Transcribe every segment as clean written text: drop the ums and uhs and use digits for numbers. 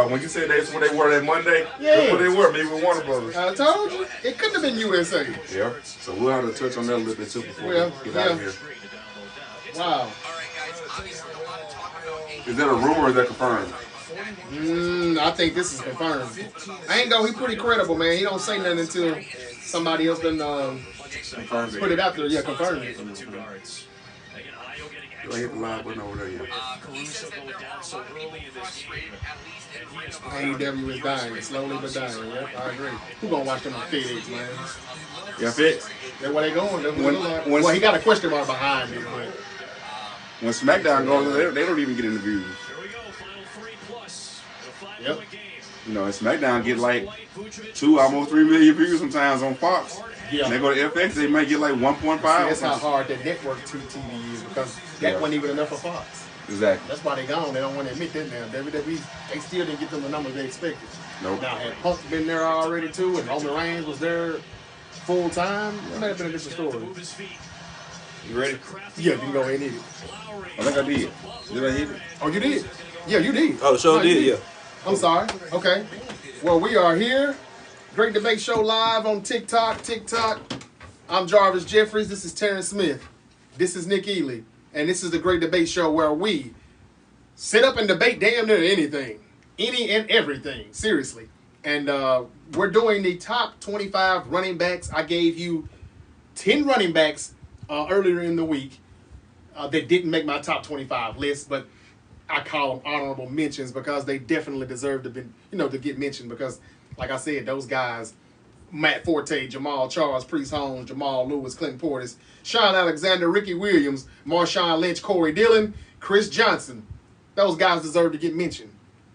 When you said that's what they were that Monday, that's what they were, maybe with Warner Brothers. I told you. It couldn't have been USA. Yeah. So we'll have to touch on that a little bit too before we get out of here. Wow. Is that a rumor or is that confirmed? I think this is confirmed. I ain't know he pretty credible, man. He don't say nothing until somebody else done put it out there. Yeah, confirmed it. Do I hit the live button over there yet? AEW is dying, slowly but dying. Yep, I agree. Who gonna watch them on FedEx, man? Yeah, FedEx. That's where they going. Well, he got a question mark behind it, but when SmackDown goes, they don't even get interviews. Yep. You know, and SmackDown get like 2, almost 3 million views sometimes on Fox. Yeah. And they go to FX, they might get like 1.5. That's how hard that network TV is because that wasn't even enough for Fox. Exactly. That's why they gone. They don't want to admit that now. WWE, they still didn't get them the numbers they expected. Nope. Now, had Punk been there already too, and Roman Reigns was there full time, it might have been a different story. You ready? Yeah, you can go ahead and hit it. I think I did. Did I hit it? Oh, you did? Yeah, you did. Oh, sure did, yeah. I'm sorry. Okay. Well, we are here. Great Debate Show live on TikTok. I'm Jarvis Jeffries. This is Terrence Smith. This is Nick Ely. And this is the Great Debate Show where we sit up and debate damn near anything. Any and everything. Seriously. And we're doing the top 25 running backs. I gave you 10 running backs earlier in the week that didn't make my top 25 list, but I call them honorable mentions because they definitely deserve to be, to get mentioned because, like I said, those guys, Matt Forte, Jamal Charles, Priest Holmes, Jamal Lewis, Clinton Portis, Sean Alexander, Ricky Williams, Marshawn Lynch, Corey Dillon, Chris Johnson. Those guys deserve to get mentioned.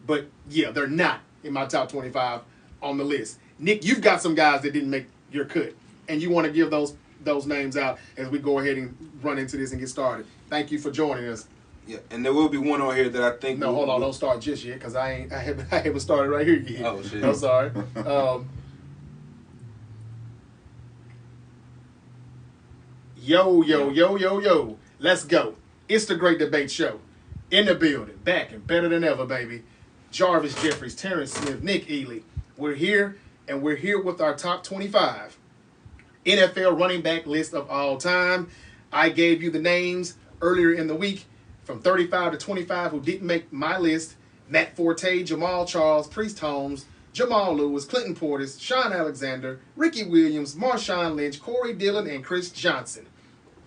But, yeah, they're not in my top 25 on the list. Nick, you've got some guys that didn't make your cut, and you want to give those names out as we go ahead and run into this and get started. Thank you for joining us. Yeah, and there will be one on here that I think. No, hold on, don't start just yet, because I haven't started right here yet. Oh shit! I'm sorry. Yo. Let's go. It's the Great Debate Show. In the building, back and better than ever, baby. Jarvis Jeffries, Terrence Smith, Nick Ely. We're here, and we're here with our top 25 NFL running back list of all time. I gave you the names earlier in the week. From 35 to 25 who didn't make my list: Matt Forte, Jamal Charles, Priest Holmes, Jamal Lewis, Clinton Portis, Sean Alexander, Ricky Williams, Marshawn Lynch, Corey Dillon, and Chris Johnson.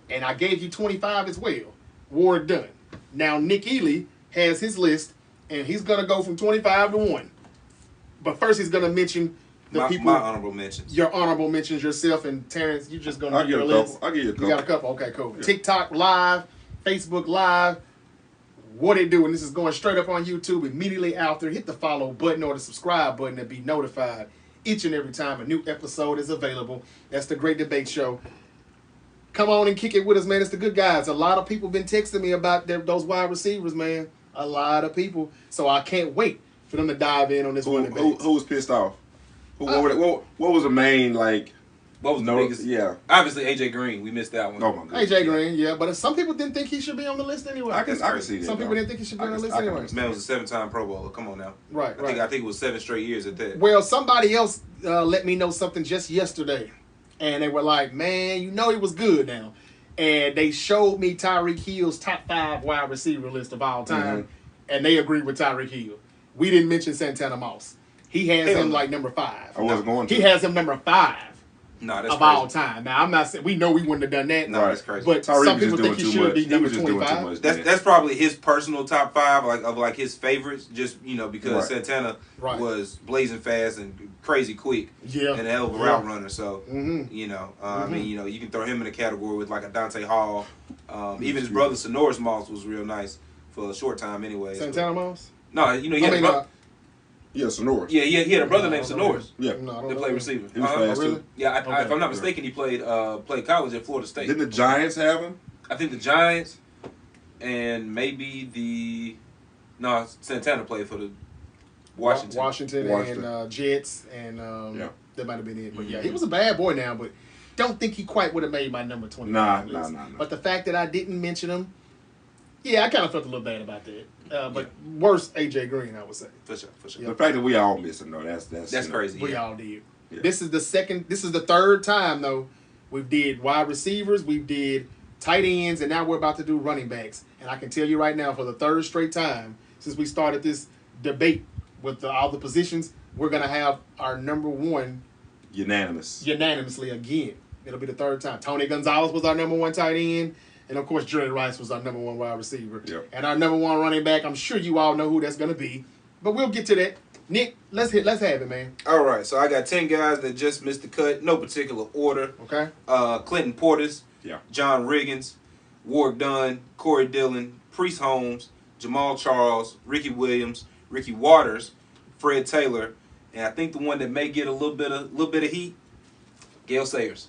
And I gave you 25 as well. Ward done. Now Nick Ely has his list, and he's going to go from 25 to 1. But first he's going to mention the people. My honorable mentions. Your honorable mentions yourself, and Terrence, you're just going to give your list. I'll give you a couple. You got a couple? Okay, cool. Yeah. TikTok Live, Facebook Live. What it do, and this is going straight up on YouTube immediately after. Hit the follow button or the subscribe button to be notified each and every time a new episode is available. That's the Great Debate Show. Come on and kick it with us, man. It's the good guys. A lot of people been texting me about those wide receivers, man. A lot of people. So I can't wait for them to dive in on this one debate. Who was pissed off? What was the main, like... What was the biggest? Yeah. Obviously, AJ Green. We missed that one. Oh, my God. AJ Green, yeah. But some people didn't think he should be on the list anyway. I can see that. Some people didn't think he should be on the list anyway. Man was a 7-time Pro Bowler. Come on now. Right. I think it was 7 straight years at that. Well, somebody else let me know something just yesterday. And they were like, man, he was good now. And they showed me Tyreek Hill's top 5 wide receiver list of all time. Mm-hmm. And they agreed with Tyreek Hill. We didn't mention Santana Moss. He has him like number 5. I wasn't going to. He has him number 5. No, that's of crazy. all time. Now, I'm not saying we know we wouldn't have done that. No, that's crazy. But Tyreek some people think he should be number 25. That's probably his personal top 5, like his favorites. Just because Santana was blazing fast and crazy quick, and a hell of a route runner. So I mean, you can throw him in a category with like a Dante Hall. Even his brother Sonoris Moss was real nice for a short time, anyway. Santana Moss? No, he had a brother. Yeah, Sonoris. Yeah, he had a brother named Sonoris. Yeah, that played receiver. He was fast really? too. Yeah, if I'm not mistaken, he played college at Florida State. Didn't the Giants have him? I think the Giants and maybe Santana played for the Washington. And Jets, and that might have been it. But yeah, he was a bad boy now, but don't think he quite would have made my number 25 list. Nah. But the fact that I didn't mention him, Yeah, I kind of felt a little bad about that. But worse, AJ Green, I would say. For sure. The fact that we all miss him, though, that's crazy. We all did. Yeah. This is the third time, though, we've did wide receivers, we've did tight ends, and now we're about to do running backs. And I can tell you right now, for the third straight time since we started this debate with all the positions, we're going to have our number one unanimously again. It'll be the third time. Tony Gonzalez was our number one tight end, and of course, Jerry Rice was our number one wide receiver. Yep. And our number one running back, I'm sure you all know who that's going to be, but we'll get to that. Nick, let's have it, man. All right, so I got 10 guys that just missed the cut, no particular order. Okay. Clinton Portis, Yeah. John Riggins, Warrick Dunn, Corey Dillon, Priest Holmes, Jamal Charles, Ricky Williams, Ricky Waters, Fred Taylor, and I think the one that may get a little bit of heat, Gale Sayers.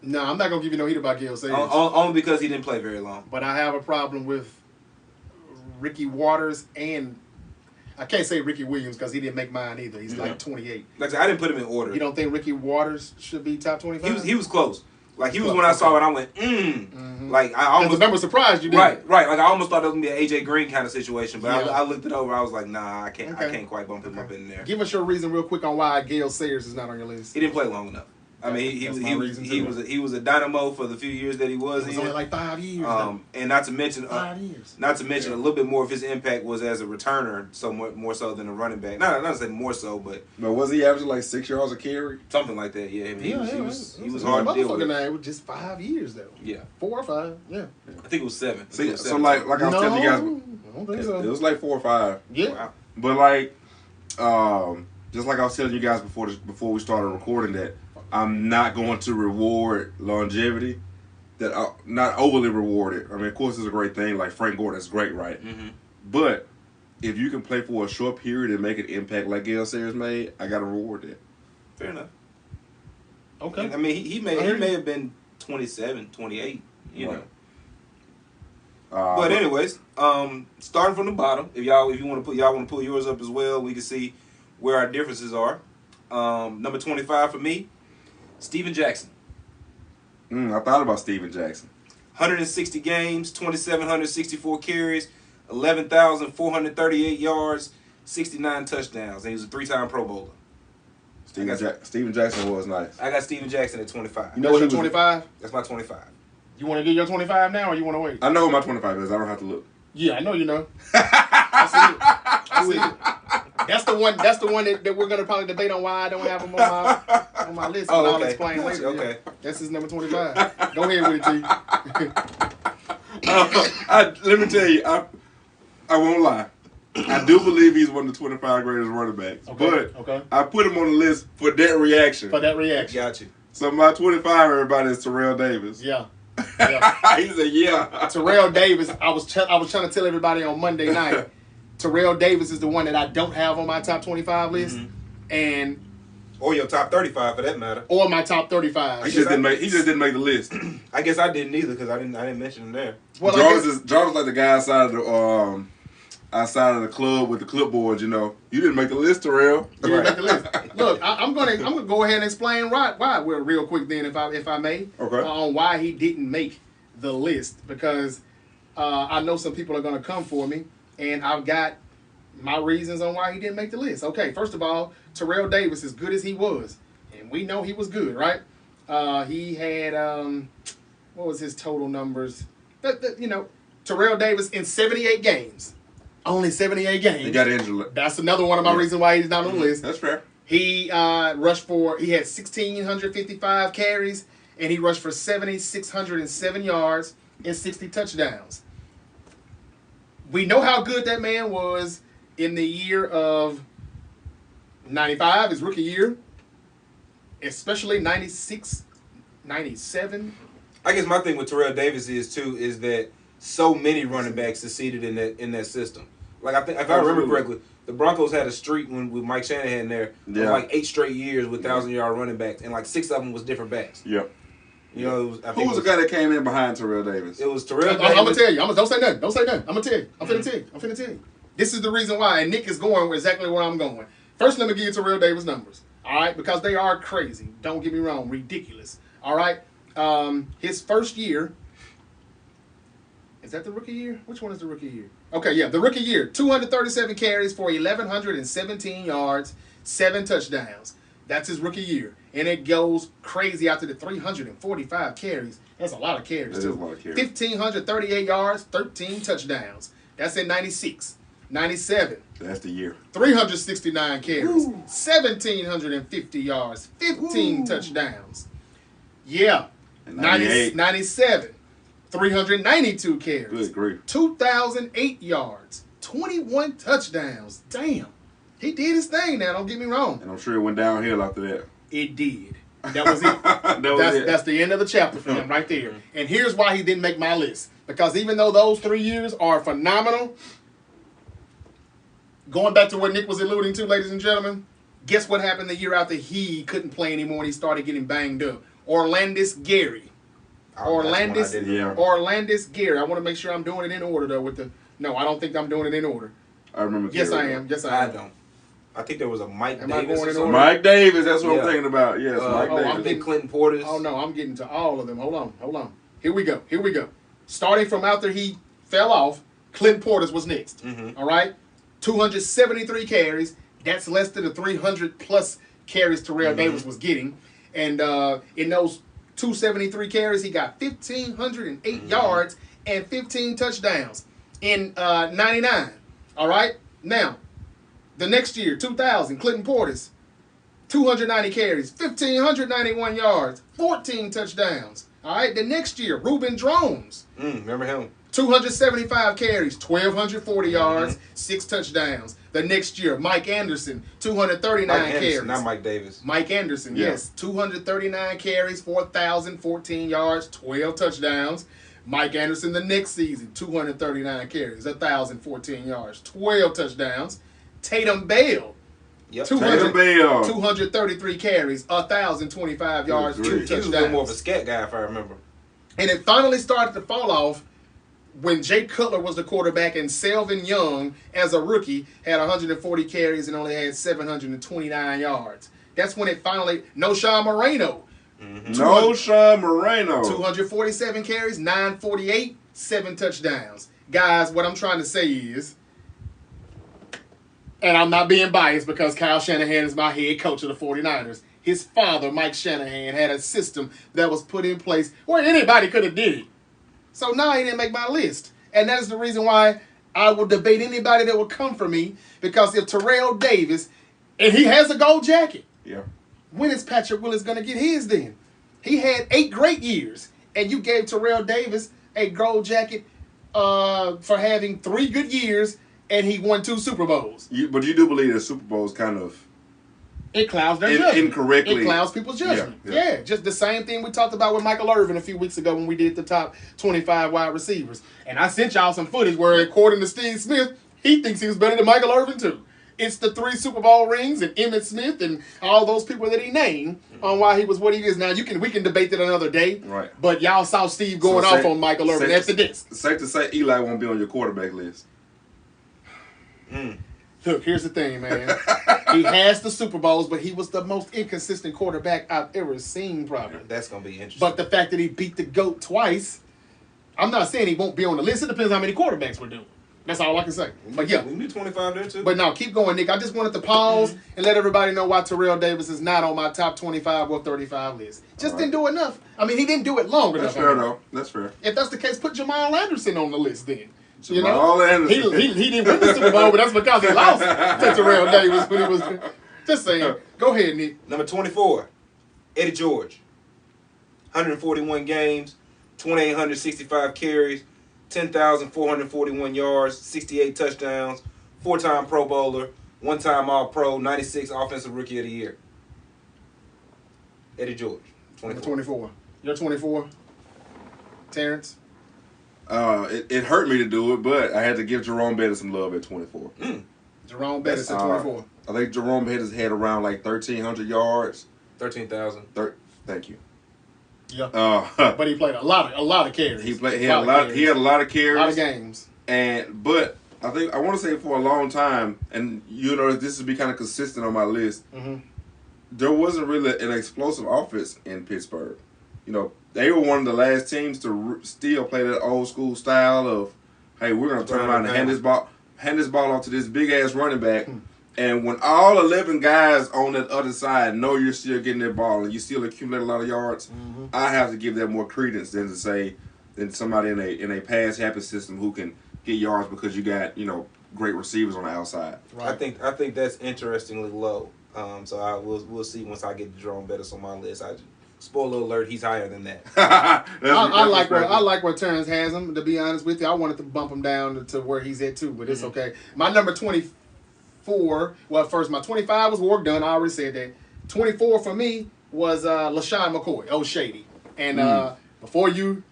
No, I'm not gonna give you no heat about Gale Sayers. Only because he didn't play very long. But I have a problem with Ricky Waters and I can't say Ricky Williams because he didn't make mine either. He's like 28. Like I said, I didn't put him in order. You don't think Ricky Waters should be top 25? He was close. Like he was when I saw it, I went, Like I almost. The number surprised you, didn't it? Right. Like I almost thought it was gonna be an AJ Green kind of situation, but Yeah. I looked it over. I was like, nah, I can't quite bump him up in there. Give us your reason real quick on why Gale Sayers is not on your list. He didn't play long enough. I mean, he was a dynamo for the few years that he was It was in. only like 5 years. And not to mention 5 years. Not to mention a little bit more of his impact was as a returner, somewhat more so than a running back. Not to say more so, but was he averaging like 6 yards a carry? something like that. Yeah, I mean, he was a hard to deal with. It was just 5 years though. Yeah, 4 or 5. Yeah. I think it was 7. See, so like I was telling you guys, I don't think so. it was like 4 or 5. Yeah. Wow. But like, just like I was telling you guys before we started recording that I'm not going to reward longevity. That not overly rewarded. I mean, of course, it's a great thing. Like Frank Gore, that's great, right? Mm-hmm. But if you can play for a short period and make an impact like Gale Sayers made, I got to reward that. Fair enough. Okay. I mean, he may have been 27, 28. You know. But anyways, starting from the bottom, if y'all want to pull yours up as well, we can see where our differences are. Number 25 for me, Steven Jackson. I thought about Steven Jackson. 160 games, 2,764 carries, 11,438 yards, 69 touchdowns, and he was a 3-time Pro Bowler. Steven Jackson was nice. I got Steven Jackson at 25. You know what your 25? That's my 25. You want to get your 25 now, or you want to wait? I know what my 25 is. I don't have to look. Yeah, I know you know. I see it. That's the one that we're gonna probably debate on why I don't have him on my list. Oh, I'll okay. explain later. Okay. Yeah. That's his number 25. Go ahead with it, T. Let me tell you, I won't lie. I do believe he's one of the 25 greatest running backs. Okay. But I put him on the list for that reaction. Got you. So my 25, everybody, is Terrell Davis. Yeah. He said, yeah. Terrell Davis, I was trying to tell everybody on Monday night, Terrell Davis is the one that I don't have on my top 25 list. Mm-hmm. Or your top 35 for that matter. Or my top 35. He just didn't make the list. I guess I didn't either because I didn't mention him there. Well, Jarvis is like the guy outside of the club with the clipboards, you know. You didn't make the list, Terrell. You didn't make the list. Look, I'm gonna go ahead and explain why real quick then, if I may, on why he didn't make the list, because I know some people are gonna come for me, and I've got my reasons on why he didn't make the list. Okay, first of all, Terrell Davis, as good as he was, and we know he was good, right? He had what was his total numbers? Terrell Davis in 78 games. Only 78 games. He got injured. That's another one of my reasons why he's not on the list. That's fair. He he had 1,655 carries, and he rushed for 7,607 yards and 60 touchdowns. We know how good that man was in the year of 95, his rookie year, especially 96, 97. I guess my thing with Terrell Davis is that so many running backs succeeded in that system. Like I think, if I remember correctly, the Broncos had a streak with Mike Shanahan there of like 8 straight years with 1,000-yard running backs, and like 6 of them was different backs. Yep. You know, who was the guy that came in behind Terrell Davis? It was Terrell Davis. I'm gonna tell you. Don't say nothing. I'm gonna tell you. I'm finna tell you. This is the reason why, and Nick is going exactly where I'm going. First, let me give you Terrell Davis numbers. All right, because they are crazy. Don't get me wrong, ridiculous. All right, his first year. that the rookie year? Which one is the rookie year? Okay, yeah, the rookie year. 237 carries for 1,117 yards, 7 touchdowns. That's his rookie year. And it goes crazy after the 345 carries. That's a lot of carries. That is a lot of carries. 1,538 yards, 13 touchdowns. That's in 96. 97. That's the year. 369 carries, 1,750 yards, 15 touchdowns. Yeah. 97. 392 carries. Good grief. 2,008 yards, 21 touchdowns. Damn. He did his thing now, don't get me wrong. And I'm sure it went downhill after that. It did. That was it. That's the end of the chapter for him right there. And here's why he didn't make my list. Because even though those 3 years are phenomenal, going back to what Nick was alluding to, ladies and gentlemen, guess what happened the year after he couldn't play anymore and he started getting banged up? Orlandis Gary. Orlandis Gary. I want to make sure I'm doing it in order, though. No, I don't think I'm doing it in order. I remember. Yes, I am. Yes, I am. I don't. I think there was a Mike Am Davis. I going in order? Mike Davis, that's what I'm thinking about. Yes, Mike Davis. I'm getting Clinton Portis. Oh, no, I'm getting to all of them. Hold on. Here we go. Starting from after he fell off, Clinton Portis was next. Mm-hmm. All right? 273 carries. That's less than the 300-plus carries Terrell Davis was getting. And in those 273 carries, he got 1,508 yards and 15 touchdowns in 99. All right? Now, the next year, 2000, Clinton Portis, 290 carries, 1,591 yards, 14 touchdowns. All right? The next year, Reuben Drones. Remember him? 275 carries, 1,240 yards, 6 touchdowns. The next year, Mike Anderson, 239 carries. Not Mike Davis. Mike Anderson, yes. 239 carries, 4,014 yards, 12 touchdowns. Mike Anderson the next season, 239 carries, 1,014 yards, 12 touchdowns. Tatum Bale, 233 carries, 1,025 yards, 2 touchdowns. He was a little more of a scat guy, if I remember. And it finally started to fall off when Jay Cutler was the quarterback and Selvin Young, as a rookie, had 140 carries and only had 729 yards. That's when it finally... Noshawn Moreno. 247 carries, 948, 7 touchdowns. Guys, what I'm trying to say is... And I'm not being biased because Kyle Shanahan is my head coach of the 49ers. His father, Mike Shanahan, had a system that was put in place where anybody could have did it. So now he didn't make my list. And that is the reason why I will debate anybody that will come for me. Because if Terrell Davis, and he has a gold jacket, when is Patrick Willis going to get his then? He had 8 great years. And you gave Terrell Davis a gold jacket for having 3 good years. And he won 2 Super Bowls. But you do believe that Super Bowls kind of... It clouds their judgment. Incorrectly. It clouds people's judgment. Yeah, just the same thing we talked about with Michael Irvin a few weeks ago when we did the top 25 wide receivers. And I sent y'all some footage where, according to Steve Smith, he thinks he was better than Michael Irvin too. It's the 3 Super Bowl rings and Emmitt Smith and all those people that he named on why he was what he is. Now, we can debate that another day. Right. But y'all saw Steve going off on Michael Irvin at the desk. Safe to say Eli won't be on your quarterback list. Look, here's the thing, man. He has the Super Bowls, but he was the most inconsistent quarterback I've ever seen, probably. That's going to be interesting. But the fact that he beat the GOAT twice, I'm not saying he won't be on the list. It depends how many quarterbacks we're doing. That's all I can say. But yeah. We need 25 there, too. But no, keep going, Nick. I just wanted to pause and let everybody know why Terrell Davis is not on my top 25 or 35 list. Just didn't do enough. I mean, he didn't do it long enough. That's fair, though. That's fair. If that's the case, put Jamal Anderson on the list then. You know, he didn't win the Super Bowl, but that's because he lost to Terrell Davis when he was. Just saying. Go ahead, Nick. Number 24, Eddie George. 141 games, 2,865 carries, 10,441 yards, 68 touchdowns, 4-time Pro Bowler, 1-time All-Pro, 96 Offensive Rookie of the Year. Eddie George, 24. 24. You're 24, Terrence? It hurt me to do it, but I had to give Jerome Bettis some love at 24. Jerome Bettis at 24. I think Jerome Bettis had around like 1,300 yards. 13,000. Thank you. Yeah. But he played a lot of carries. He had a lot of carries. A lot of games. But I want to say for a long time, and this would be kind of consistent on my list. There wasn't really an explosive offense in Pittsburgh. they were one of the last teams to still play that old school style of, hey, we're gonna turn around and hand this ball off to this big ass running back. And when all 11 guys on that other side know you're still getting that ball and you still accumulate a lot of yards, I have to give that more credence than somebody in a pass happy system who can get yards because you got great receivers on the outside. Right. I think that's interestingly low. So we'll see once I get Jerome Bettis on my list. Spoiler alert, he's higher than that. I like where Terrence has him. To be honest with you, I wanted to bump him down to where he's at too, but it's okay. My number 24. Well, first my 25 was Warrick Dunn. I already said that. 24 for me was LaShawn McCoy, old Shady. And before you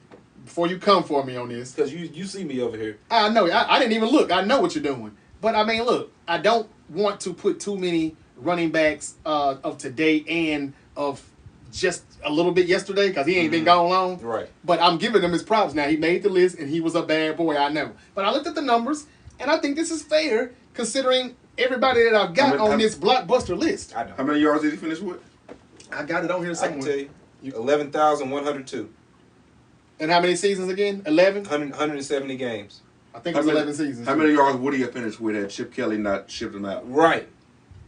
come for me on this, because you see me over here. I know. I didn't even look. I know what you're doing. But I mean, look, I don't want to put too many running backs of today and of just a little bit yesterday because he ain't been gone long. Right. But I'm giving him his props now. He made the list and he was a bad boy, I know. But I looked at the numbers and I think this is fair considering everybody that I've got on this blockbuster list. I know. How many yards did he finish with? I got it on here somewhere. I can tell you. 11,102. And how many seasons again? 11? 170 games. I think it was 11 seasons. How many yards would he have finished with had Chip Kelly not shipped him out? Right.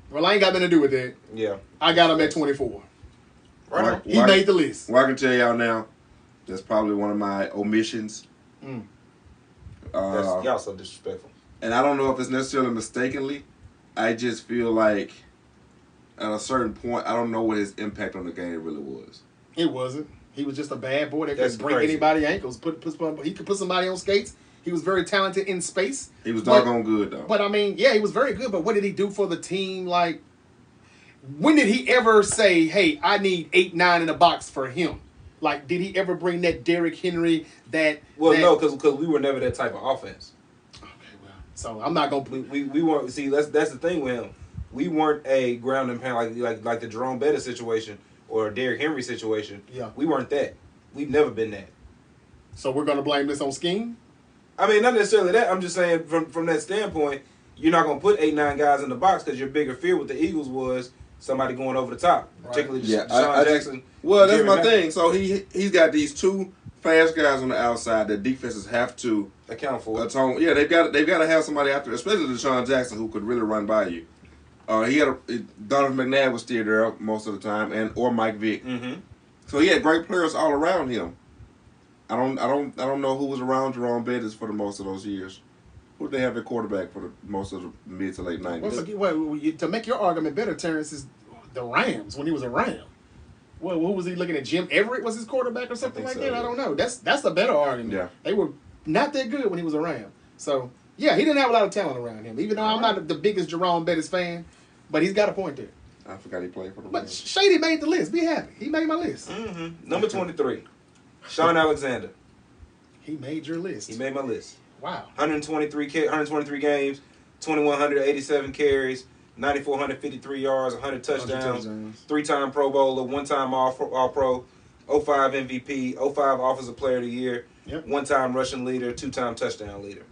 Well, I ain't got nothing to do with that. Yeah. I got him at 24. Right. He made the list. Well, I can tell y'all now, that's probably one of my omissions. Y'all so disrespectful. And I don't know if it's necessarily mistakenly. I just feel like at a certain point, I don't know what his impact on the game really was. It wasn't. He was just a bad boy that could break anybody's ankles. He could put somebody on skates. He was very talented in space. He was doggone good, though. But, I mean, yeah, he was very good. But what did he do for the team? Like, when did he ever say, hey, I need 8-9 in the box for him? Like, did he ever bring that Derrick Henry no, because we were never that type of offense. Okay, well, so I'm not going to... We weren't... See, that's the thing with him. We weren't a ground and pound like the Jerome Bettis situation or a Derrick Henry situation. Yeah. We weren't that. We've never been that. So we're going to blame this on scheme? I mean, not necessarily that. I'm just saying from that standpoint, you're not going to put 8-9 guys in the box because your bigger fear with the Eagles was somebody going over the top, particularly Deshaun Jackson. Well, that's my thing. So he's got these two fast guys on the outside that defenses have to account for. Yeah, they've got to have somebody out there, especially Deshaun Jackson, who could really run by you. He had Donovan McNabb was still there most of the time, or Mike Vick. Mm-hmm. So he had great players all around him. I don't know who was around Jerome Bettis for the most of those years. Who did they have at quarterback for the most of the mid to late 90s? To make your argument better, Terrence, is the Rams when he was a Ram. Well, who was he looking at? Jim Everett was his quarterback or something like that? Yeah. I don't know. That's a better argument. Yeah. They were not that good when he was a Ram. So, yeah, he didn't have a lot of talent around him. Even though I'm not the biggest Jerome Bettis fan, but he's got a point there. I forgot he played for the But Rams. Shady made the list. Be happy. He made my list. Mm-hmm. Number 23, Shaun Alexander. He made your list. He made my list. Wow. 123 games, 2,187 carries, 9,453 yards, 100 touchdowns, 3-time Pro Bowler, 1-time All-Pro, 05 MVP, 05 Offensive Player of the Year, 1-time rushing leader, 2-time touchdown leader.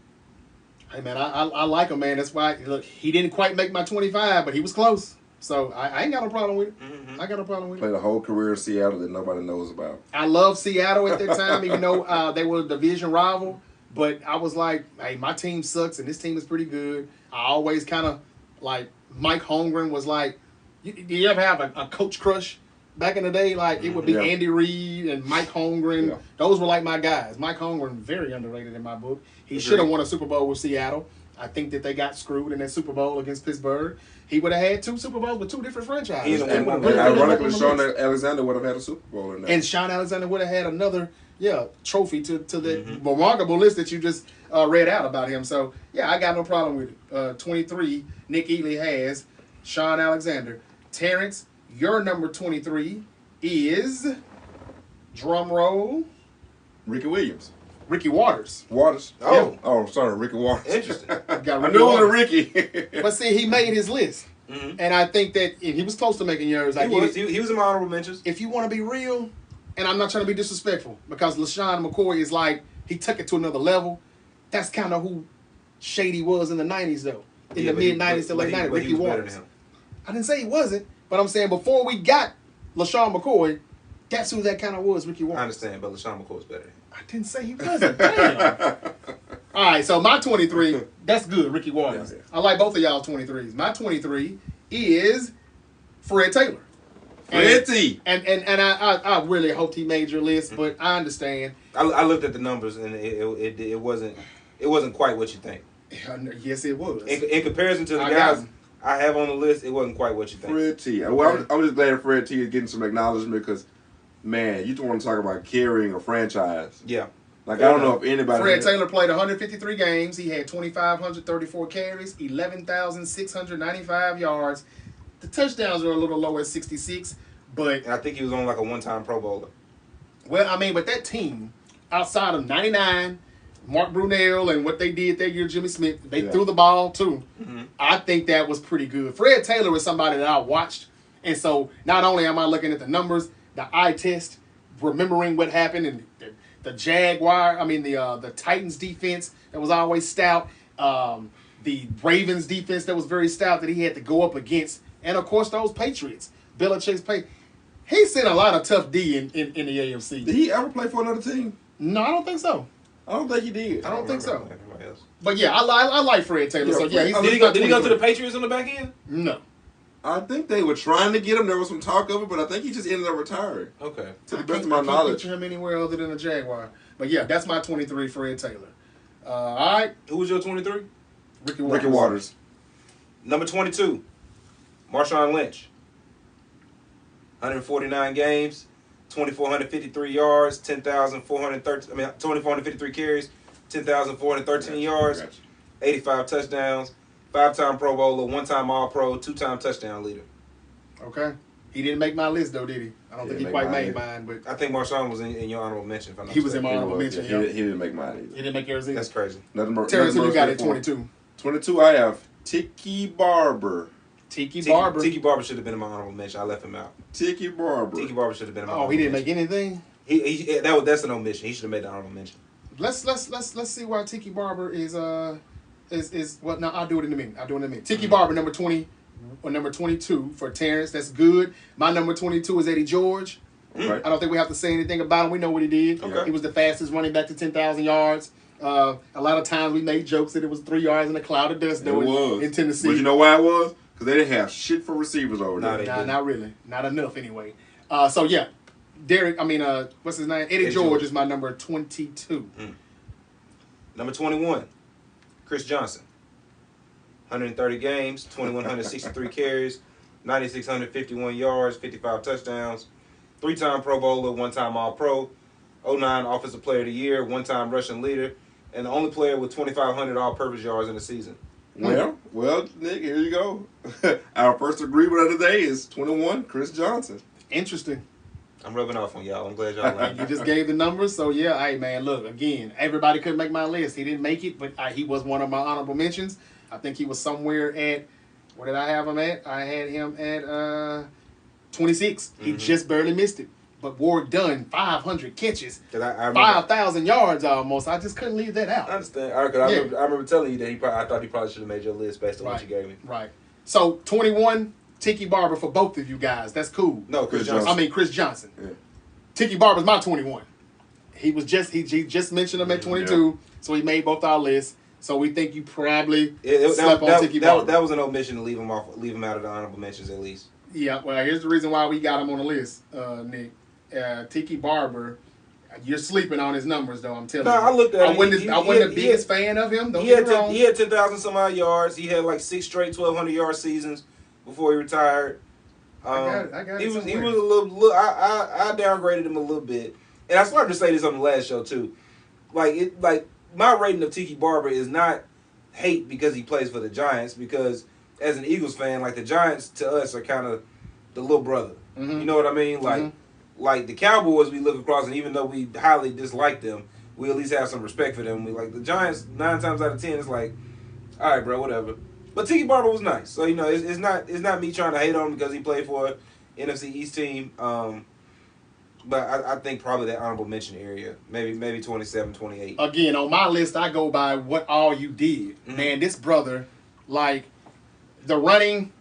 Hey, man, I like him, man. That's why, look, he didn't quite make my 25, but he was close. So I ain't got no problem with it. Mm-hmm. I got no problem with it. Played a whole career in Seattle that nobody knows about. I love Seattle at that time, even though they were a division rival. But I was like, hey, my team sucks and this team is pretty good. I always kind of like Mike Holmgren was like, you ever have a coach crush back in the day? Like it would be Andy Reid and Mike Holmgren. Yeah. Those were like my guys. Mike Holmgren, very underrated in my book. He should have won a Super Bowl with Seattle. I think that they got screwed in that Super Bowl against Pittsburgh. He would have had 2 Super Bowls with 2 different franchises. And ironically, Shaun Alexander would have had a Super Bowl in that. And Shaun Alexander would have had another trophy to the remarkable list that you just read out about him. So, yeah, I got no problem with it. 23, Nick Ely has Shaun Alexander. Terrence, your number 23 is, drum roll, Ricky Williams. Ricky Waters. Waters? Oh. Oh, sorry, Ricky Waters. Interesting. I knew it was Ricky. But see, he made his list. Mm-hmm. And I think that he was close to making yours. He was in my honorable mentions. If you want to be real, and I'm not trying to be disrespectful, because LaShawn McCoy is like, he took it to another level. That's kind of who Shady was in the 90s, though. In the mid-90s to late 90s, Ricky Waters. I didn't say he wasn't, but I'm saying before we got LaShawn McCoy, That's who that kind of was, Ricky Watters. I understand, but LeSean McCoy's better. I didn't say he wasn't. Damn. All right, so my 23, that's good, Ricky Watters. I like both of y'all 23s. My 23 is Fred Taylor. Freddie. And I really hoped he made your list, but I understand. I looked at the numbers and it wasn't quite what you think. Yes, it was. In comparison to the guys I have on the list, it wasn't quite what you think. Fred T. Well, I'm just glad Fred T is getting some acknowledgement because, man, you don't want to talk about carrying a franchise. Yeah. Like, I don't know if anybody... Fred Taylor played 153 games. He had 2,534 carries, 11,695 yards. The touchdowns are a little low at 66, but... And I think he was on like a one-time Pro Bowler. Well, I mean, but that team, outside of 99, Mark Brunell, and what they did that year, Jimmy Smith, they threw the ball, too. Mm-hmm. I think that was pretty good. Fred Taylor was somebody that I watched, and so not only am I looking at the numbers, the eye test, remembering what happened, and the the Titans defense that was always stout, the Ravens defense that was very stout that he had to go up against, and of course those Patriots. Belichick's play. He's seen a lot of tough D in the AFC. Did he ever play for another team? No, I don't think so. I don't think he did. I don't think so. But yeah, I like Fred Taylor. So yeah, did he go to the Patriots on the back end? No. I think they were trying to get him. There was some talk of it, but I think he just ended up retiring. Okay. To the best of my knowledge. I can't picture him anywhere other than a Jaguar. But yeah, that's my 23, Fred Taylor. All right. Who was your 23? Ricky Watters. Ricky Watters. Number 22, Marshawn Lynch. 149 games, 2,453 yards, 2,453 carries, 10,413 yards, 85 touchdowns, 5-time Pro Bowler, 1-time All-Pro, 2-time touchdown leader. Okay. He didn't make my list, though, did he? I don't think he quite made mine. But I think Marshawn was in your honorable mention. He was in my honorable mention, yeah. He didn't make mine either. He didn't make yours either? That's crazy. Terrence, who you got at 22? 22, I have Tiki Barber. Tiki Barber. Tiki Barber should have been in my honorable mention. I left him out. Tiki Barber. Tiki Barber should have been in my honorable mention. Oh, he didn't make anything? That's an omission. He should have made the honorable mention. Let's see why Tiki Barber is what now I'll do it in a minute. Tiki Barber, number 20 or number 22 for Terrence. That's good. My number 22 is Eddie George. Okay. I don't think we have to say anything about him. We know what he did. Okay. He was the fastest running back to 10,000 yards. A lot of times we made jokes that it was 3 yards in a cloud of dust in Tennessee. But you know why it was? Because they didn't have shit for receivers over there. Nah, not really. Not enough anyway. So yeah, what's his name? Eddie George is my number 22. Number 21, Chris Johnson. 130 games, 2,163 carries, 9,651 yards, 55 touchdowns, 3-time Pro Bowler, 1-time All-Pro, 09 Offensive Player of the Year, 1-time rushing leader, and the only player with 2,500 all-purpose yards in a season. Well, Nick, here you go. Our first agreement of the day is 21, Chris Johnson. Interesting. I'm rubbing off on y'all. I'm glad y'all like it. You just gave the numbers, so yeah. Hey, man, look, again, everybody couldn't make my list. He didn't make it, but he was one of my honorable mentions. I think he was somewhere at, where did I have him at? I had him at 26. Mm-hmm. He just barely missed it. But Ward Dunn, 500 catches, 5,000 yards almost. I just couldn't leave that out. I understand. I remember telling you that I thought he probably should have made your list based on what you gave me. Right. So, 21, Tiki Barber for both of you guys. That's cool. No, Chris Johnson. Chris Johnson. Yeah. Tiki Barber's my 21. He just mentioned him at 22, so he made both our lists. So we think you probably slept on Tiki Barber. That was an omission to leave him out of the honorable mentions at least. Yeah, well, here's the reason why we got him on the list, Nick. Tiki Barber, you're sleeping on his numbers, though. I'm telling you. I looked at him. I wasn't the biggest fan of him. He had 10,000 some odd yards. He had like 6 straight 1,200 yard seasons before he retired. I got it. He was a little. I downgraded him a little bit, and I started to say this on the last show too. Like my rating of Tiki Barber is not hate because he plays for the Giants. Because as an Eagles fan, like the Giants to us are kind of the little brother. Mm-hmm. You know what I mean? Like the Cowboys, we look across, and even though we highly dislike them, we at least have some respect for them. We like the Giants 9 times out of 10. It's like, all right, bro, whatever. But Tiki Barber was nice, so it's not me trying to hate on him because he played for an NFC East team. But I think probably that honorable mention area, maybe 27, 28. Again, on my list, I go by what all you did. Mm-hmm. Man, this brother, like the running,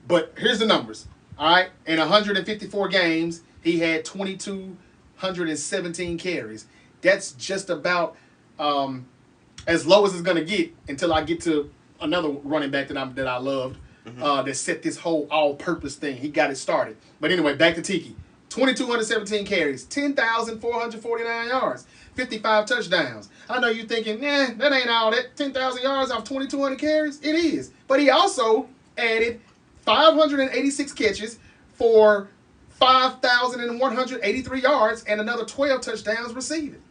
but here's the numbers. All right, in 154 games, he had 2,217 carries. That's just about as low as it's going to get until I get to another running back that I loved that set this whole all-purpose thing. He got it started. But anyway, back to Tiki. 2,217 carries, 10,449 yards, 55 touchdowns. I know you're thinking, that ain't all that. 10,000 yards off 2,200 carries? It is. But he also added 586 catches for 5,183 yards and another 12 touchdowns receiving.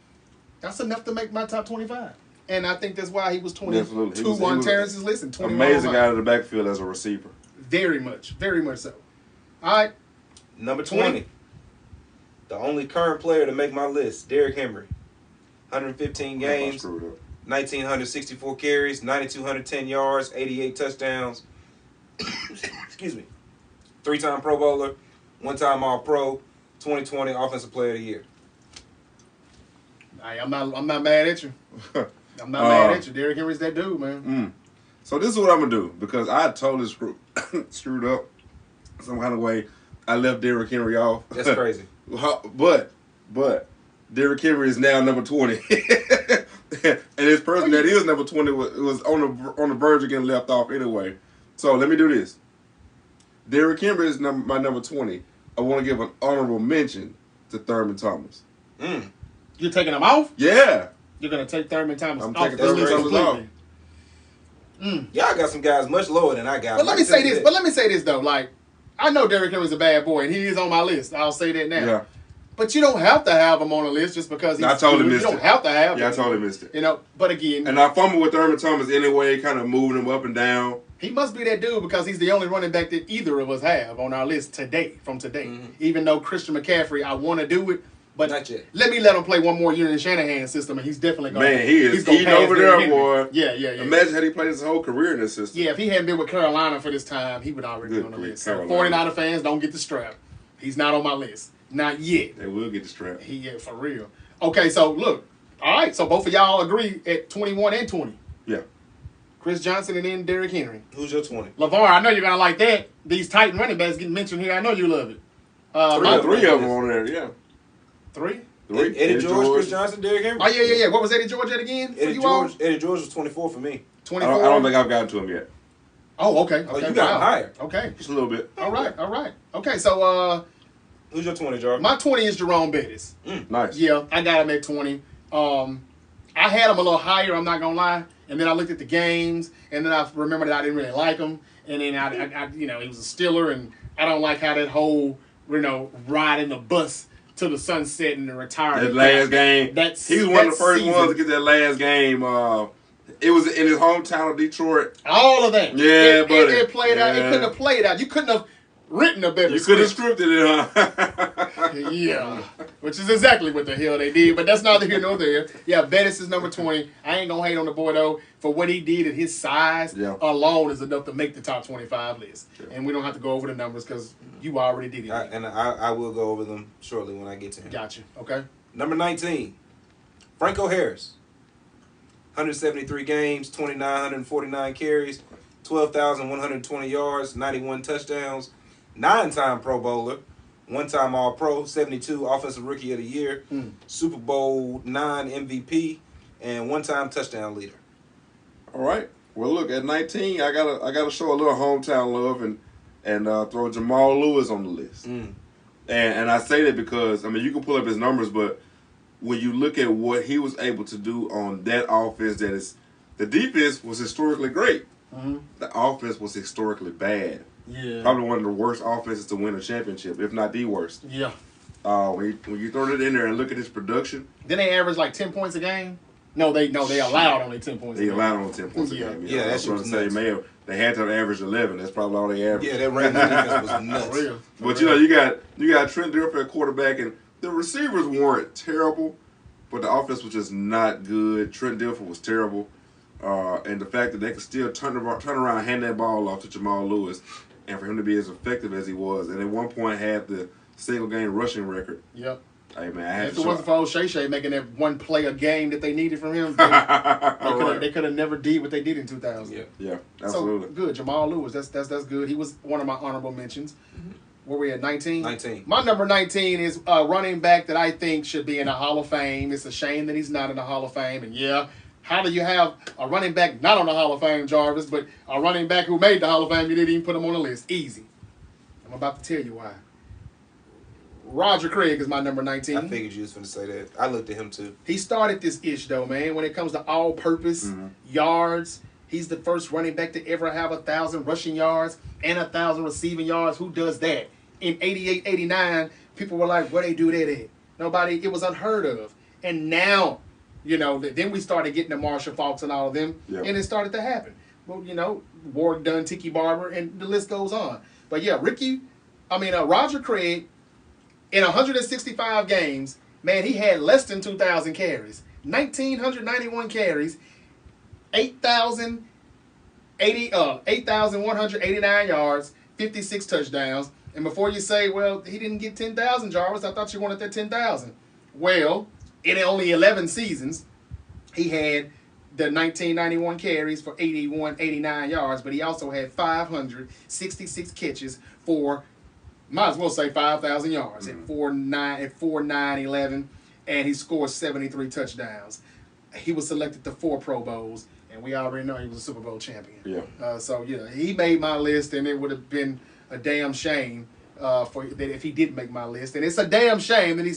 That's enough to make my top 25. And I think that's why he was 22 on Terrence's list and 21 amazing out of the backfield as a receiver. Very much so. All right. Number 20. The only current player to make my list, Derrick Henry. 115 games, 1,964 carries, 9,210 yards, 88 touchdowns. Excuse me. 3-time Pro Bowler, 1-time All-Pro, 2020 Offensive Player of the Year. I'm not mad at you. I'm not mad at you. Derrick Henry's that dude, man. So this is what I'm gonna do because I totally screwed up some kind of way. I left Derrick Henry off. That's crazy. But Derrick Henry is now number 20, and this person that is number 20 was on the verge of getting left off anyway. So let me do this. Derrick Henry is my number 20. I want to give an honorable mention to Thurman Thomas. You're taking him off? Yeah. You're gonna take Thurman Thomas off? I'm taking Thurman Thomas off. Y'all got some guys much lower than I got. But let me say this though. Like, I know Derrick Henry's a bad boy, and he is on my list. I'll say that now. Yeah. But you don't have to have him on the list just because he's I totally missed it. You don't have to have him. Yeah, I totally missed it. You know, but again. And I fumbled with Thurman Thomas anyway, kind of moving him up and down. He must be that dude because he's the only running back that either of us have on our list today, from today. Even though Christian McCaffrey, I want to do it, but not yet. Let me let him play one more year in the Shanahan system, and he's definitely going to. Man, he is eating over there, boy. Yeah. Imagine had he played his whole career in this system. Yeah, if he hadn't been with Carolina for this time, he would already be on the list. So 49er fans, don't get the strap. He's not on my list. Not yet. They will get the strap. Yeah, for real. Okay, so look. All right, so both of y'all agree at 21 and 20. Yeah. Chris Johnson and then Derrick Henry. Who's your 20? LeVar, I know you're going to like that. These Titan running backs getting mentioned here. I know you love it. Three of them on there, yeah. Three? Eddie George, Chris Johnson, Derrick Henry. Oh, yeah. What was Eddie George at again? Eddie George was 24 for me. 24? I don't think I've gotten to him yet. Oh, okay. Oh, you got him higher. Okay. Just a little bit. All right. Okay, so who's your 20, Jarvis? My 20 is Jerome Bettis. Nice. Yeah, I got him at 20. I had him a little higher, I'm not going to lie. And then I looked at the games, and then I remembered that I didn't really like him. And then I he was a Steeler, and I don't like how that whole, riding the bus to the sunset and the retirement. That last game. He was one of the first ones to get that last game. It was in his hometown of Detroit. All of that. Yeah, but it played out. It couldn't have played out. You couldn't have written a better script. You could have scripted it, huh? Yeah. Which is exactly what the hell they did. But that's neither here nor there. Yeah, Bettis is number 20. I ain't going to hate on the boy, though. For what he did at his size alone is enough to make the top 25 list. Yeah. And we don't have to go over the numbers because you already did it. I will go over them shortly when I get to him. Gotcha. Okay. Number 19, Franco Harris. 173 games, 2,949 carries, 12,120 yards, 91 touchdowns, 9-time Pro Bowler, 1-time All-Pro, 72 Offensive Rookie of the Year, Super Bowl 9 MVP, and 1-time touchdown leader. All right. Well, look, at 19, I gotta show a little hometown love and throw Jamal Lewis on the list. And I say that because you can pull up his numbers, but when you look at what he was able to do on that offense, the defense was historically great. The offense was historically bad. Yeah. Probably one of the worst offenses to win a championship, if not the worst. Yeah. When you throw it in there and look at his production. Then they average like 10 points a game? No, they allowed only 10 points a game. They allowed only 10 points a game. Yeah, that's what I'm saying. They had to average 11. That's probably all they averaged. Yeah, that Ravens defense was nuts. Real. But you got Trent Dilfer at quarterback, and the receivers weren't terrible, but the offense was just not good. Trent Dilfer was terrible, and the fact that they could still turn around and hand that ball off to Jamal Lewis, and for him to be as effective as he was, and at one point had the single game rushing record. Yep. Hey man, if it wasn't for old Shay making that one play a game that they needed from him, they could have never did what they did in 2000. Yeah, absolutely. So good, Jamal Lewis. That's good. He was one of my honorable mentions. Where we at, 19? 19. My number 19 is a running back that I think should be in the Hall of Fame. It's a shame that he's not in the Hall of Fame. And yeah, how do you have a running back not on the Hall of Fame, Jarvis, but a running back who made the Hall of Fame, you didn't even put him on the list? Easy. I'm about to tell you why. Roger Craig is my number 19. I figured you was going to say that. I looked at him too. He started this ish, though, man. When it comes to all-purpose yards, he's the first running back to ever have 1,000 rushing yards and 1,000 receiving yards. Who does that? In 88, 89, people were like, where they do that at? Nobody, it was unheard of. And now, you know, then we started getting the Marshall Faulks and all of them, and it started to happen. Well, you know, Warrick Dunn, Tiki Barber, and the list goes on. But yeah, Roger Craig, in 165 games, man, he had less than 2,000 carries. 1,991 carries, 8,189 yards, 56 touchdowns. And before you say, well, he didn't get 10,000, Jarvis, I thought you wanted that 10,000. Well, in only 11 seasons, he had the 1991 carries for 89 yards, but he also had 566 catches for, might as well say 5,000 yards at 4.911, and he scored 73 touchdowns. He was selected to 4 Pro Bowls, and we already know he was a Super Bowl champion. Yeah. So he made my list, and it would have been a damn shame if he didn't make my list, and it's a damn shame that he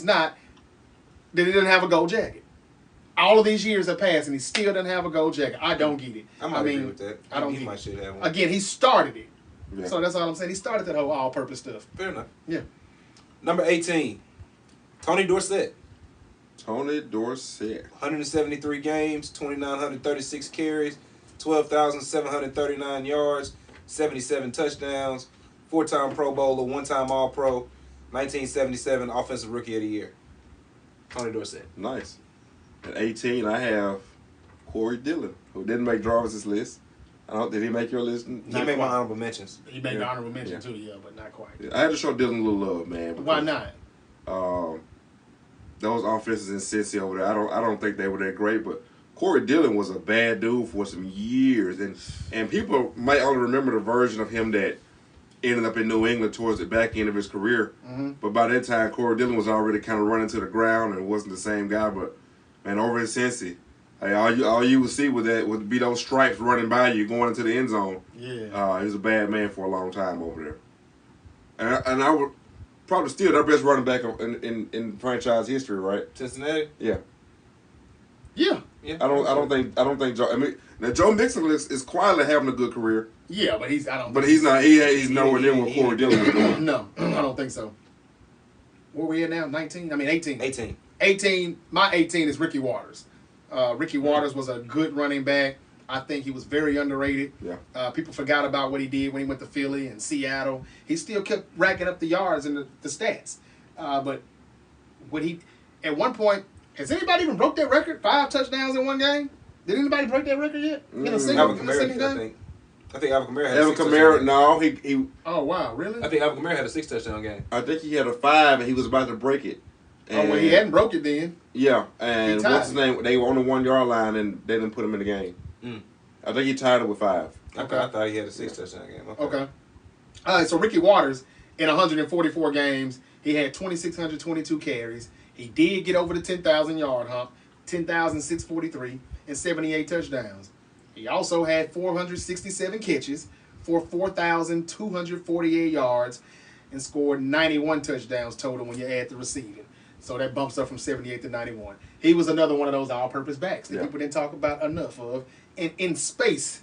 didn't have a gold jacket. All of these years have passed, and he still doesn't have a gold jacket. I don't get it. I might agree with that. I don't get get it. Have one. Again, he started it. Yeah. So that's all I'm saying. He started that whole all-purpose stuff. Fair enough. Yeah. Number 18, Tony Dorsett. Tony Dorsett. 173 games, 2,936 carries, 12,739 yards, 77 touchdowns, 4-time Pro Bowler, 1-time All-Pro, 1977 Offensive Rookie of the Year. Tony Dorsett. Nice. At 18, I have Corey Dillon, who didn't make Jarvis's list. Did he make your list? He made my honorable mentions. He made the honorable mention too, but not quite. Yeah, I had to show Dillon a little love, man. Because, why not? Those offenses in Cincy over there, I don't think they were that great, but Corey Dillon was a bad dude for some years, and people might only remember the version of him that ended up in New England towards the back end of his career. But by that time, Corey Dillon was already kind of running to the ground and wasn't the same guy. But man, over in Cincy, hey, all you would see would be those stripes running by you going into the end zone. Yeah, he was a bad man for a long time over there, and I would probably still their best running back in franchise history, right? Cincinnati. Yeah. Yeah. I don't think Joe. I mean, now Joe Mixon is quietly having a good career. Yeah, but he's not. He's nowhere near what Corey Dillon is doing. No, I don't think so. Where we at now? 19? I mean 18. 18. 18. My 18 is Ricky Watters. Ricky Watters was a good running back. I think he was very underrated. Yeah. People forgot about what he did when he went to Philly and Seattle. He still kept racking up the yards and the stats. But when he, at one point, has anybody even broke that record? 5 touchdowns in one game? Did anybody break that record yet? In a single game? I think Alvin Kamara had a 6 touchdown. No, he. Oh, wow, really? I think Alvin Kamara had a 6 touchdown game. I think he had a 5, and he was about to break it. And, he hadn't broke it then. Yeah, and what's his name? They were on the 1-yard line, and they didn't put him in the game. I think he tied it with 5. Okay. I thought he had a 6 touchdown game. Okay. All right, so Ricky Watters, in 144 games, he had 2,622 carries. He did get over the 10,000-yard hump, 10,643, and 78 touchdowns. He also had 467 catches for 4,248 yards and scored 91 touchdowns total when you add the receiving. So that bumps up from 78 to 91. He was another one of those all-purpose backs that people didn't talk about enough of. And in space,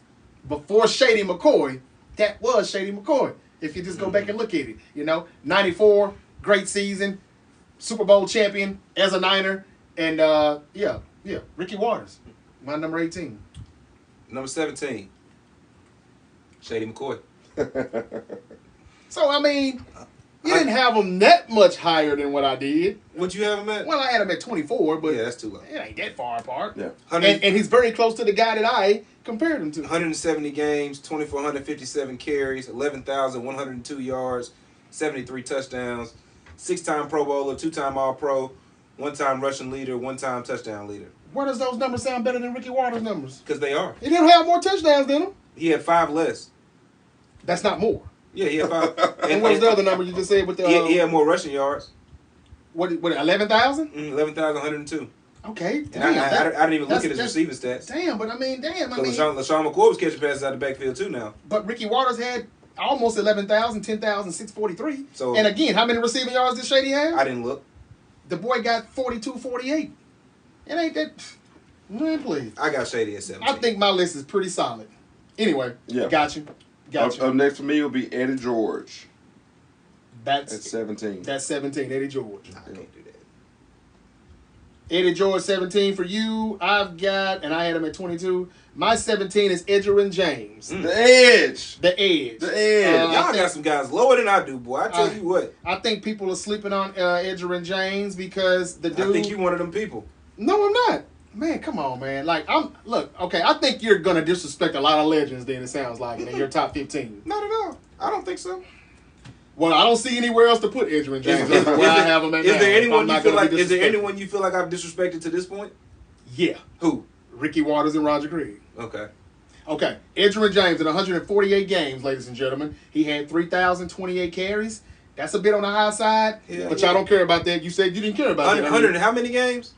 before Shady McCoy, that was Shady McCoy. If you just go back and look at it, 94, great season, Super Bowl champion as a Niner, and Ricky Watters, my number 18. Number 17, Shady McCoy. So, I mean, you didn't have him that much higher than what I did. What'd you have him at? Well, I had him at 24, but yeah, that's too low. It ain't that far apart. Yeah. And he's very close to the guy that I compared him to. 170 games, 2,457 carries, 11,102 yards, 73 touchdowns, 6-time Pro Bowler, 2-time All-Pro, 1-time rushing leader, 1-time touchdown leader. Where does those numbers sound better than Ricky Watters' numbers? Because they are. He didn't have more touchdowns than him. He had 5 less. That's not more. Yeah, he had 5. And what was the other number you just said with the? He had more rushing yards. What 11,000? 11,102. Okay, damn, I didn't even look at his receiving stats. Damn, but I mean, LaShawn McCoy was catching passes out of the backfield too now. But Ricky Watters had almost 11,000, 10,643. So, and again, how many receiving yards did Shady have? I didn't look. The boy got 42, 48. It ain't that. Man, please. I got Shady at 17. I think my list is pretty solid. Anyway, got you. Up next for me will be Eddie George. That's at 17. That's 17, Eddie George. I can't do that. Eddie George, 17 for you. I've got, and I had him at 22. My 17 is Edgerrin James. The Edge. The Edge. Y'all got some guys lower than I do, boy. I tell you what. I think people are sleeping on Edgerrin James because the dude. I think you one of them people. No, I'm not. Man, come on, man. Like, okay, I think you're going to disrespect a lot of legends then, it sounds like, in your top 15. Not at all. I don't think so. Well, I don't see anywhere else to put Edgerrin James. Is there anyone you feel like I've disrespected to this point? Yeah. Who? Ricky Watters and Roger Craig. Okay. Edgerrin James in 148 games, ladies and gentlemen. He had 3,028 carries. That's a bit on the high side, but y'all don't care about that. You said you didn't care about that. 100 how many games?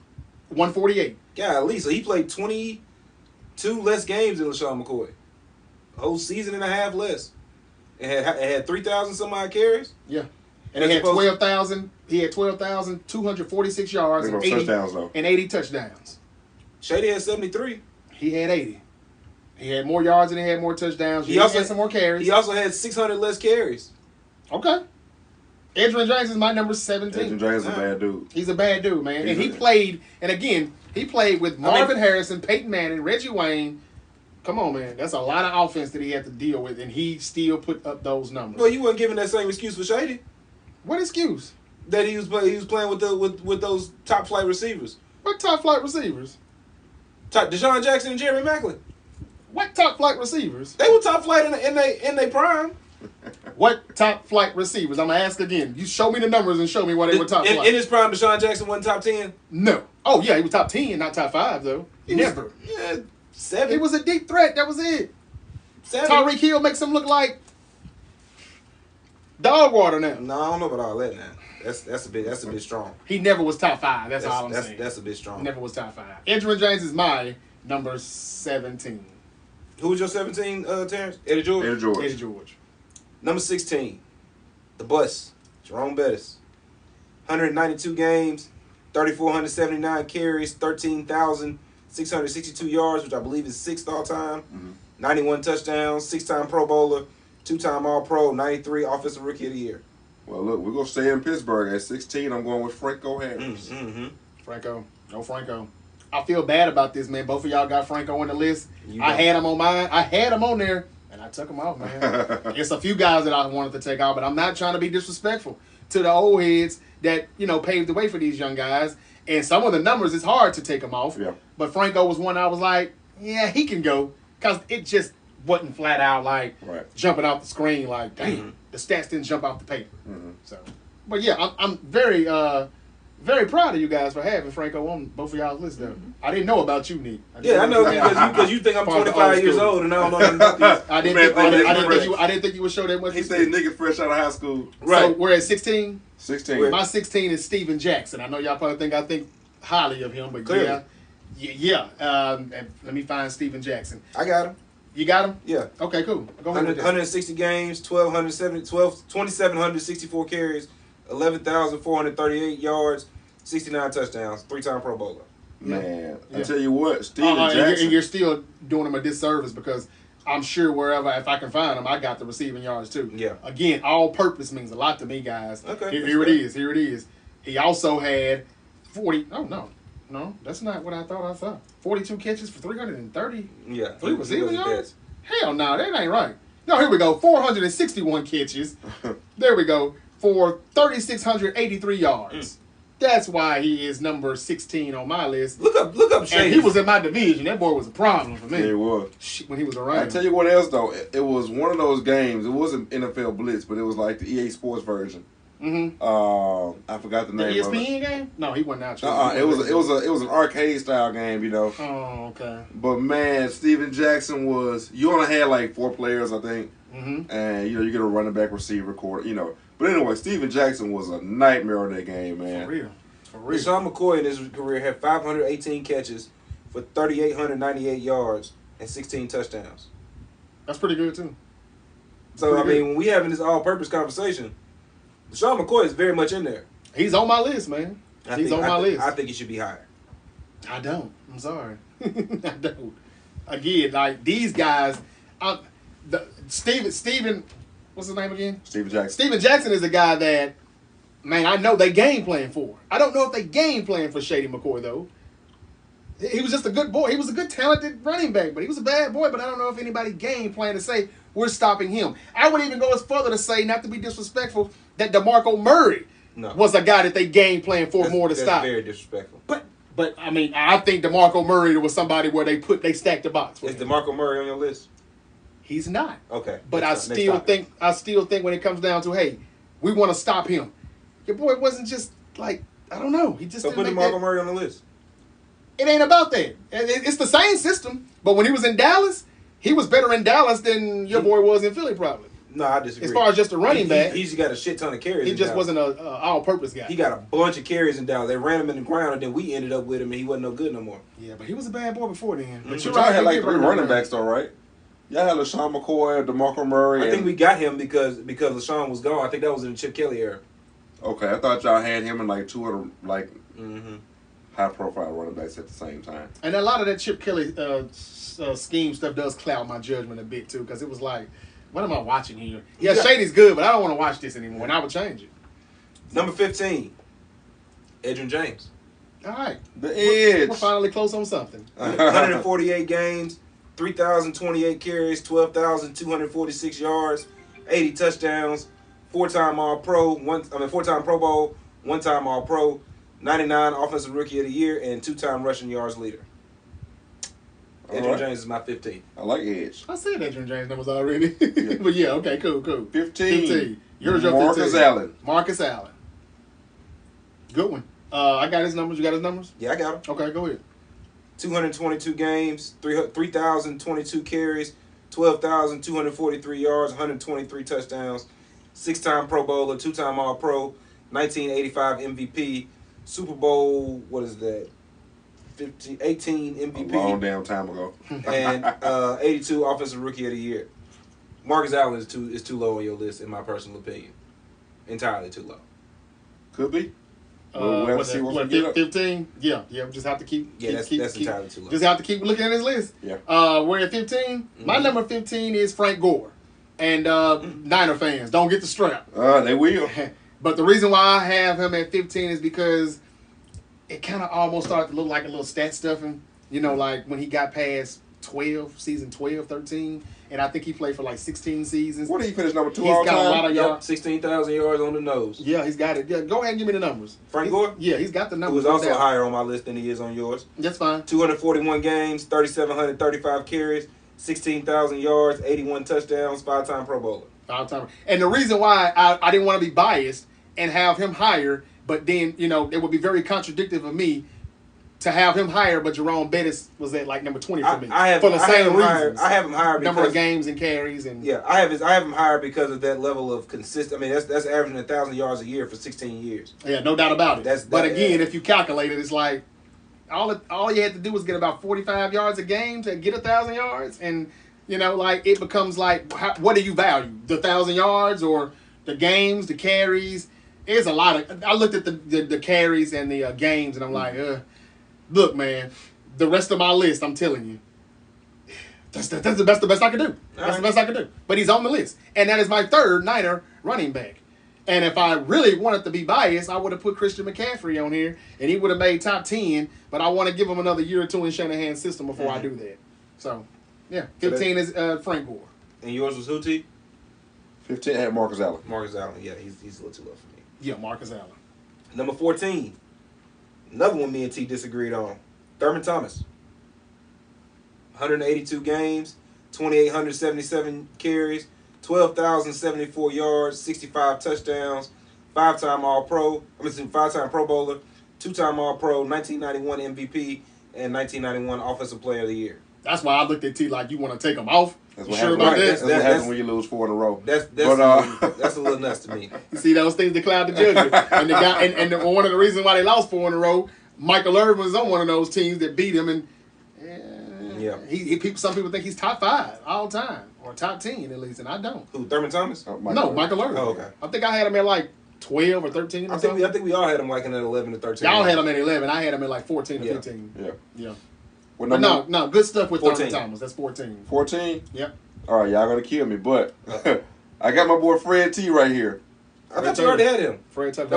148. Golly, so he played 22 less games than LaShawn McCoy. A whole season and a half less. It had 3,000 some odd carries. Yeah. And he had 12,000. He had 12,246 yards and 80 touchdowns. Shady had 73. He had 80. He had more yards and he had more touchdowns. He also had some more carries. He also had 600 less carries. Okay. Edgerrin James is my number 17. Edgerrin James is a bad dude. He's a bad dude, man. And he played, and again, he played with Marvin Harrison, Peyton Manning, Reggie Wayne. Come on, man. That's a lot of offense that he had to deal with, and he still put up those numbers. Well, you weren't giving that same excuse for Shady. What excuse? That he was playing with those top flight receivers. What top flight receivers? Deshaun Jackson and Jerry Maclin. What top flight receivers? They were top flight in their prime. What top flight receivers? I'm gonna ask again. You show me the numbers and show me why they were top flight. In his prime, Deshaun Jackson wasn't top 10? No. Oh yeah, he was top 10, not top 5 though. Never. 7. He was a deep threat. That was it. 7. Tyreek Hill makes him look like dog water now. No, I don't know about all that now. That's a bit strong. He never was top 5. That's all I'm saying. That's a bit strong. Never was top 5. Edgerrin James is my number 17. Who was your 17, Terrence? Eddie George? Eddie George. Number 16, the Bus, Jerome Bettis. 192 games, 3,479 carries, 13,662 yards, which I believe is 6th all-time. 91 touchdowns, 6-time Pro Bowler, 2-time All-Pro, 93 Offensive Rookie of the Year. Well, look, we're going to stay in Pittsburgh. At 16, I'm going with Franco Harris. Franco. No Franco. I feel bad about this, man. Both of y'all got Franco on the list. I had him on mine. I had him on there, and I took him off, man. It's a few guys that I wanted to take out, but I'm not trying to be disrespectful to the old heads that, paved the way for these young guys. And some of the numbers, it's hard to take them off. Yeah. But Franco was one I was like, yeah, he can go. Because it just wasn't flat out like jumping off the screen like, damn, the stats didn't jump off the paper. So, but yeah, I'm very, very proud of you guys for having Franco on both of y'all's list, though. I didn't know about you, Nick. I know because you think I'm 25 years old and I don't know nothing about this. I didn't think you would show that much. He said nigga fresh out of high school. Right. So we're at 16. 16. My 16 is Steven Jackson. I know y'all probably think I think highly of him, but clearly. Yeah. Let me find Steven Jackson. I got him. You got him? Yeah. Okay, cool. Go ahead. 160 games, 2,764 carries, 11,438 yards, 69 touchdowns, 3-time Pro Bowler. Man, I tell you what, Steven Jackson. And you're still doing him a disservice because I'm sure wherever, if I can find him, I got the receiving yards too. Yeah. Again, all purpose means a lot to me, guys. Okay. Here it is. He also had 40. Oh, no. No, that's not what I thought. 42 catches for 330. Yeah. 3 receiving yards? Hell no, that ain't right. No, here we go. 461 catches. There we go. For 3,683 yards. That's why he is number 16 on my list. Look up Shady. And he was in my division. That boy was a problem for me. Yeah, he was. When he was around. I tell you what else, though. It was one of those games. It wasn't NFL Blitz, but it was like the EA Sports version. I forgot the name of it. The ESPN game? No, he wasn't out. It was an arcade style game, Oh, okay. But man, Steven Jackson you only had like 4 players, I think. and you get a running back, receiver, quarter, But anyway, Steven Jackson was a nightmare in that game, man. For real. LeSean McCoy in his career had 518 catches for 3,898 yards and 16 touchdowns. That's pretty good too. So when we having this all-purpose conversation, LeSean McCoy is very much in there. He's on my list, man. He's on my list. I think he should be higher. I don't. I'm sorry. I don't. Again, like these guys, Steven, what's his name again? Steven Jackson. Steven Jackson is a guy that, man, I know they game plan for. I don't know if they game plan for Shady McCoy though. He was just a good boy. He was a good, talented running back, but he was a bad boy. But I don't know if anybody game plan to say we're stopping him. I would even go as further to say, not to be disrespectful, that DeMarco Murray was a guy that they game plan for more to stop. That's very disrespectful. But I mean, I think DeMarco Murray was somebody where they stacked the box. Is DeMarco Murray on your list? He's not. Okay. But I still think when it comes down to, hey, we want to stop him. Your boy wasn't just like, I don't know. He just didn't put DeMarco Murray on the list. It ain't about that. It's the same system. But when he was in Dallas, he was better in Dallas than your boy was in Philly, probably. No, I disagree. As far as just a running back, he's got a shit ton of carries. He just wasn't an all-purpose guy. He got a bunch of carries in Dallas. They ran him in the ground, and then we ended up with him, and he wasn't no good no more. Yeah, but he was a bad boy before then. But y'all had like 3 running backs, though, right? Y'all had LeSean McCoy, DeMarco Murray. I think we got him because LeSean was gone. I think that was in the Chip Kelly era. Okay, I thought y'all had him in like 2 other high-profile running backs at the same time. And a lot of that Chip Kelly scheme stuff does cloud my judgment a bit too, because it was like, what am I watching here? Yeah, Shady's good, but I don't want to watch this anymore, and I would change it. Number 15, Edgerrin James. All right. The Edge. We're finally close on something. 148 games, 3,028 carries, 12,246 yards, 80 touchdowns, 4-time All-Pro, 4-time Pro Bowl, 1-time All-Pro, 99 Offensive Rookie of the Year, and 2-time rushing yards leader. Edgerrin James is my 15. I like Edge. I said Edgerrin James numbers already. Yeah. But yeah, okay, cool. 15. Yours your Marcus 15. Allen. Marcus Allen. Good one. I got his numbers. You got his numbers? Yeah, I got them. Okay, go ahead. 222 games, 3,022 carries, 12,243 yards, 123 touchdowns, 6-time Pro Bowler, 2-time All-Pro, 1985 MVP, Super Bowl, what is that? 18 MVP. A long damn time ago. And 82 Offensive Rookie of the Year. Marcus Allen is too low on your list, in my personal opinion. Entirely too low. Could be. We'll have to see what 15? Yeah. We just have to keep. That's entirely too low. Just have to keep looking at his list. Yeah. We're at 15. Mm-hmm. My number 15 is Frank Gore. And Niner fans, don't get the strap. They will. But the reason why I have him at 15 is because it kind of almost started to look like a little stat stuffing. Like when he got past season 12, 13. And I think he played for like 16 seasons. What did he finish number 2 He's all got time? a lot of yards. 16,000 yards on the nose. Yeah, he's got it. Yeah, go ahead and give me the numbers. Frank Gore? Yeah, he's got the numbers. Who was also higher on my list than he is on yours. That's fine. 241 games, 3,735 carries, 16,000 yards, 81 touchdowns, 5-time Pro Bowler. 5-time. And the reason why I didn't want to be biased and have him higher, but then, it would be very contradictory of me to have him higher, but Jerome Bettis was at like number 20 for me. I have him higher because number of games and carries and I have him higher because of that level of consistent. I mean, that's averaging 1,000 yards a year for 16 years. Yeah, no doubt about it. But again, if you calculate it, it's like all you had to do was get about 45 yards a game to get 1,000 yards, and it becomes like, what do you value? The 1,000 yards or the games, the carries? It's a lot of. I looked at the carries and the games, and I'm like, look, man, the rest of my list, I'm telling you, that's the best I can do. That's the best I can do. But he's on the list. And that is my 3rd Niner running back. And if I really wanted to be biased, I would have put Christian McCaffrey on here, and he would have made top 10, but I want to give him another year or 2 in Shanahan's system before I do that. So, yeah, 15 is Frank Gore. And yours was who, T? 15 had Marcus Allen. Marcus Allen, yeah, he's a little too low for me. Yeah, Marcus Allen. Number 14. Another one me and T disagreed on. Thurman Thomas. 182 games, 2,877 carries, 12,074 yards, 65 touchdowns, 5-time All-Pro. 5-time Pro Bowler, 2-time All-Pro, 1991 MVP, and 1991 Offensive Player of the Year. That's why I looked at T like, you want to take him off? That's what happens. That's what happens when you lose 4 in a row. That's a little nuts to me. You see those things that cloud the judgment, and the guy, and one of the reasons why they lost 4 in a row, Michael Irvin was on one of those teams that beat him, and some people think he's top 5 all time or top 10 at least, and I don't. Who? Thurman Thomas? Michael Irvin. Oh, okay. I think I had him at like 12 or 13. I think we all had him like in at 11 to 13. Y'all had him at 11. I had him at like 14 or 15. Yeah. Well, no, good stuff with 14. Thurman Thomas. That's 14. 14? Yep. All right, y'all gonna kill me, but I got my boy Fred T right here. I thought you already had him. Fred Taylor.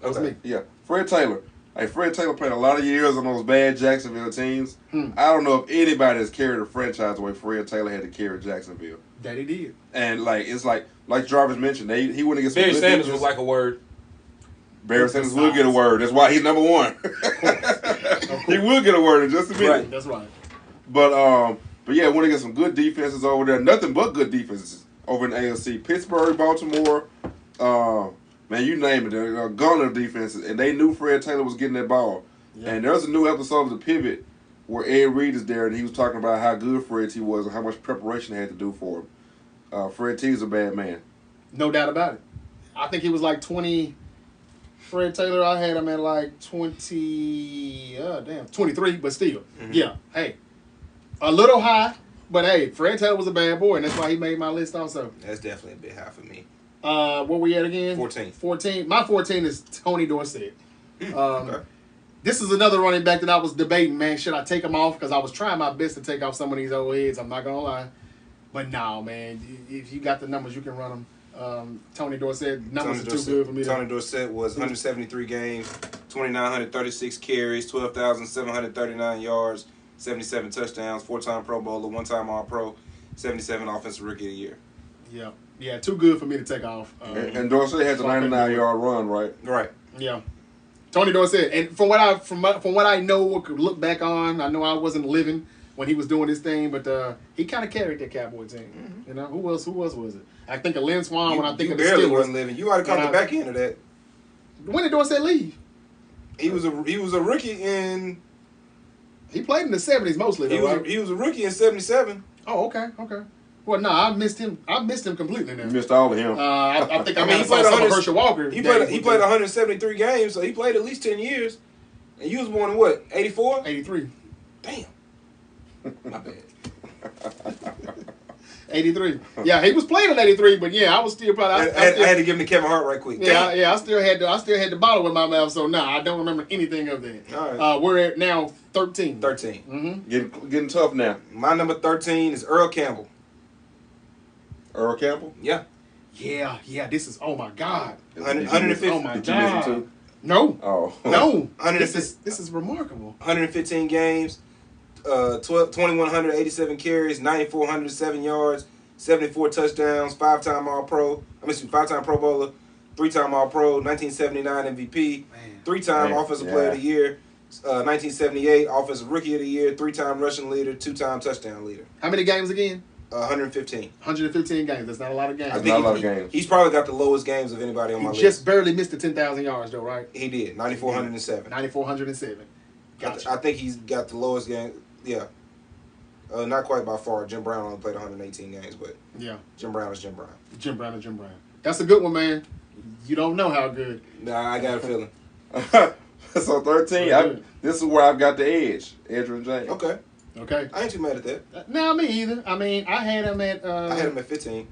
That was me. Yeah, Fred Taylor. Hey, Fred Taylor played a lot of years on those bad Jacksonville teams. I don't know if anybody has carried a franchise the way Fred Taylor had to carry Jacksonville. That he did. And it's like Jarvis mentioned, he wouldn't get some Barry Sanders was like a word. Barry Sanders will get a word. That's why he's number 1. He will get a word in just a minute. Right, that's right. But yeah, want to get some good defenses over there. Nothing but good defenses over in the AFC. Pittsburgh, Baltimore, man, you name it. They're gunner defenses, and they knew Fred Taylor was getting that ball. Yeah. And there's a new episode of The Pivot where Ed Reed is there, and he was talking about how good Fred T was and how much preparation they had to do for him. Fred T is a bad man. No doubt about it. I think he was like 20. Fred Taylor, I had him at like 23, but still. Mm-hmm. Yeah, hey. A little high, but hey, Fred Taylor was a bad boy, and that's why he made my list also. That's definitely a bit high for me. Where we at again? 14. 14. My 14 is Tony Dorsett. Okay. This is another running back that I was debating, man. Should I take him off? Because I was trying my best to take off some of these old heads. I'm not going to lie. But no, man. If you got the numbers, you can run them. Tony Dorsett, numbers are too good for me. Tony Dorsett was 173 games, 2,936 carries, 12,739 yards, 77 touchdowns, 4-time Pro Bowler, 1-time All-Pro, 77 Offensive Rookie of the Year. Yeah, too good for me to take off. And Dorsett has a 99-yard run, right? Right. Yeah. Tony Dorsett, and from what I know, what could look back on, I know I wasn't living when he was doing his thing, but he kind of carried that Cowboy team. Mm-hmm. You know, who else was it? I think of Lynn Swan when I think of the Steelers. You barely wasn't living. You ought to come the back end of that. When did Dorsett leave? He was a rookie in. He played in the 70s mostly, though, right? He was a rookie in 77. Oh, okay. Well, no, I missed him. I missed him completely now. You missed all of him. I think he played some of Herschel Walker. He played 173 games, so he played at least 10 years. And you was born in what, 84? 83. Damn. My bad. 83. Yeah, he was playing in 83, but yeah, I was still probably. I had to give him to Kevin Hart right quick. Yeah, I still had the bottle in my mouth, so I don't remember anything of that. All right. We're at now 13. 13. Mm-hmm. Getting tough now. My number 13 is Earl Campbell. Earl Campbell? Yeah. Yeah. This is, oh my God. 150. Oh my God. No. Oh. No. This is remarkable. 115 games. 2,187 carries, 9,407 yards, 74 touchdowns, 5-time Pro Bowler, 3-time All-Pro, 1979 MVP, 3-time Offensive Player of the Year, 1978 Offensive Rookie of the Year, 3-time rushing leader, 2-time touchdown leader. How many games again? 115. 115 games. That's not a lot of games. That's not a lot of games. He's probably got the lowest games of anybody on my list. He just barely missed the 10,000 yards, though, right? He did. 9,407. 9,407. Gotcha. I think he's got the lowest game. Yeah. Not quite by far. Jim Brown only played 118 games, but yeah. Jim Brown is Jim Brown. Jim Brown is Jim Brown. That's a good one, man. You don't know how good. Nah, I got a feeling. So 13, this is where I've got the edge. Edgerrin James. Okay. I ain't too mad at that. No, me either. I mean, I had him at... I had him at 15.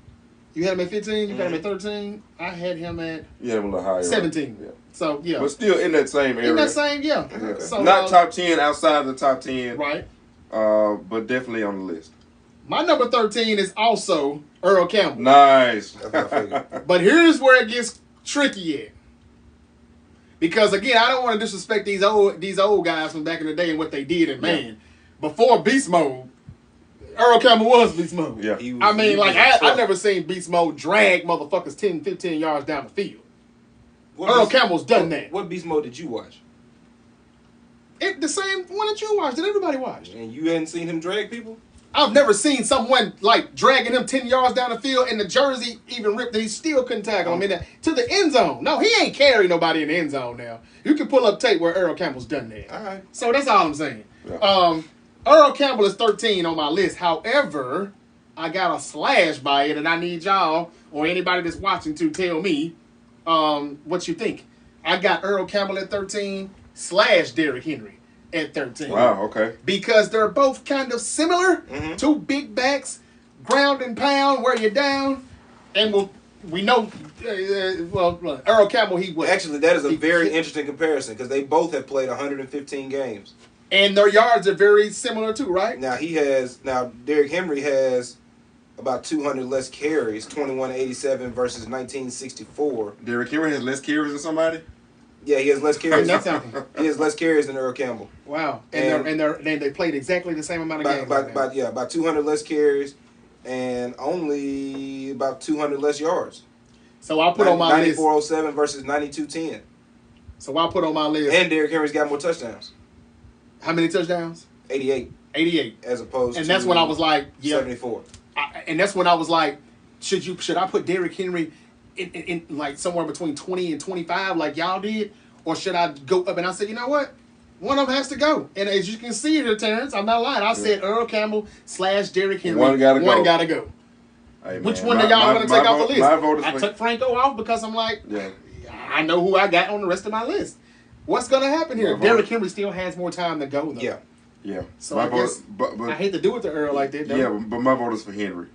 You had him at 15? You got him at 13? I had him at... You had him a little higher. 17. Yeah. So, yeah. But still in that same area. In that same, yeah. Okay. So, not top 10, outside of the top 10. Right. But definitely on the list. My number 13 is also Earl Campbell. Nice. But here's where it gets tricky at. Because, again, I don't want to disrespect these old guys from back in the day and what they did. And, man, before Beast Mode, Earl Campbell was Beast Mode. Yeah. I never seen Beast Mode drag motherfuckers 10, 15 yards down the field. Earl Campbell's done that. What Beast Mode did you watch? The same one that you watched, that everybody watched. And you hadn't seen him drag people? I've never seen someone like dragging him 10 yards down the field and the jersey even ripped and he still couldn't tackle him to the end zone. No, he ain't carrying nobody in the end zone now. You can pull up tape where Earl Campbell's done that. All right. So that's all I'm saying. Yeah. Earl Campbell is 13 on my list. However, I got a slash by it, and I need y'all or anybody that's watching to tell me what you think. I got Earl Campbell at 13 / Derrick Henry at 13. Wow, okay. Because they're both kind of similar. Mm-hmm. Two big backs, ground and pound, wear you down, and we know. Earl Campbell, Actually, that is a very interesting comparison because they both have played 115 games. And their yards are very similar too, right? Now Derrick Henry has about 200 less carries, 2187 versus 1964. Derrick Henry has less carries than somebody? Yeah, he has less carries. He has less carries than Earl Campbell. Wow. And they played exactly the same amount of games. About 200 less carries and only about 200 less yards. So I'll put on my list 9407 versus 9210. So I'll put on my list. And Derrick Henry's got more touchdowns. How many touchdowns? 88. 88. As opposed to that's when I was like, 74. And that's when I was like, should I put Derrick Henry in like somewhere between 20 and 25 like y'all did? Or should I go up? And I said, you know what? One of them has to go. And as you can see here, Terrence, I'm not lying. I said Earl Campbell / Derrick Henry. One gotta go. Hey, which one do y'all want to take off the list? I took Franco off because I'm like, I know who I got on the rest of my list. What's going to happen here? Derrick Henry still has more time to go, though. Yeah. So I guess I hate to do it to Earl like that, though. Yeah, but my vote is for Henry.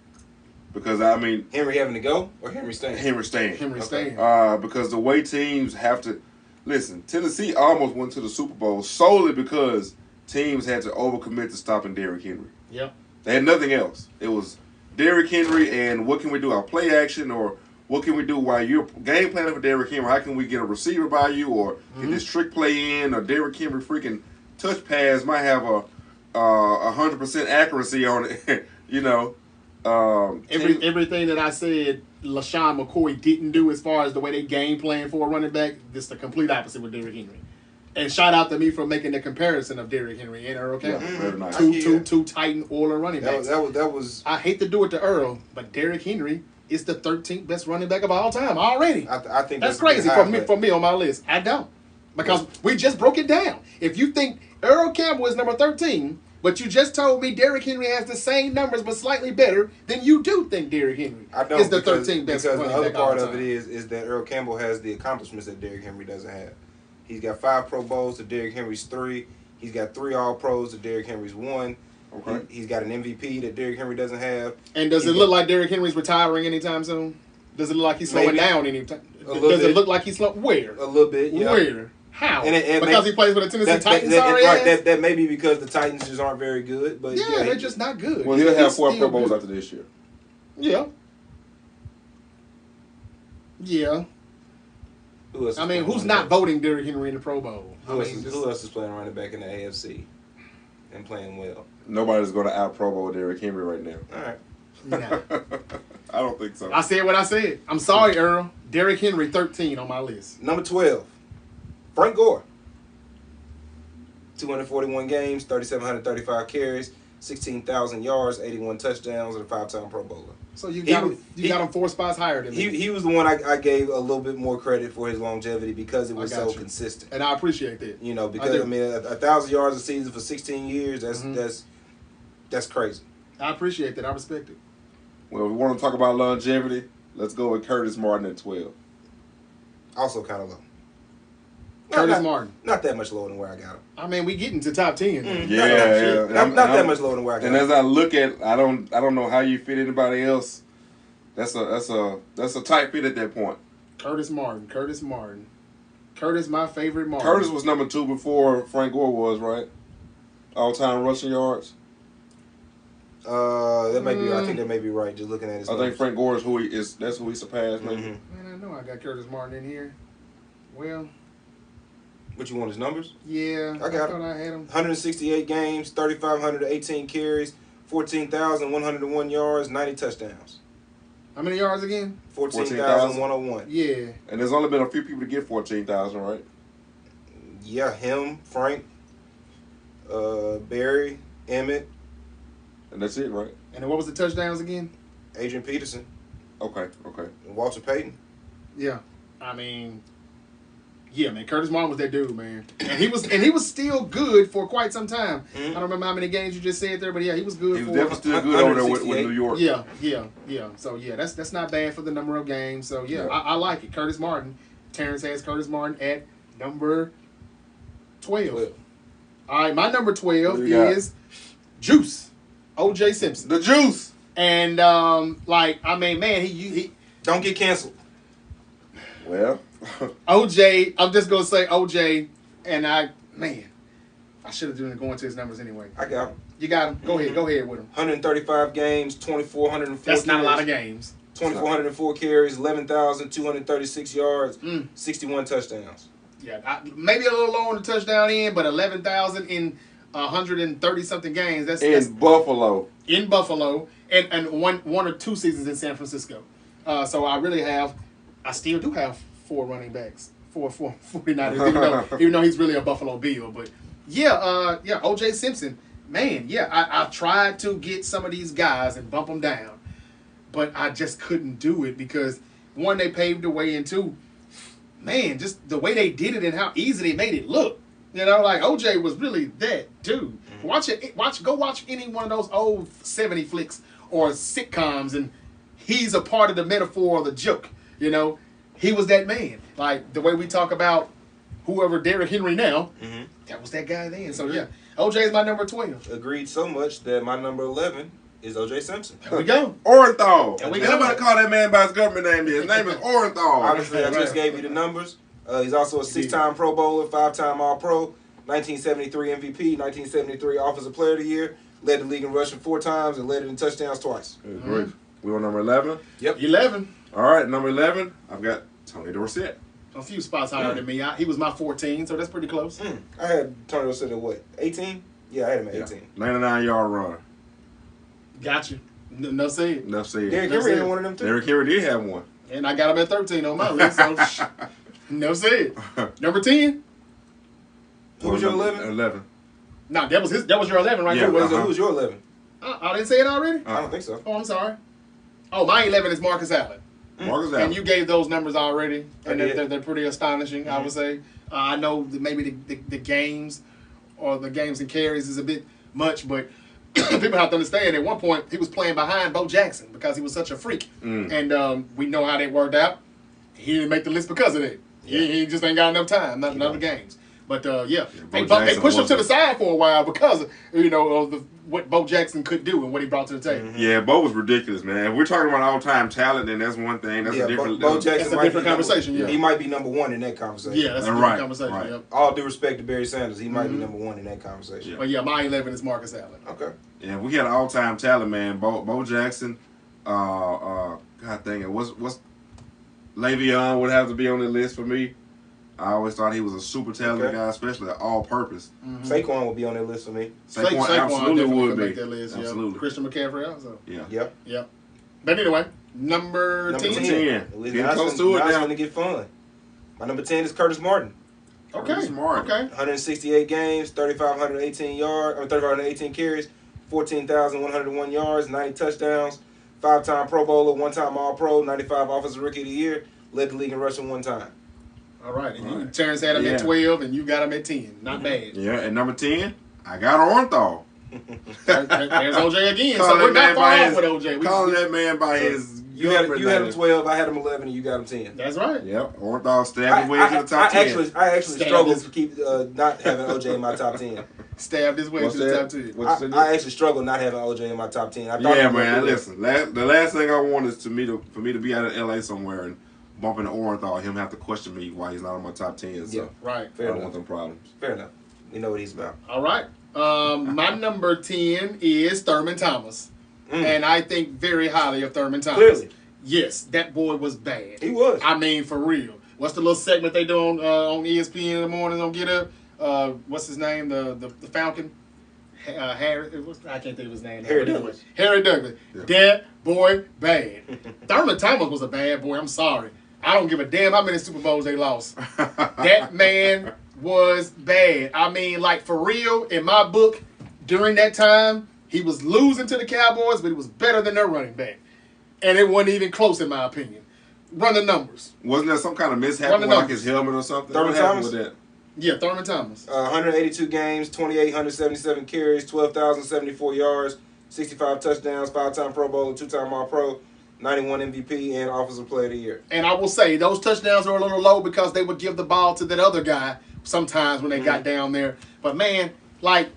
Because, I mean... Henry having to go or Henry staying? Henry staying. Staying. Because the way teams have to... Listen, Tennessee almost went to the Super Bowl solely because teams had to overcommit to stopping Derrick Henry. Yep. They had nothing else. It was Derrick Henry and what can we do? Our play action or what can we do while you're game planning for Derrick Henry? How can we get a receiver by you or get this trick play in or Derrick Henry freaking touch pass might have a 100% accuracy on it, you know. Everything that I said LaShawn McCoy didn't do as far as the way they game plan for a running back, this is the complete opposite with Derrick Henry. And shout out to me for making the comparison of Derrick Henry and Earl Campbell. Very nice. Two Titan Oiler running backs. That was. I hate to do it to Earl, but Derrick Henry is the 13th best running back of all time already. I think that's crazy for me on my list. I don't. Because we just broke it down. If you think Earl Campbell is number 13, but you just told me Derrick Henry has the same numbers but slightly better, then you do think Derrick Henry is the 13th best running back. Because the other part of it is that Earl Campbell has the accomplishments that Derrick Henry doesn't have. He's got 5 Pro Bowls to Derrick Henry's 3. He's got 3 All-Pros to Derrick Henry's 1. Okay. He's got an MVP that Derrick Henry doesn't have. And does it look like Derrick Henry's retiring anytime soon? Does it look like he's slowing down anytime? Does it look like he's slowing? Where? A little bit, yeah. Where? How? Because he plays for the Tennessee Titans already? That may be because the Titans just aren't very good. But yeah, they're just not good. Well, he'll have 4 Pro Bowls after this year. Yeah. Yeah. Who's not voting Derrick Henry in the Pro Bowl? Who else is playing running back in the AFC and playing well? Nobody's going to out Pro Bowl Derrick Henry right now. All right. No. I don't think so. I said what I said. I'm sorry, Earl. Derrick Henry, 13 on my list. Number 12, Frank Gore. 241 games, 3,735 carries, 16,000 yards, 81 touchdowns, and a 5-time Pro Bowler. So you got him 4 spots higher than me. He was the one I gave a little bit more credit for his longevity because it was so consistent. And I appreciate that. You know, because 1,000 yards a season for 16 years, that's crazy. I appreciate that. I respect it. Well, if we want to talk about longevity, let's go with Curtis Martin at 12. Also kind of low. Curtis Martin. Not that much lower than where I got him. I mean, we getting to top 10. Yeah. Not that much lower than where I got him. And as I look at, I don't know how you fit anybody else. That's a tight fit at that point. Curtis Martin. Curtis, my favorite Martin. Curtis was number 2 before Frank Gore was, right? All-time rushing yards. That may be. I think that may be right. Just looking at his. I think Frank Gore is who he is. That's who he surpassed. Maybe. Man, I know I got Curtis Martin in here. Well. What you want his numbers? Yeah, I thought I had him. 168 games, 3,518 carries, 14,101 yards, 90 touchdowns. How many yards again? 14,101. Yeah. And there's only been a few people to get 14,000, right? Yeah, him, Frank, Barry, Emmett. And that's it, right? And then what was the touchdowns again? Adrian Peterson. Okay. And Walter Payton. Yeah. I mean, Yeah, man, Curtis Martin was that dude, man, and he was still good for quite some time. I don't remember how many games you just said there, but yeah, he was good. He was definitely still good over there with New York. Yeah. So yeah, that's not bad for the number of games. So yeah, I like it. Curtis Martin. Terrence has Curtis Martin at number 12. All right, my number 12 is Juice, O.J. Simpson. The Juice. And he don't get canceled. Well. OJ, I'm just gonna say OJ, and I should have done going to his numbers anyway. I got him. You got him. Go ahead with him. 135 games, 2,404. That's not a lot of games. 2,404 carries, 11,236 yards, 61 touchdowns. Yeah, maybe a little low on the touchdown end, but 11,000 in 130 something games. That's Buffalo. In Buffalo, and one or two seasons in San Francisco. So I still do have 4 running backs, 49ers, even though he's really a Buffalo Bill. But O.J. Simpson, man, I've tried to get some of these guys and bump them down, but I just couldn't do it because, one, they paved the way, and two, man, just the way they did it and how easy they made it look. Like O.J. was really that dude. Go watch any one of those old 70 flicks or sitcoms, and he's a part of the metaphor or the joke. He was that man. Like the way we talk about whoever Derrick Henry now, that was that guy then. So yeah, O.J. is my number 12. Agreed so much that my number 11 is O.J. Simpson. There we go. Orenthal. Nobody call that man by his government name. His name is Orenthal. Obviously, I just gave you the numbers. He's also a 6-time Pro Bowler, 5-time All-Pro, 1973 MVP, 1973 Offensive Player of the Year, led the league in rushing 4 times, and led it in touchdowns twice. Great. We on number 11? Yep. 11. All right, number 11, I've got Tony Dorsett. A few spots higher than me. He was my 14, so that's pretty close. I had Tony Dorsett at what, 18? Yeah, I had him at 18. 99-yard run. Got you. Enough said. Enough said. Derrick Henry had one of them too. Derrick Henry did have one. And I got him at 13 on my list, so enough said. Number 10? Who was your 11? 11. No, that was your 11 right there. Who was your 11? I didn't say it already? I don't think so. Oh, I'm sorry. Oh, my 11 is Marcus Allen. Marcus Allen. And you gave those numbers already, and they're pretty astonishing, I would say. I know that maybe the games or the games and carries is a bit much, but people have to understand at one point he was playing behind Bo Jackson because he was such a freak. And we know how that worked out. He didn't make the list because of that. He just ain't got enough time, not enough games. But they pushed him to the side for a while because of what Bo Jackson could do and what he brought to the table. Yeah, Bo was ridiculous, man. If we're talking about all-time talent, then that's one thing. That's a different. Bo Jackson, that's a different conversation. He might be number 1 in that conversation. Yeah, that's a different conversation. Right. Yep. All due respect to Barry Sanders, he might be number 1 in that conversation. Yeah. But yeah, my 11 is Marcus Allen. Okay. Yeah, we had all-time talent, man. Bo Jackson. God dang it, what's Le'Veon would have to be on the list for me. I always thought he was a super talented guy, especially at all-purpose. Saquon would be on that list for me. Saquon absolutely would be. Make that list, absolutely. Christian McCaffrey also. Yeah. Yep. But anyway, number 10. Getting close to it now. It's going to get fun. My number 10 is Curtis Martin. Okay. Smart. Okay. 168 games, 3,518 carries, 14,101 yards, 90 touchdowns, 5-time Pro Bowler, 1-time All-Pro, 95 Offensive Rookie of the Year, led the league in rushing 1 time. All right. And Terrence had him at 12, and you got him at 10. Not bad. Yeah, and number 10, I got Orenthal. There's OJ again. So we're not far off with OJ. Calling that man by his. You had him 12, I had him 11, and you got him 10. That's right. Yep. Orenthal stabbed his way to the top 10. I actually struggled to keep not having OJ in my top 10. Stabbed his way to the top 10. I actually struggled not having OJ in my top 10. Yeah, man. Listen, the last thing I want is for me to be out of LA somewhere and bump into Orenthal, him have to question me why he's not on my top 10. So yeah, right. I don't want them problems. Fair enough. We know what he's about. All right. My number 10 is Thurman Thomas. And I think very highly of Thurman Thomas. Clearly. Yes, that boy was bad. He was. I mean, for real. What's the little segment they do on ESPN in the morning on Get Up? What's his name? The Falcon? Harry. I can't think of his name. Harry Douglas. Harry Douglas. Yeah. That boy bad. Thurman Thomas was a bad boy. I'm sorry. I don't give a damn how many Super Bowls they lost. That man was bad. I mean, like, for real, in my book, during that time, he was losing to the Cowboys, but he was better than their running back. And it wasn't even close, in my opinion. Run the numbers. Wasn't there some kind of mishap with like his helmet or something? Thurman Thomas? With that? Yeah, Thurman Thomas. 182 games, 2,877 carries, 12,074 yards, 65 touchdowns, 5-time Pro Bowler, 2-time All-Pro, 91 MVP, and Offensive Player of the Year. And I will say, those touchdowns are a little low because they would give the ball to that other guy sometimes when they got down there. But, man, like,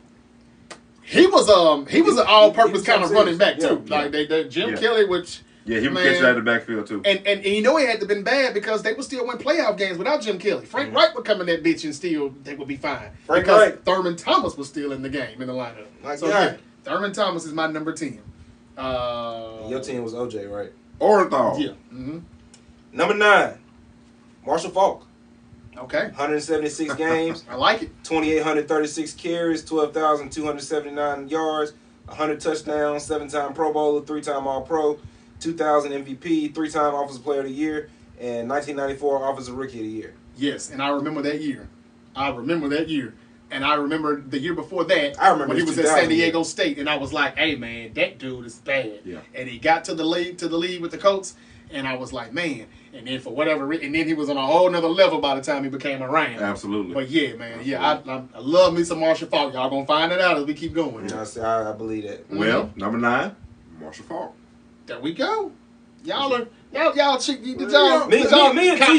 he was an all-purpose kind of running back, too. Yeah. Like, Jim Kelly, which... Yeah, he would catch that in the backfield, too. And you know he had to been bad because they would still win playoff games without Jim Kelly. Frank Wright would come in that bitch and still they would be fine. Because Thurman Thomas was still in the game, in the lineup. Yeah, Thurman Thomas is my number 10. Your team was OJ, right? Orenthal. Yeah. Mm-hmm. Number 9, Marshall Faulk. Okay. 176 games. I like it. 2,836 carries, 12,279 yards, 100 touchdowns, 7-time Pro Bowler, 3-time All-Pro, 2000 MVP, 3-time Offensive Player of the Year, and 1994 Offensive Rookie of the Year. Yes, and I remember that year. And I remember the year before that, when he was at San Diego State, and I was like, hey, man, that dude is bad. Yeah. And he got to the league with the Colts, and I was like, man. And then for whatever reason, and then he was on a whole nother level by the time he became a Ram. Absolutely. But yeah, man, I love me some Marshall Faulk. Y'all gonna find it out as we keep going. Yeah, I believe that. Well, number 9, Marshall Faulk. There we go. Y'all are me and T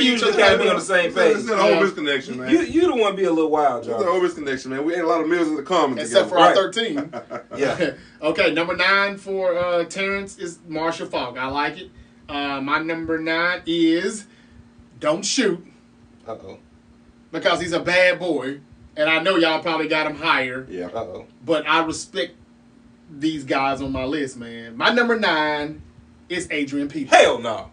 usually got to be on the same page. It's an Obis connection, man. You the one be a little wild, John. It's an Obis connection, man. We had a lot of meals in the comments. Except for our 13. Yeah. Okay, number 9 for Terrence is Marshall Faulk. I like it. My number 9 is Don't Shoot. Uh-oh. Because he's a bad boy. And I know y'all probably got him higher. Yeah. Uh-oh. But I respect these guys on my list, man. My number 9 is Adrian Peterson. Hell no.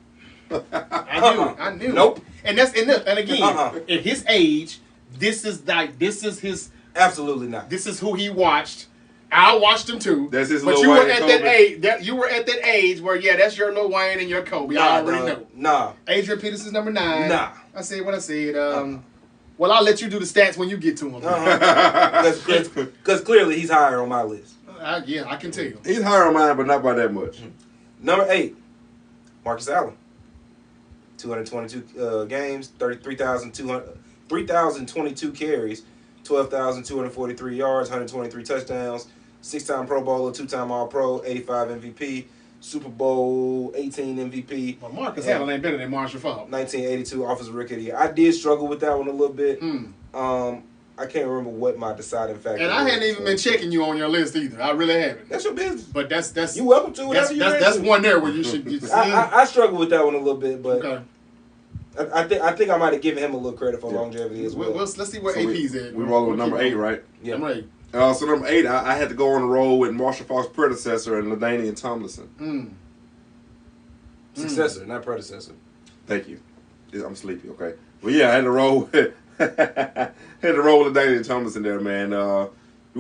I knew. Nope. And again, at his age, this is his. Absolutely not. This is who he watched. I watched him too. That's his but Lil you Wayne were at Kobe. that age. You were at that age where that's your Lil Wayne and your Kobe. I already know. Nah. Adrian Peterson's number 9. Nah. I said what I said. Well, I'll let you do the stats when you get to him. Because clearly he's higher on my list. Yeah, I can tell you. He's higher on mine, but not by that much. Number 8, Marcus Allen. 222 games, 3,022 carries, 12,243 yards, 123 touchdowns, 6-time Pro Bowler, 2-time All-Pro, 85 MVP, Super Bowl 18 MVP. Well, Marcus Allen ain't better than Marshall Faulk. 1982 Offensive Rookie of the Year. I did struggle with that one a little bit. I can't remember what my deciding factor was. And I hadn't even been checking you on your list either. I really haven't. That's your business. But that's you welcome to whatever you ready That's to. one there where you should. I struggle with that one a little bit, but okay. I think I might have given him a little credit for longevity as well. Let's see where AP's at. We rolling with number 8, right? Yeah. Number 8. So number 8, I had to go on the roll with Marshall Faulk's predecessor and LaDainian Tomlinson. Successor, not predecessor. Thank you. I'm sleepy. Okay. Well, yeah, I had to roll with LaDainian Tomlinson there, man. You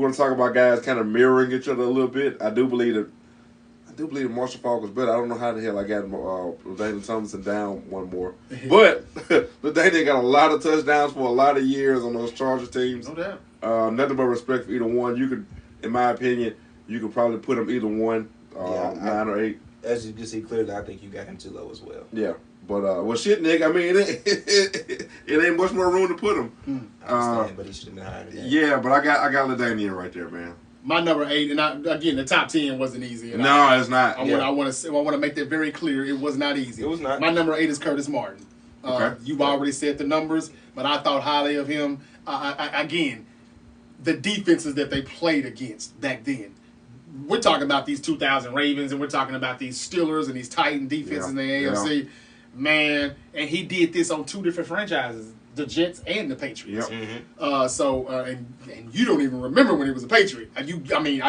want to talk about guys kind of mirroring each other a little bit? I do believe that Marshall Faulk was better. I don't know how the hell I got LaDainian Tomlinson down one more. But LaDainian got a lot of touchdowns for a lot of years on those Chargers teams. No doubt. Nothing but respect for either one. You could, in my opinion, you could probably put them either one, 9 or 8. As you can see clearly, I think you got him too low as well. Yeah. But, well, shit, Nick, I mean, it ain't much more room to put him. I understand, but he should have been higher than that. Yeah, but I got LaDainian right there, man. My number 8, and again, the top 10 wasn't easy. No, it's not. I want to make that very clear. It was not easy. It was not. My number 8 is Curtis Martin. Okay. You've already said the numbers, but I thought highly of him. Again, the defenses that they played against back then. We're talking about these 2000 Ravens, and we're talking about these Steelers and these Titan defenses in the AFC. Yeah. Man, and he did this on 2 different franchises, the Jets and the Patriots. Yep. And you don't even remember when he was a Patriot. I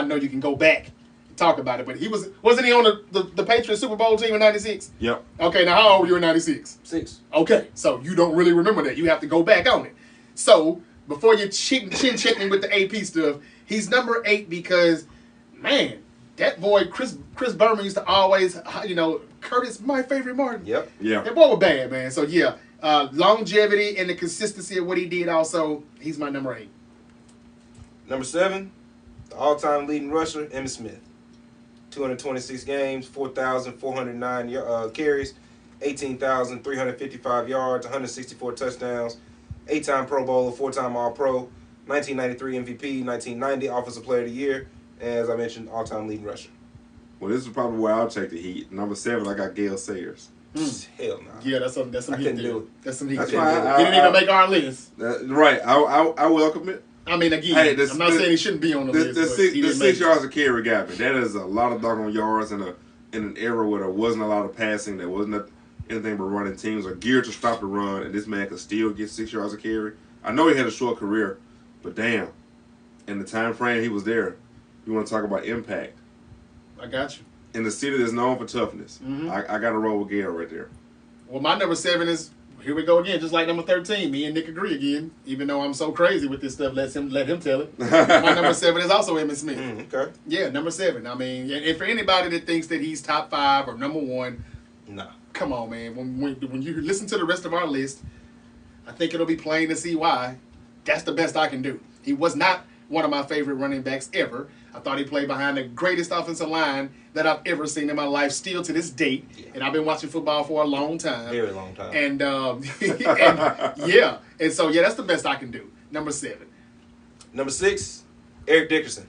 know you can go back and talk about it, but wasn't he on the Patriots Super Bowl team in '96? Yep. Okay, now how old were you in '96? 6. Okay, so you don't really remember that. You have to go back on it. So before you chin-checking with the AP stuff, he's number 8 because, man, that boy Chris Berman used to always, Curtis, my favorite Martin. Yep. Yeah. That boy was bad, man. So yeah, longevity and the consistency of what he did. Also, he's my number 8. Number 7, the all-time leading rusher, Emmitt Smith. 226 games, 4,409 carries, 18,355 yards, 164 touchdowns, 8-time Pro Bowler, 4-time All-Pro, 1993 MVP, 1990 Offensive Player of the Year, and as I mentioned, all-time leading rusher. Well, this is probably where I'll take the heat. Number 7, I got Gale Sayers. Hell no. Yeah, that's some I couldn't do it. That's some heat. That's He fine. didn't even make our list. Right. I welcome it. I mean, again, I'm not saying he shouldn't be on the list. The 6 yards of carry got me. That is a lot of doggone yards in an era where there wasn't a lot of passing. There wasn't anything but running. Teams are geared to stop the run, and this man could still get 6 yards of carry. I know he had a short career, but damn, in the time frame he was there, you want to talk about impact. I got you. In the city that's known for toughness, I got to roll with Gale right there. Well, my number 7 is, here we go again, just like number 13. Me and Nick agree again, even though I'm so crazy with this stuff. Let him tell it. My number 7 is also Emmitt Smith. Okay. Yeah, number 7. I mean, and for anybody that thinks that he's top 5 or number 1, nah. Come on, man. When you listen to the rest of our list, I think it'll be plain to see why. That's the best I can do. He was not one of my favorite running backs ever. I thought he played behind the greatest offensive line that I've ever seen in my life, still to this date. Yeah. And I've been watching football for a long time. Very long time. And, and so, that's the best I can do. Number 7. Number 6, Eric Dickerson.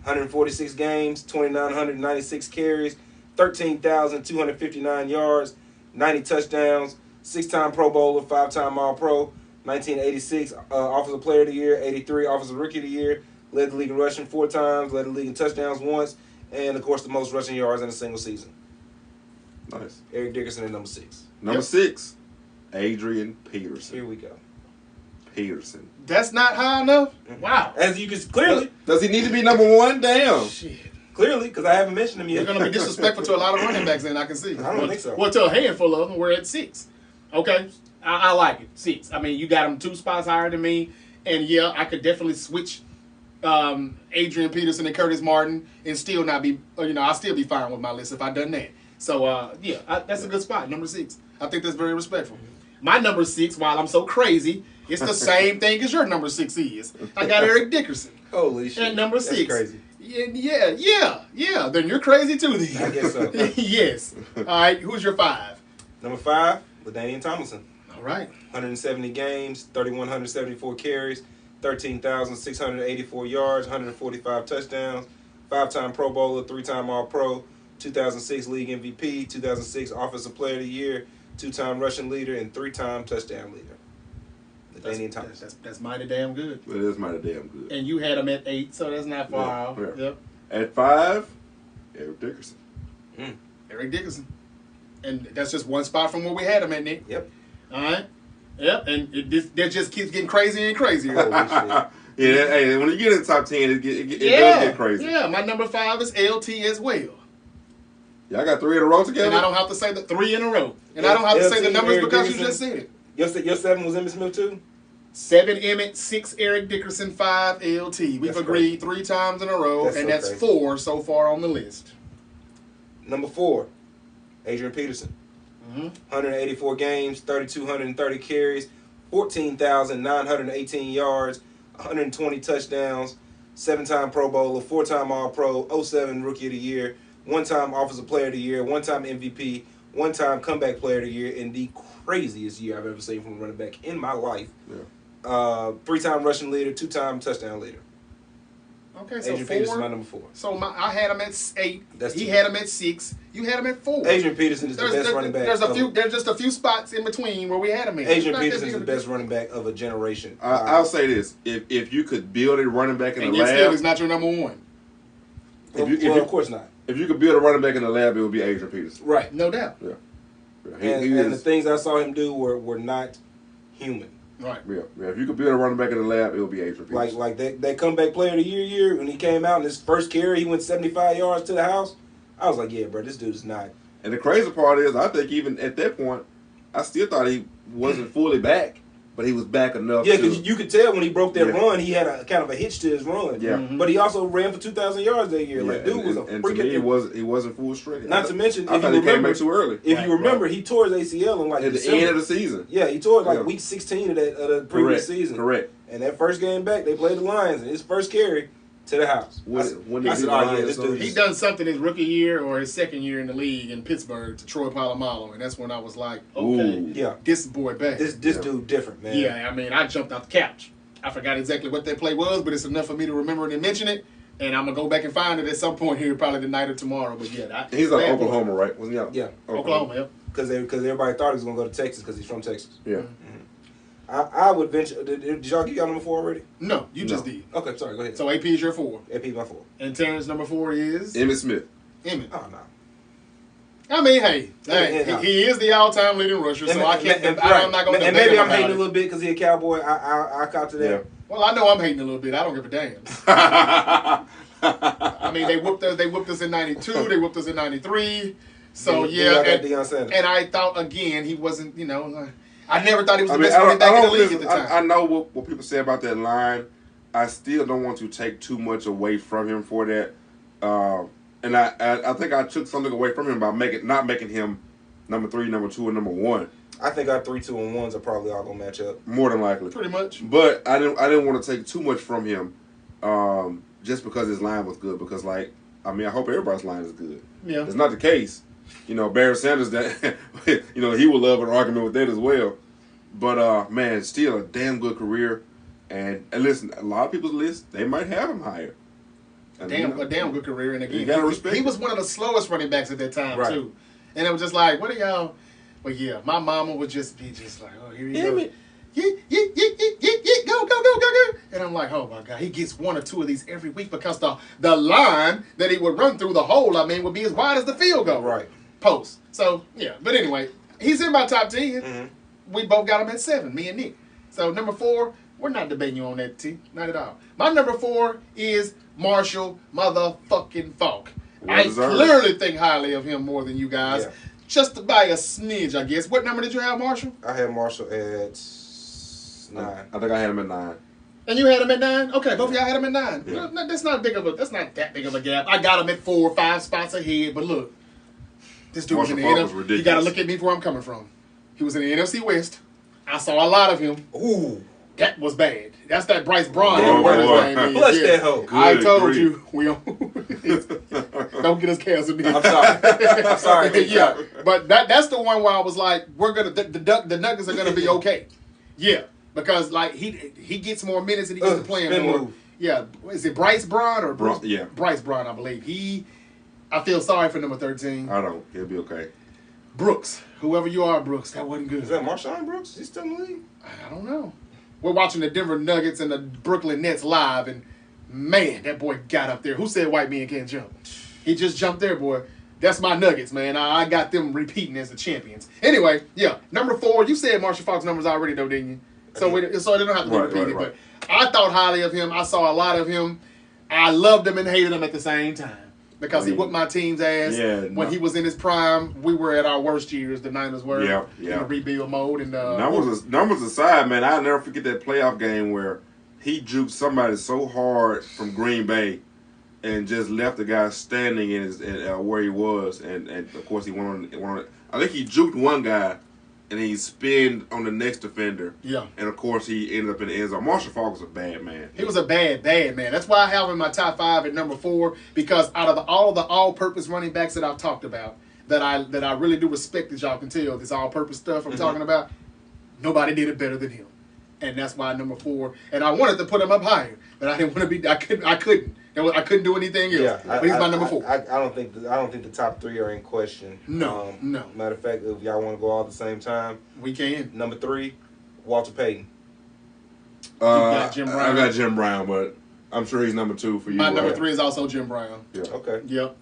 146 games, 2,996 carries, 13,259 yards, 90 touchdowns, 6-time Pro Bowler, 5-time All-Pro, 1986 Offensive Player of the Year, 83 Offensive Rookie of the Year, led the league in rushing 4 times, led the league in touchdowns once, and, of course, the most rushing yards in a single season. Nice. Eric Dickerson at number 6. Number 6, Adrian Peterson. Here we go. Peterson. That's not high enough? Wow. As you can clearly. Does he need to be number 1? Damn. Shit. Clearly, because I haven't mentioned him yet. You're going to be disrespectful to a lot of running backs, and I can see. I don't think so. Well, to a handful of them, we're at 6. Okay? I like it. 6. I mean, you got them 2 spots higher than me, and yeah, I could definitely switch Adrian Peterson and Curtis Martin and still not be, I'll still be fine with my list if I done that. So, that's a good spot, number 6. I think that's very respectful. My number 6, while I'm so crazy, it's the same thing as your number 6 is. I got Eric Dickerson. Holy shit. At number 6. That's crazy. Yeah. Then you're crazy too, then. I guess so. Yes. All right, who's your 5? Number 5, LaDainian Tomlinson. All right. 170 games, 3,174 carries, 13,684 yards, 145 touchdowns, 5-time Pro Bowler, 3-time All-Pro, 2006 League MVP, 2006 Offensive Player of the Year, 2-time rushing leader, and 3-time touchdown leader. LaDainian Tomlinson. That's mighty damn good. It is mighty damn good. And you had him at 8, so that's not far off. Yeah. Yep. At 5, Eric Dickerson. Eric Dickerson. And that's just one spot from where we had him at, Nick. Yep. All right. Yep. And that just keeps getting crazier and crazier. Yeah, hey, when you get in the top 10, it does get crazy. Yeah, my number 5 is LT as well. Y'all got 3 in a row together? And I don't have to say the 3 in a row. And I don't have to say the numbers because you just said it. Your 7 was Emmitt Smith too? 7 Emmitt, 6 Eric Dickerson, 5 LT. We've agreed 3 times in a row, and that's crazy. 4 so far on the list. Number 4, Adrian Peterson. 184 games, 3,230 carries, 14,918 yards, 120 touchdowns, 7-time Pro Bowler, 4-time All-Pro, 07 Rookie of the Year, 1-time Offensive Player of the Year, 1-time MVP, 1-time Comeback Player of the Year, in the craziest year I've ever seen from a running back in my life. Yeah. 3-time rushing leader, 2-time touchdown leader. Okay, so Adrian Peterson is my number 4. So I had him at 8. He 2. had him at 6. You had him at 4. Adrian Peterson is the best running back. There's just a few spots in between where we had him in. Adrian Peterson is the best running back of a generation. I'll say this: if you could build a running back in the lab, still he's not your number 1. Of course not. If you could build a running back in the lab, it would be Adrian Peterson. Right, no doubt. Yeah. And the things I saw him do were not human. Right. Yeah. If you could build a running back in the lab, it would be Adrian Peterson. Like that comeback player of the year when he came out in his first carry, he went 75 yards to the house. I was like, yeah, bro, this dude is not. And the crazy part is, I think even at that point, I still thought he wasn't fully back, but he was back enough. Yeah, because you could tell when he broke that run, he had a kind of a hitch to his run. Yeah. But he also ran for 2,000 yards that year. Like, dude was a and freaking. To me, he wasn't full strength. Not to mention, I thought he came back too early. If you remember, he tore his ACL in at the end of the season. Yeah, he tore it week 16 of the previous season. Correct. And that first game back, they played the Lions, and his first carry, to the house. I said, oh yeah, this dude. He done something his rookie year or his second year in the league in Pittsburgh to Troy Polamalu, and that's when I was like, okay, yeah, this boy bad. This dude different, man. Yeah, I mean, I jumped off the couch. I forgot exactly what that play was, but it's enough for me to remember it and mention it. And I'm gonna go back and find it at some point here, probably tonight or tomorrow. But yeah, he's like Oklahoma, right? Wasn't he out? Yeah, Oklahoma. Yep. Because everybody thought he was gonna go to Texas because he's from Texas. Yeah. Mm-hmm. I would venture. Did y'all get number 4 already? No, you just did. Okay, sorry. Go ahead. So AP is your 4. AP my 4. And Terrence number 4 is Emmitt Smith. Emmitt. Oh no. I mean, he is the all-time leading rusher, so I can't. I'm not gonna. And maybe I'm hating a little bit because he's a Cowboy. I caught to that. Yeah. Well, I know I'm hating a little bit. I don't give a damn. I mean, they whooped us. They whooped us in '92. They whooped us in '93. So yeah, and I thought again he wasn't. You know, I never thought he was the best running back in the league at the time. I know what people say about that line. I still don't want to take too much away from him for that. And I think I took something away from him by not making him number 3, number 2, and number 1. I think our 3, 2, and 1s are probably all gonna match up. More than likely. Pretty much. But I didn't want to take too much from him, just because his line was good. Because I hope everybody's line is good. Yeah. It's not the case. You know, Barry Sanders, that he would love an argument with that as well. But man, still a damn good career. And listen, a lot of people's list, they might have him higher. A damn good career. And again, you gotta respect he was one of the slowest running backs at that time too. And it was just like, what are y'all? But yeah, my mama would just be just like, oh, here you go. Go. And I'm like, oh my God, he gets 1 or 2 of these every week because the line that he would run through the hole, would be as wide as the field goal. Right. Post. So yeah, but anyway, he's in my top 10. Mm-hmm. We both got him at 7, me and Nick. So number 4, we're not debating you on that, T. Not at all. My number 4 is Marshall motherfucking Faulk. I clearly think highly of him more than you guys. Yeah. Just by a smidge, I guess. What number did you have, Marshall? I had Marshall at 9. I think I had him at 9. And you had him at 9? Okay, both of y'all had him at 9. Yeah. No, that's not that big of a gap. I got him at 4 or 5 spots ahead, but look. This dude was in the NFC. You gotta look at me where I'm coming from. He was in the NFC West. I saw a lot of him. Ooh. That was bad. That's that Bryce Braun. Flush that hoe. I told you. We don't get us canceled. I'm sorry. Yeah, but that's the one where I was like, the Nuggets are gonna be okay. Yeah, because he gets more minutes and he gets to play more. Move. Yeah, is it Bryce Braun or Bruce? Yeah, Bryce Braun, I believe. I feel sorry for number 13. I don't. He'll be okay. Brooks, whoever you are, Brooks, that wasn't good. Is that Marshawn Brooks? He's still in the league? I don't know. We're watching the Denver Nuggets and the Brooklyn Nets live, and man, that boy got up there. Who said white men can't jump? He just jumped there, boy. That's my Nuggets, man. I got them repeating as the champions. Anyway, yeah, number 4. You said Marshall Faulk's numbers already, though, didn't you? So they don't have to be repeated. Right. But I thought highly of him. I saw a lot of him. I loved him and hated him at the same time. Because he whooped my team's ass when he was in his prime. We were at our worst years. The Niners were in a rebuild mode. And numbers aside, man, I'll never forget that playoff game where he juked somebody so hard from Green Bay and just left the guy standing in where he was. And of course, he went on. I think he juked one guy and he spinned on the next defender. Yeah. And of course, he ended up in the end zone. Marshall Faulk was a bad man. He was a bad man. That's why I have him in my top 5 at number 4, because out of all the all-purpose running backs that I've talked about, that I really do respect, as y'all can tell, this all-purpose stuff I'm talking about, nobody did it better than him. And that's why number 4. And I wanted to put him up higher, but I didn't want to be. I couldn't. I couldn't do anything else. Yeah, but he's my number 4. I don't think the top 3 are in question. No. Matter of fact, if y'all want to go all at the same time, we can. Number 3, Walter Payton. Got Jim Brown. I got Jim Brown, but I'm sure he's number 2 for you. My number 3 is also Jim Brown. Yeah. Okay. Yep.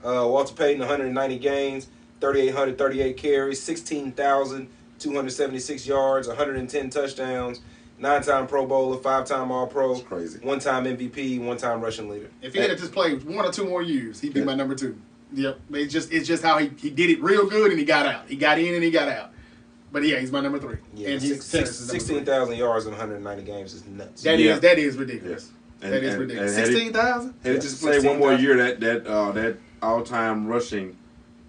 Walter Payton, 190 games, 3,838 carries, 16,276 yards, 110 touchdowns. 9-time Pro Bowler, 5-time All-Pro. That's crazy. 1-time MVP, 1-time rushing leader. If he had just played 1 or 2 more years, he'd be my number 2. Yep. It's just how he did it real good and he got out. He got in and he got out. But yeah, he's my number 3. Yeah, and 16,000 yards in 190 games is nuts. That is ridiculous. Yeah. That is ridiculous. 16,000? Had he just played 1 more year, that all-time rushing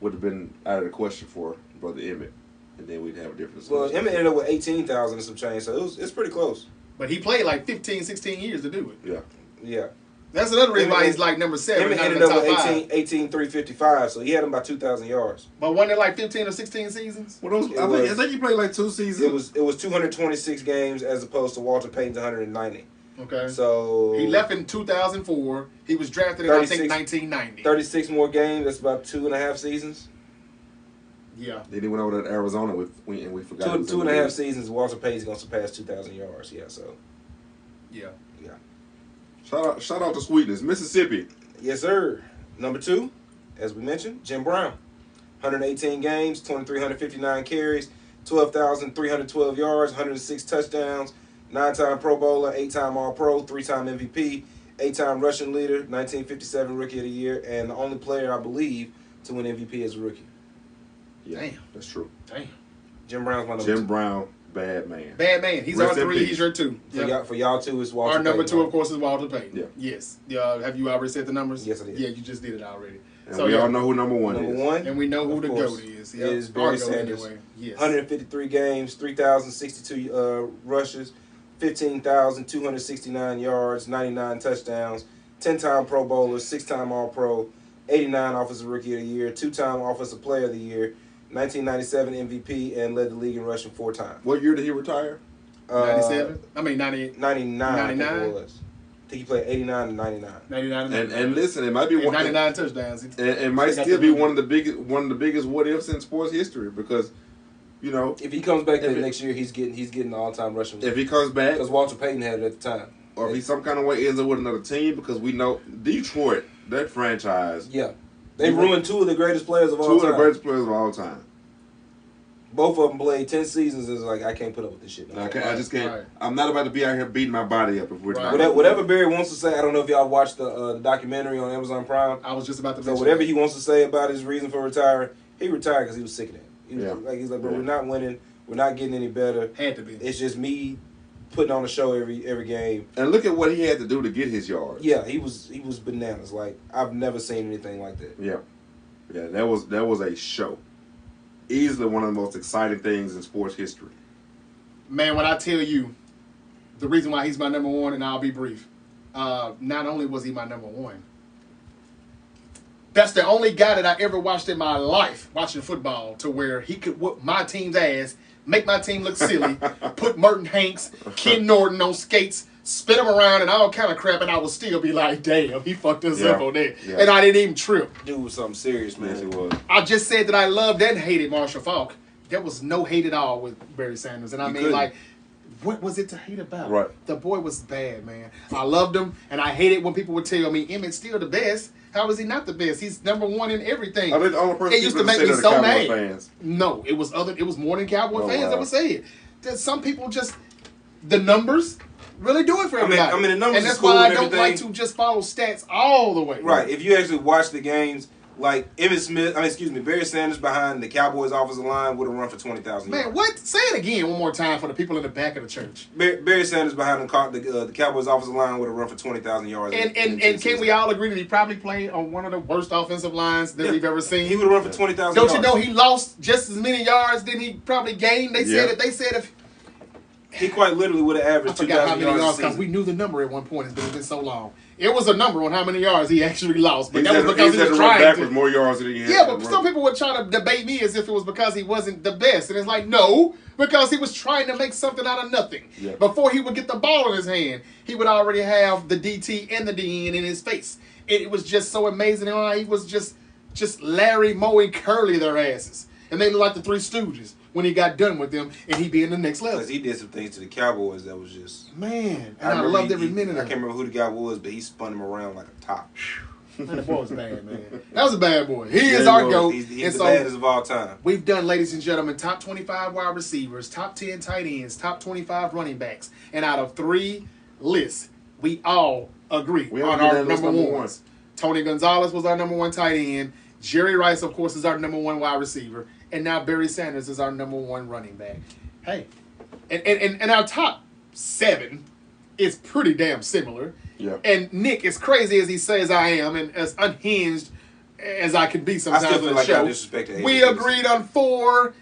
would have been out of the question for Brother Emmitt. And then we'd have a difference. Well, Emmitt ended up with 18,000 and some change, so it's pretty close. But he played like 15, 16 years to do it. Yeah. Yeah. That's another reason why he's like number 7. He ended up with 18,355, so he had him about 2,000 yards. But wasn't it like 15 or 16 seasons? I think he played like 2 seasons. It was 226 games as opposed to Walter Payton's 190. Okay. So he left in 2004. He was drafted in, I think, 1990. 36 more games. That's about 2.5 seasons. Yeah. Then he went over to Arizona and we forgot. 2.5 seasons. Walter Payton's gonna surpass 2,000 yards. Yeah. So. Yeah. Shout out to Sweetness, Mississippi. Yes, sir. Number 2, as we mentioned, Jim Brown. 118 games, 2,359 carries, 12,312 yards, 106 touchdowns, 9-time Pro Bowler, 8-time All-Pro, 3-time MVP, 8-time rushing leader, 1957 Rookie of the Year, and the only player, I believe, to win MVP as a rookie. Yeah, damn. That's true. Damn. Jim Brown's my number 2. Jim Brown. Bad man. Bad man. He's our 3. He's your 2. For y'all 2 is Walter Payton. Our number 2, of course, is Walter Payton. Yeah. Yes. Have you already said the numbers? Yes, I did. Yeah, you just did it already. And we all know who number 1 is. Number 1. And we know who the GOAT is. It is Barry Sanders. Anyway. Yes. 153 games, 3,062 rushes, 15,269 yards, 99 touchdowns, 10-time Pro Bowler, 6-time All-Pro, 89 Offensive Rookie of the Year, 2-time Offensive Player of the Year, 1997 MVP, and led the league in rushing 4 times. What year did he retire? 97? 98. 99. I think it was. I think he played 89 and 99. 99 and listen, it might be one 99 touchdowns. It might still be one of the biggest what ifs in sports history because, you know, if he comes back next year, he's getting the all-time rushing. If he comes back, because Walter Payton had it at the time, or if he some kind of way ends up with another team, because we know Detroit, that franchise, they ruined 2 of the greatest players of all time. 2 of the greatest players of all time. Both of them played 10 seasons. It's like I can't put up with this shit. No. I just can't. Right. I'm not about to be out here beating my body up if we're whatever Barry wants to say. I don't know if y'all watched the documentary on Amazon Prime. I was just about to. So whatever he wants to say about his reason for retiring, he retired because he was sick of that. He's like, bro, we're not winning. We're not getting any better. Had to be. It's just me putting on a show every game. And look at what he had to do to get his yards. Yeah, he was bananas. Like I've never seen anything like that. Yeah, that was a show. Easily one of the most exciting things in sports history. Man, when I tell you the reason why he's my number 1, and I'll be brief. Not only was he my number 1, that's the only guy that I ever watched in my life watching football to where he could whoop my team's ass, make my team look silly, put Merton Hanks, Ken Norton on skates, spin him around and all kind of crap, and I would still be like, damn, he fucked us up on that. Yeah. And I didn't even trip. Dude was something serious, man. Yes, he was. I just said that I loved and hated Marshall Faulk. There was no hate at all with Barry Sanders. And I mean, like, what was it to hate about? Right. The boy was bad, man. I loved him, and I hated when people would tell me, Emmitt's still the best. How is he not the best? He's number 1 in everything. I think the only person it used to make me so mad. Fans. No, it was more than Cowboy fans that would say it. There's some people just, the numbers really do it for everybody. I mean, the numbers. And that's why I don't like to just follow stats all the way. Right. If you actually watch the games, like Barry Sanders behind the Cowboys' offensive line would have run for 20,000 yards. Man, what? Say it again one more time for the people in the back of the church. Barry Sanders behind the Cowboys' offensive line would have run for 20,000 yards. And can we all agree that he probably played on one of the worst offensive lines that we've ever seen? He would have run for 20,000 yards. Don't you know he lost just as many yards than he probably gained? They said if he quite literally would have averaged 2,000 yards because we knew the number at one point. It's been so long. It was a number on how many yards he actually lost, but that was because he was trying to. More yards than he had. Yeah, but some people would try to debate me as if it was because he wasn't the best, and it's like no, because he was trying to make something out of nothing. Yeah. Before he would get the ball in his hand, he would already have the DT and the DN in his face. It was just so amazing. He was just Larry, Moe, and Curly their asses, and they looked like the Three Stooges when he got done with them, and he be in the next level. Because he did some things to the Cowboys that was just... Man, and I loved every minute of it. I can't remember who the guy was, but he spun him around like a top. Man, the boy was bad, man. That was a bad boy. He is our GOAT. He's the baddest of all time. We've done, ladies and gentlemen, top 25 wide receivers, top 10 tight ends, top 25 running backs. And out of 3 lists, we all agree on our number ones. Tony Gonzalez was our number 1 tight end. Jerry Rice, of course, is our number 1 wide receiver. And now Barry Sanders is our number 1 running back. Hey, and our top 7 is pretty damn similar. Yeah. And Nick, as crazy as he says I am, and as unhinged as I can be sometimes on the show, we agreed on 4,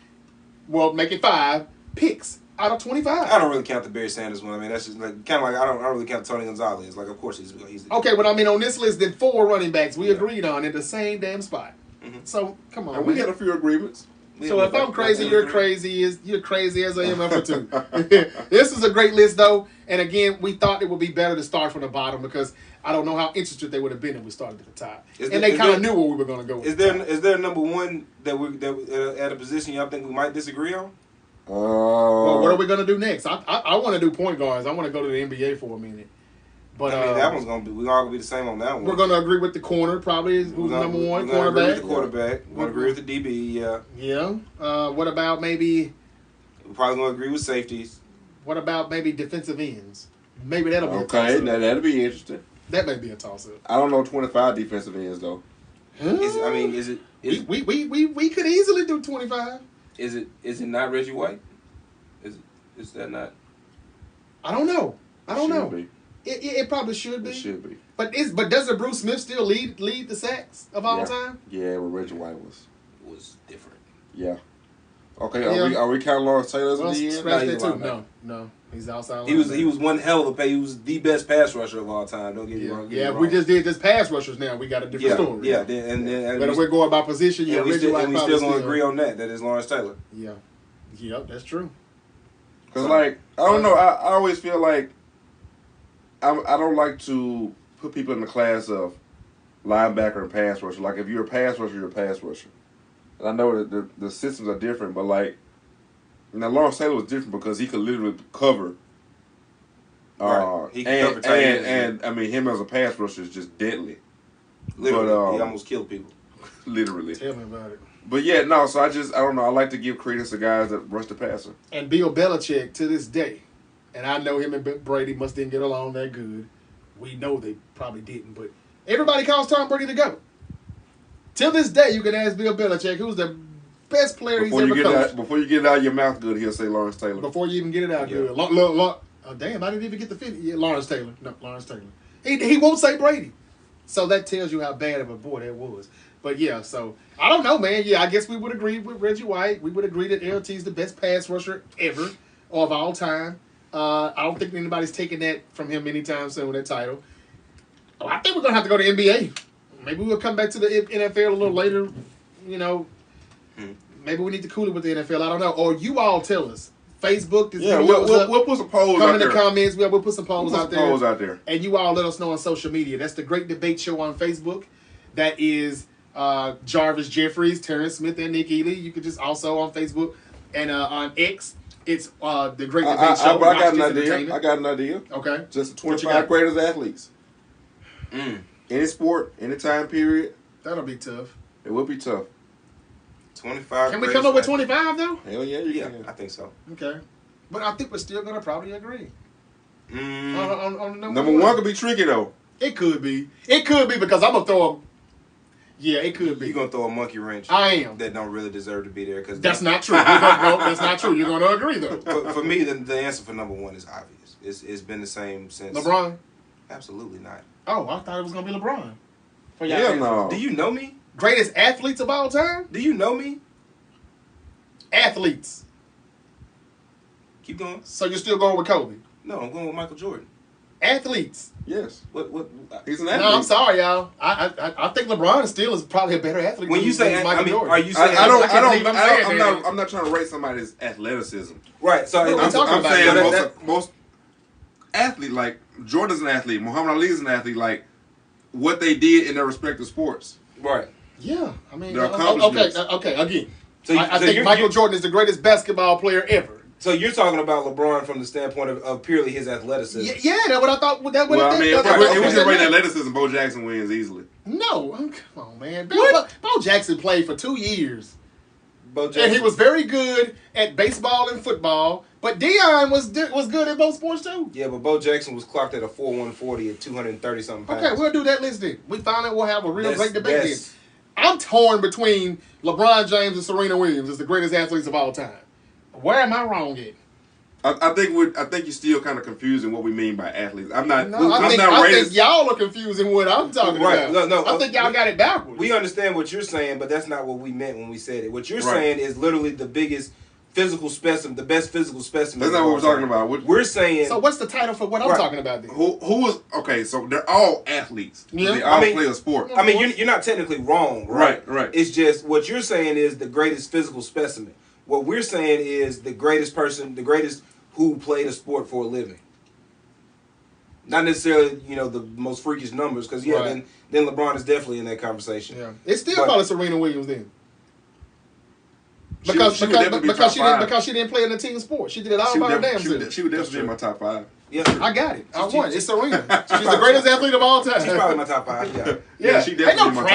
well, make it 5 picks out of 25. I don't really count the Barry Sanders one. I mean, that's just like kind of like I don't really count Tony Gonzalez. Like, of course he's okay, but I mean on this list, then 4 running backs we agreed on in the same damn spot. Mm-hmm. So come on, and we had a few agreements. So if I'm crazy, you're crazy. You're crazy as I am for 2. This is a great list though, and again, we thought it would be better to start from the bottom because I don't know how interested they would have been if we started at the top, and they kind of knew where we were going to go. Is there a number 1 that at a position y'all think we might disagree on? Well, what are we gonna do next? I want to do point guards. I want to go to the NBA for a minute. But I mean, that one's we're all gonna be the same on that one. We're gonna agree with the corner, probably who's number 1 cornerback. Agree with the quarterback. We're gonna agree with the DB. Yeah. Yeah. What about maybe? We're probably gonna agree with safeties. What about maybe defensive ends? Maybe that'll be okay. Now that'll be interesting. That may be a toss up. I don't know 25 defensive ends though. Is it? We could easily do 25. Is it not Reggie White? Is that not? I don't know. Be. It probably should be. It should be. But doesn't Bruce Smith still lead the sacks of all time? Yeah, well, Reggie White was different. Yeah. Okay, are we counting Lawrence Taylor as a DN? No. He's outside. He was one hell of a pay. He was the best pass rusher of all time. Don't get me wrong. Yeah, we just did this pass rushers now. We got a different story. Yeah, and but if we're going by position, we still gonna agree on that it's Lawrence Taylor. Yeah. Yep, that's true. Because I don't know. I always feel like I don't like to put people in the class of linebacker and pass rusher. Like if you're a pass rusher, you're a pass rusher. And I know that the systems are different, but now Lawrence Taylor was different because he could literally cover. Right. He could cover tight ends. And I mean him as a pass rusher is just deadly. Literally, he almost killed people. Literally. Tell me about it. But yeah, no. So I don't know. I like to give credence to guys that rush the passer. And Bill Belichick to this day, and I know him and Brady must didn't get along that good. We know they probably didn't, but everybody calls Tom Brady the GOAT. Till this day, you can ask Bill Belichick who's the best player he's ever coached. Before you get it out of your mouth good, he'll say Lawrence Taylor. Before you even get it out good. Oh, damn, I didn't even get the 50. Yeah, Lawrence Taylor. No, Lawrence Taylor. He won't say Brady. So that tells you how bad of a boy that was. But yeah, so I don't know, man. Yeah, I guess we would agree with Reggie White. We would agree that LT is the best pass rusher ever or of all time. I don't think anybody's taking that from him anytime soon with that title. I think we're going to have to go to NBA. Maybe we'll come back to the NFL a little later. You know, maybe we need to cool it with the NFL. I don't know. Or you all tell us. Facebook. We'll put some polls out there. Come in the comments. We'll put some polls out there. And you all let us know on social media. That's the Great Debate Show on Facebook. That is Jarvis Jeffries, Terrence Smith, and Nick Ely. You could just also on Facebook and on X. It's the Great Debate Show. I got an idea. Okay. Just the 25 greatest athletes. Any sport, any time period. That'll be tough. It will be tough. 25. Can we come up with 25 though? Hell yeah, you can. I think so. Okay. But I think we're still going to probably agree. On number one could be tricky though. It could be. It could be because I'm going to throw a... Yeah, it could be. You're going to throw a monkey wrench. I am. That don't really deserve to be there. That's not true. That's not true. You're going to agree though. For me, the answer for number one is obvious. It's been the same since... LeBron? Absolutely not. Oh, I thought it was going to be LeBron. Yeah, no. Do you know me? Greatest athletes of all time? Do you know me? Athletes. Keep going. So you're still going with Kobe? No, I'm going with Michael Jordan. Athletes. Yes. What? He's an athlete. No, I'm sorry, y'all. I think LeBron still is probably a better athlete. When you say Michael Jordan, are you saying? I'm not trying to rate somebody's athleticism. Right. So I'm saying most athletes, like Jordan's an athlete, Muhammad Ali's an athlete, like what they did in their respective sports. Right. Yeah. I mean, okay. Again, I think Michael Jordan is the greatest basketball player ever. So you're talking about LeBron from the standpoint of purely his athleticism. Yeah, that's what I thought. It was just rated athleticism. Bo Jackson wins easily. No, come on, man. Bo Jackson played for 2 years. And he was very good at baseball and football. But Deion was good at both sports too. Yeah, but Bo Jackson was clocked at a 4.140 at 230-something pounds. Okay, we'll do that list then. We finally will have a real great debate then. I'm torn between LeBron James and Serena Williams as the greatest athletes of all time. Where am I wrong at? I think you're still kind of confusing what we mean by athletes. I think y'all are confusing what I'm talking about. No, I think y'all got it backwards. We understand what you're saying, but that's not what we meant when we said it. What you're saying is literally the biggest physical specimen, the best physical specimen. That's not what we're talking about. We're saying. So what's the title for what I'm talking about then? Who is okay? So they're all athletes. Yeah. They all play a sport. I mean, you're not technically wrong, right? Right. It's just what you're saying is the greatest physical specimen. What we're saying is the greatest person, the greatest who played a sport for a living. Not necessarily, the most freakish numbers, because then LeBron is definitely in that conversation. Yeah, it's still probably Serena Williams then. Because she didn't play in the team sport. She did it all by her damn self. She would definitely be in my top 5. Yeah, I got it. I won. It's Serena. She's the greatest athlete of all time. She's probably my top 5. Yeah, she definitely in my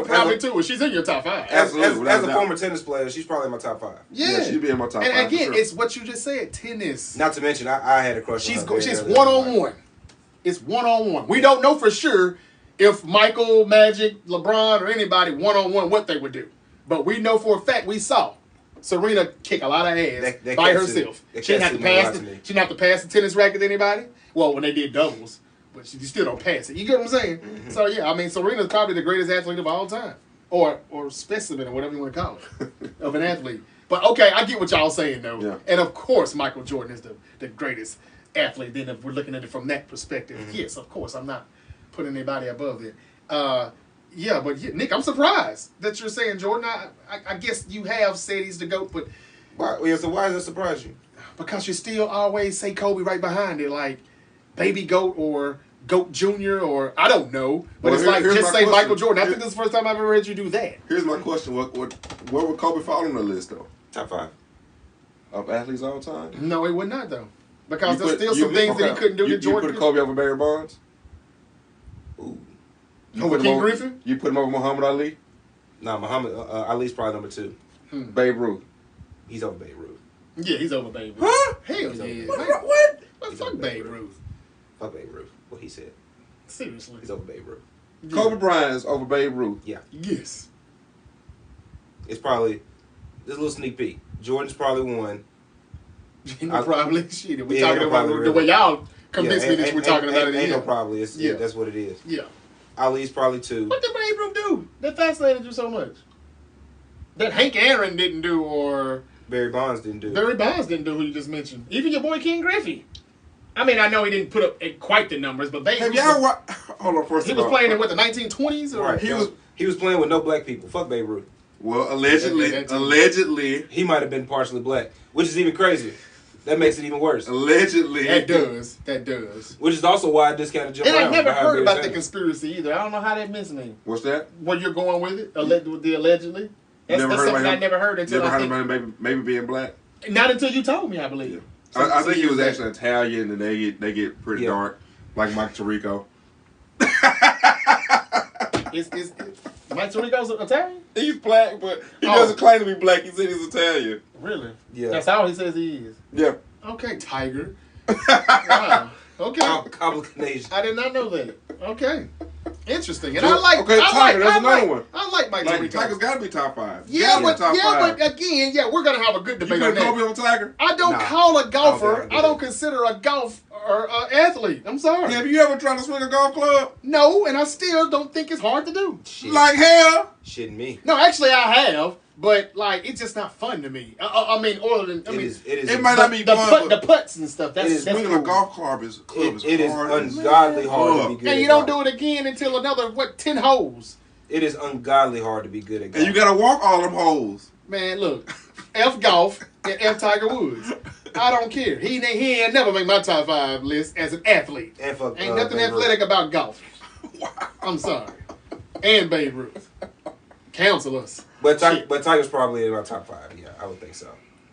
top 5. She's in your top 5. As a former tennis player, she's probably in my top 5. Yeah, she'd be in my top 5. And again, it's what you just said, tennis. Not to mention, I had a crush on her. She's one-on-one. It's one-on-one. We don't know for sure if Michael, Magic, LeBron, or anybody one-on-one what they would do. But we know for a fact, we saw Serena kick a lot of ass by herself. She didn't have to pass the tennis racket to anybody. Well, when they did doubles, but you still don't pass it. You get what I'm saying? Mm-hmm. So yeah, I mean, Serena's probably the greatest athlete of all time, or specimen, or whatever you want to call it, of an athlete. But okay, I get what y'all saying though, and of course, Michael Jordan is the greatest athlete. Then if we're looking at it from that perspective, yes, of course, I'm not putting anybody above it. Yeah, but Nick, I'm surprised that you're saying Jordan. I guess you have said he's the GOAT, but so why does that surprise you? Because you still always say Kobe right behind it, like Baby GOAT or GOAT Jr. or I don't know, but it's like just say Michael Jordan. I think this is the first time I've ever heard you do that. Here's my question: where would Kobe fall on the list though? Top 5 of athletes all time? No, he would not though, because there's still some things that he couldn't do that Jordan. You put Kobe over Barry Bonds? Ooh. Over King Griffin? You put him over Muhammad Ali? No, Muhammad Ali's probably number 2. Babe Ruth. He's over Babe Ruth. Yeah, he's over Babe Ruth. Huh? Hell yeah. What? Fuck Babe Ruth. Fuck Babe Ruth. What he said. Seriously. He's over Babe Ruth. Yeah. Kobe Bryant is over Babe Ruth. Yeah. Yes. It's probably this little sneak peek. Jordan's probably 1. Probably shit. We talking about the way y'all convinced me that we're talking about it. Ain't no probably. That's what it is. Yeah. Ali's probably 2. What did Babe Ruth do that fascinated you so much? That Hank Aaron didn't do, or Barry Bonds didn't do. Barry Bonds didn't do, who you just mentioned. Even your boy King Griffey. I mean, I know he didn't put up quite the numbers, but Babe Ruth. Hold on, first he was playing in what, the 1920s, or right. He was playing with no black people. Fuck Babe Ruth. Well, allegedly, he might have been partially black, which is even crazier. That makes it even worse. Allegedly. That does. Which is also why I discounted Jim Brown. And I never heard about the conspiracy either. I don't know how that meant to me. What's that? Where you're going with it? With the allegedly? That's something I never heard until I think. Never heard about him maybe being black? Not until you told me, I believe. Yeah. I think he was actually Italian, and they get pretty dark, like Mike Tirico. Is Mike Tirico's Italian? He's black, but he doesn't claim to be black. He said he's Italian. Really? Yeah. That's how he says he is. Yeah. Okay, Tiger. Wow. Okay. Complication. I did not know that. Okay. Interesting. And Tiger, there's another one. I like Mike Tirico. Tiger's got to be top 5. But again, we're gonna have a good debate on that. Kobe over Tiger? I don't call a golfer. I don't consider a golf or athlete. I'm sorry. Have you ever tried to swing a golf club? No, and I still don't think it's hard to do. Shit. Like hell? Shitting me. No, actually, I have. But it's just not fun to me. It might not be fun. The putts and stuff. That's swinging cool. a golf club is ungodly hard to be good. And you don't do it again until another 10 holes. It is ungodly hard to be good at golf. And you gotta walk all them holes. Man, look, F golf and F Tiger Woods. I don't care. He ain't never make my top 5 list as an athlete. Ain't nothing athletic about golf. Wow. I'm sorry. And Babe Ruth. Counsel us. But Tiger's probably in my top 5. Yeah, I would think so.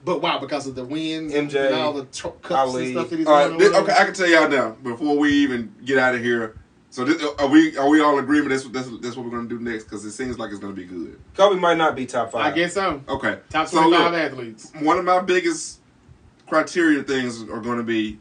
But why? Because of the wins, MJ, and all the cups and stuff that he's doing. Okay, I can tell y'all now before we even get out of here. So are we all in agreement? That's what we're gonna do next because it seems like it's gonna be good. Kobe might not be top 5. I guess so. Okay, top 25 athletes. One of my biggest criteria things are going to be,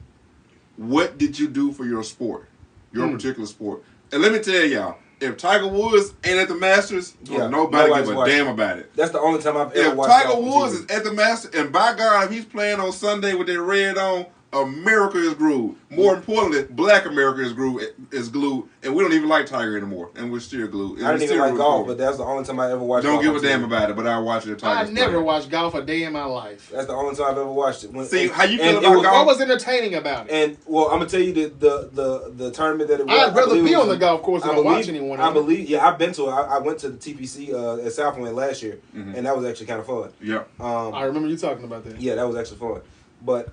what did you do for your sport, your particular sport? And let me tell y'all. If Tiger Woods ain't at the Masters, nobody give a damn about it. That's the only time I've ever watched. If Tiger Woods is at the Masters, and by God, if he's playing on Sunday with their red on, America is glued. More importantly, Black America is glued, and we don't even like Tiger anymore, and we're still glued. I didn't even like golf, but that's the only time I ever watched. Don't give a damn about it, but I watch it. I never watched golf a day in my life. That's the only time I've ever watched it. See how you feel about golf? What was entertaining about it? And well, I'm gonna tell you the tournament that it was. I'd rather be on the golf course than watch anyone. I believe. Yeah, I've been to it. I went to the TPC at Southland last year, and that was actually kind of fun. Yeah. I remember you talking about that. Yeah, that was actually fun. But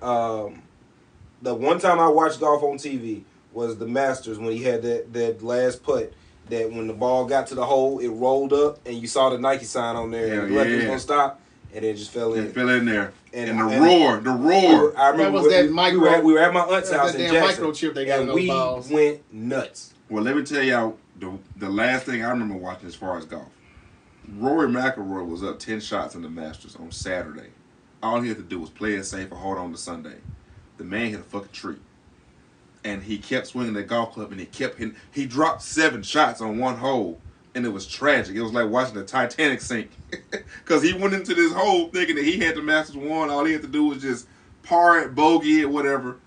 the one time I watched golf on TV was the Masters when he had that last putt. That when the ball got to the hole, it rolled up, and you saw the Nike sign on there, and the left was gonna stop, and it just fell in. It fell in there. And the roar. I remember we were at my aunt's house in Jackson, microchip they got in those balls. Went nuts. Well, let me tell y'all the last thing I remember watching as far as golf. Rory McIlroy was up 10 shots in the Masters on Saturday. All he had to do was play it safe or hold on to Sunday. The man hit a fucking tree. And he kept swinging that golf club, and he kept hitting. He dropped 7 shots on one hole, and it was tragic. It was like watching the Titanic sink. Because he went into this hole thinking that he had the Masters won. All he had to do was just par it, bogey it, whatever.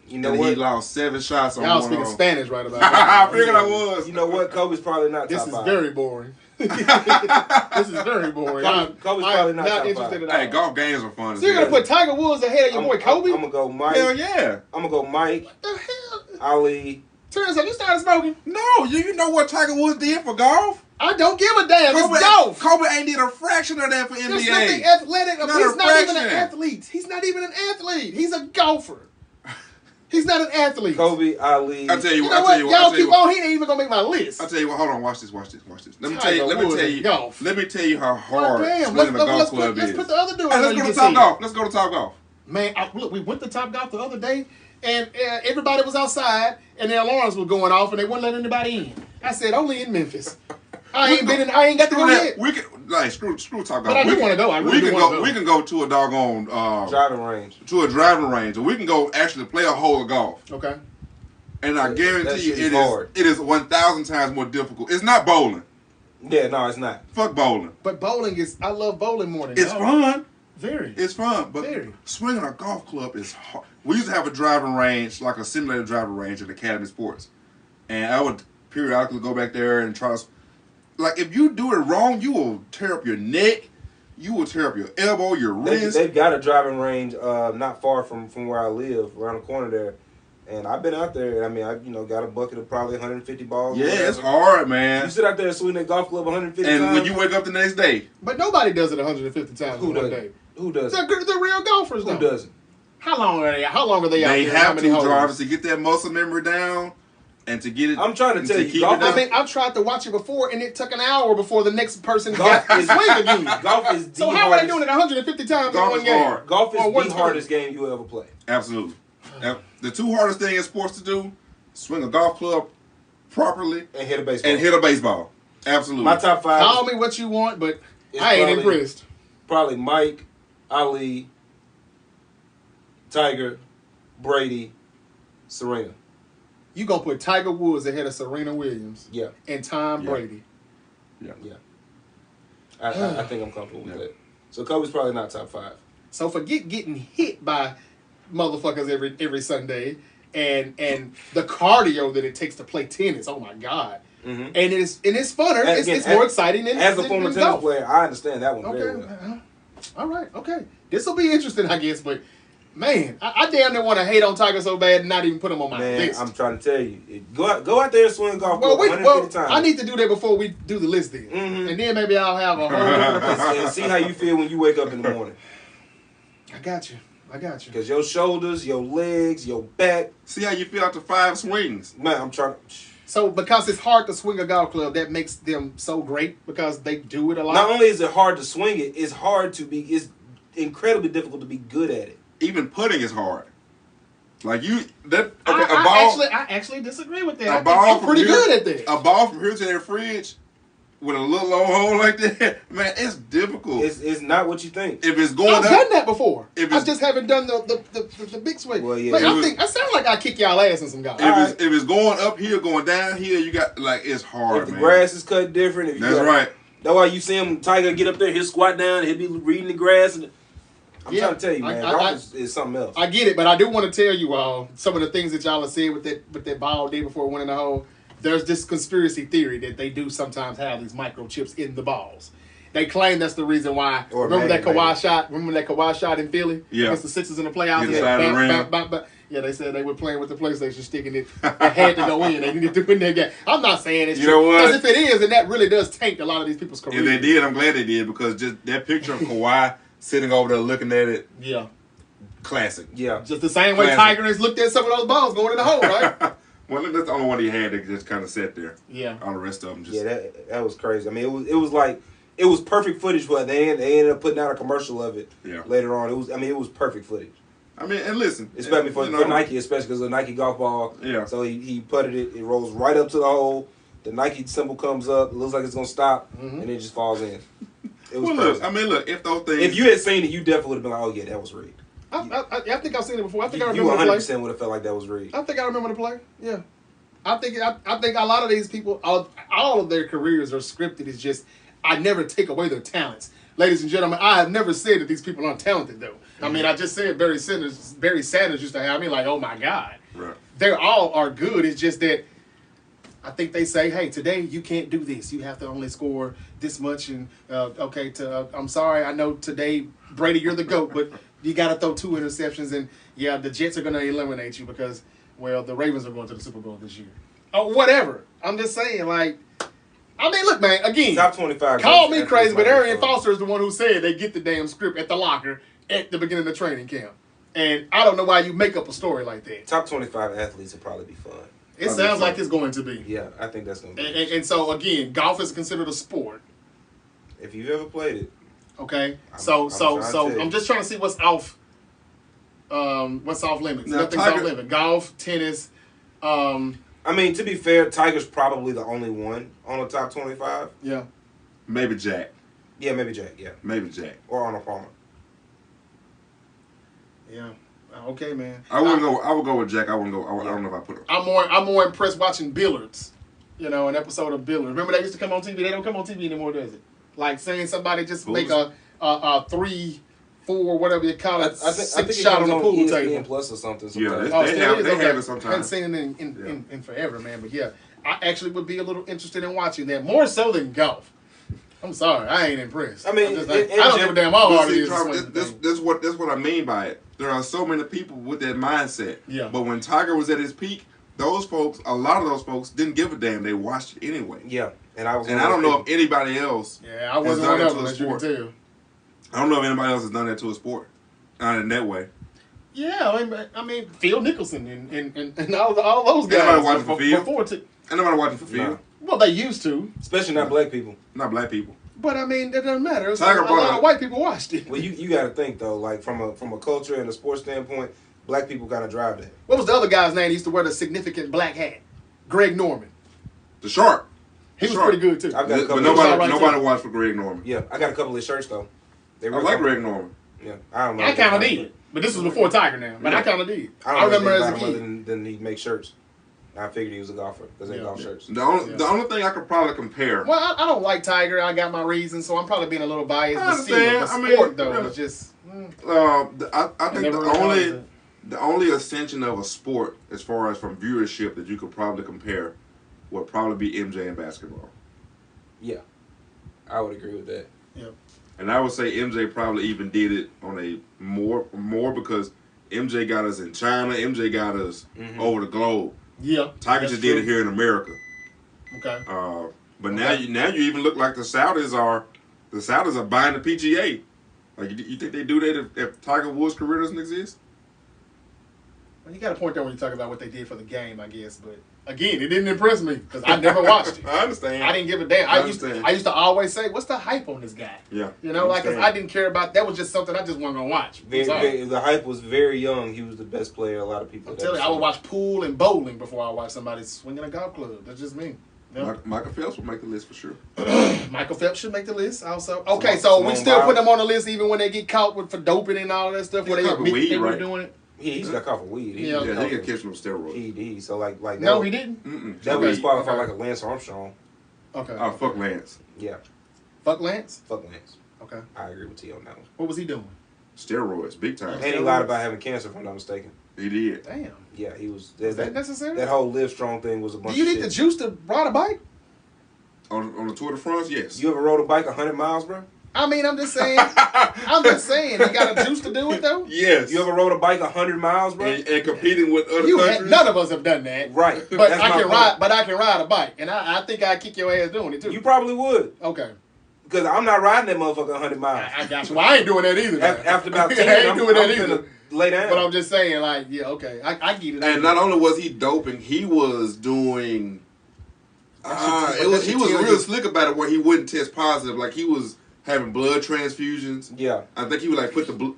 You know what? He lost 7 shots on one hole. Y'all speaking Spanish right about that. I figured I was. You know what? Kobe's probably not top 5. This is very boring. This is very boring. Kobe's probably not interested at all. Hey, golf games are fun. So you're going to put Tiger Woods ahead of your boy Kobe? I'm going to go Mike. Hell yeah. I'm going to go Mike. What the hell? Ali. Terrence, have you started smoking? No, you know what Tiger Woods did for golf? I don't give a damn. It's golf. Kobe ain't did a fraction of that for NBA. There's nothing athletic. He's not even an athlete. He's not even an athlete. He's a golfer. He's not an athlete. Kobe, Ali. I tell you what. Y'all keep on. He ain't even gonna make my list. I tell you what. Hold on. Watch this. Let me tell you how hard swinging a golf club is. Let's put the other dude. Let's go to Top Golf. Let's go to Top Golf. Man, look, we went to Top Golf the other day, and everybody was outside, and their alarms were going off, and they wouldn't let anybody in. I said, only in Memphis. I ain't got to go yet. We can screw Top Golf. But I do want to go. We can go to a doggone driving range. To a driving range, or we can go actually play a hole of golf. Okay. And I guarantee you, it is 1,000 times more difficult. It's not bowling. Yeah, no, it's not. Fuck bowling. But bowling is. I love bowling more than it's fun. Very. It's fun, but swinging a golf club is hard. We used to have a driving range, like a simulated driving range at Academy Sports, and I would periodically go back there and try to. Like, if you do it wrong, you will tear up your neck. You will tear up your elbow, your wrist. They've got a driving range not far from where I live, around the corner there. And I've been out there. I mean, I got a bucket of probably 150 balls. Yeah, it's hard, man. You sit out there and swing that golf club 150 times. And when you wake up the next day. But nobody does it 150 times in one day. Who does it? The real golfers, though. Who doesn't? How long are they out there? They have to, Jarvis, to get that muscle memory down. And to get it, I'm trying to tell you, I've tried to watch it before, and it took an hour before the next person got to swing again. Golf is so how are they doing it 150 times in one game? Hard. Golf is the hardest game you ever play. Absolutely. The 2 hardest things in sports to do: swing a golf club properly and hit a baseball. Absolutely. My top 5. Call me what you want, but I ain't impressed. Probably Mike, Ali, Tiger, Brady, Serena. You gonna put Tiger Woods ahead of Serena Williams? Yeah. And Tom Brady? Yeah. I think I'm comfortable with that. So Kobe's probably not top 5. So forget getting hit by motherfuckers every Sunday and the cardio that it takes to play tennis. Oh my God. Mm-hmm. And it's funner. It's more exciting than as a former tennis player. I understand that one very well. All right. Okay. This will be interesting, I guess, but. Man, I damn near want to hate on Tiger so bad and not even put him on my list. I'm trying to tell you. Go out there and swing golf 150 times. I need to do that before we do the list then. Mm-hmm. And then maybe I'll have a whole different and see how you feel when you wake up in the morning. I got you. Because your shoulders, your legs, your back. See how you feel after 5 swings. Man, I'm trying to... So because it's hard to swing a golf club, that makes them so great because they do it a lot? Not only is it hard to swing it, it's incredibly difficult to be good at it. Even putting is hard. Like I actually disagree with that. I'm pretty good at that. A ball from here to their fridge with a little low hole like that, man, it's difficult. It's not what you think. If it's going I've up, done that before. I just haven't done the big swing. Well, yeah. I sound like I kick y'all ass in some golf. If it's going up here, going down here, you got it's hard. If the grass is cut different, that's right. That's why you see him Tiger get up there, he'll squat down, he'll be reading the grass and. I'm trying to tell you, man, golf is something else. I get it, but I do want to tell you all some of the things that y'all have said with that ball day before it went in the hole. There's this conspiracy theory that they do sometimes have these microchips in the balls. They claim that's the reason why. Remember that Kawhi shot in Philly against the Sixers in the playoffs? Yeah, they said they were playing with the PlayStation stick and it had to go in. They needed to win that game. I'm not saying it's true. Because if it is, then that really does tank a lot of these people's careers. If they did, I'm glad they did, because just that picture of Kawhi sitting over there looking at it. Yeah. Classic. Yeah. Just the same way Tiger has looked at some of those balls going in the hole, right? Well, that's the only one he had that just kind of sat there. Yeah. All the rest of them just. Yeah, that was crazy. I mean, it was perfect footage, but they ended up putting out a commercial of it later on. It was perfect footage. I mean, and listen, especially for Nike, especially because of the Nike golf ball. Yeah. So he putted it. It rolls right up to the hole. The Nike symbol comes up. It looks like it's gonna stop, and it just falls in. It was crazy. Look. If those things, if you had seen it, you definitely would have been like, "Oh yeah, that was rigged." I think I've seen it before. I think I you remember 100% would have felt like that was rigged. I think I remember the play. Yeah. I think a lot of these people, all of their careers are scripted. It's just I never take away their talents. Ladies and gentlemen, I have never said that these people aren't talented, though. I mean, I just said Barry Sanders used to have me like, oh, my God. Right. They all are good. It's just that I think they say, hey, today you can't do this. You have to only score this much. And, I'm sorry. I know today, Brady, you're the GOAT, but you got to throw 2 interceptions. And, yeah, the Jets are going to eliminate you because, well, the Ravens are going to the Super Bowl this year. Or whatever. I'm just saying, like, I mean, look, man, again, top 25. Call me crazy, but Arian Foster is the one who said they get the damn script at the locker at the beginning of training camp. And I don't know why you make up a story like that. Top 25 athletes would probably be fun. It sounds like it's going to be. Yeah, I think that's going to be. And so, again, golf is considered a sport. If you've ever played it. Okay. I'm just trying to see what's off limits. Now, Nothing's off limits. Golf, tennis, I mean, to be fair, Tiger's probably the only one on the top 25. Yeah. Maybe Jack. Yeah, maybe Jack, yeah. Maybe Jack. Or Arnold Palmer. Yeah. Okay, man. I would go with Jack. I don't know if I put him. I'm more impressed watching Billiards. You know, an episode of Billiards. Remember they used to come on TV? They don't come on TV anymore, does it? Like seeing somebody just make a 3, 4, whatever you call it, I think 6 shot on the pool table. Plus or something. Yeah, they have it sometimes. I haven't seen it in forever, man. But yeah, I actually would be a little interested in watching that more so than golf. I'm sorry, I ain't impressed. I mean, I don't give a damn how hard it is. That's what I mean by it. There are so many people with that mindset. Yeah. But when Tiger was at his peak, a lot of those folks didn't give a damn. They watched it anyway. Yeah, and I don't know if anybody else. Yeah, I wasn't one of them, as you can tell. I don't know if anybody else has done that to a sport, not in that way. Yeah, I mean, Phil Nicholson and all those guys. Anybody watching for Phil? Ain't nobody watching for Phil. No. Well, they used to. Especially not black people. Not black people. But I mean, it doesn't matter. A Tiger lot of white people watched it. Well, you got to think though, like from a culture and a sports standpoint, black people kind of drive that. What was the other guy's name? He used to wear the significant black hat. Greg Norman. The Shark. He was pretty good too. I've got a couple. But nobody watched for Greg Norman. Yeah, I got a couple of his shirts though. I like Greg Norman. Yeah, I don't know. I kind of did, but this was before Tiger now. But I kind of did. I remember as a kid. Than he'd make shirts. I figured he was a golfer because they golf shirts. The only thing I could probably compare. Well, I don't like Tiger. I got my reasons, so I'm probably being a little biased. I understand. The sport though, it's just. I think the only ascension of a sport, as far as from viewership, that you could probably compare, would probably be MJ in basketball. Yeah, I would agree with that. Yeah. And I would say MJ probably even did it on a more because MJ got us in China, MJ got us over the globe. Yeah. Tiger just did it here in America. Okay. But now you even look like the Saudis are buying the PGA. Like you think they do that if Tiger Woods' career doesn't exist? Well, you got a point there when you talk about what they did for the game, I guess, but. Again, it didn't impress me because I never watched it. I understand. I didn't give a damn. I used to always say, "What's the hype on this guy?" Yeah, you know, like because I didn't care about that. Was just something I just wasn't gonna watch. The hype was very young. He was the best player. A lot of people. I'm telling you, I would watch pool and bowling before I watch somebody swinging a golf club. That's just me. Yeah. Michael Phelps would make the list for sure. Michael Phelps should make the list also. Okay, so we still put them on the list even when they get caught for doping and all that stuff. Where they admit they were doing it. Yeah, he's got caught for weed. He got catch him steroids. He so like no, he didn't. That was qualified like a Lance Armstrong. Okay. Fuck Lance. Yeah. Fuck Lance. Fuck Lance. Okay. I agree with you on that one. What was he doing? steroids, big time. And he lied about having cancer, if I'm not mistaken. He did. Damn. Yeah, he was. Is that necessary? That whole Live Strong thing was a bunch of Do you shit. need the juice to ride a bike? On the Tour de France, yes. You ever rode a bike 100 miles, bro? I mean, I'm just saying. You got a juice to do it though. Yes. You ever rode a bike 100 miles, bro? And competing with other countries. None of us have done that. Right. But I can ride. But I can ride a bike, and I think I'd kick your ass doing it too. You probably would. Okay. Because I'm not riding that motherfucker 100 miles. I got you. Well, I ain't doing that either. After about 10, I ain't doing that either. Gonna lay down. But I'm just saying, like, yeah, okay, I get it. And not only was he doping, he was doing. He was real slick about it, where he wouldn't test positive. Like he was having blood transfusions. Yeah. I think he would like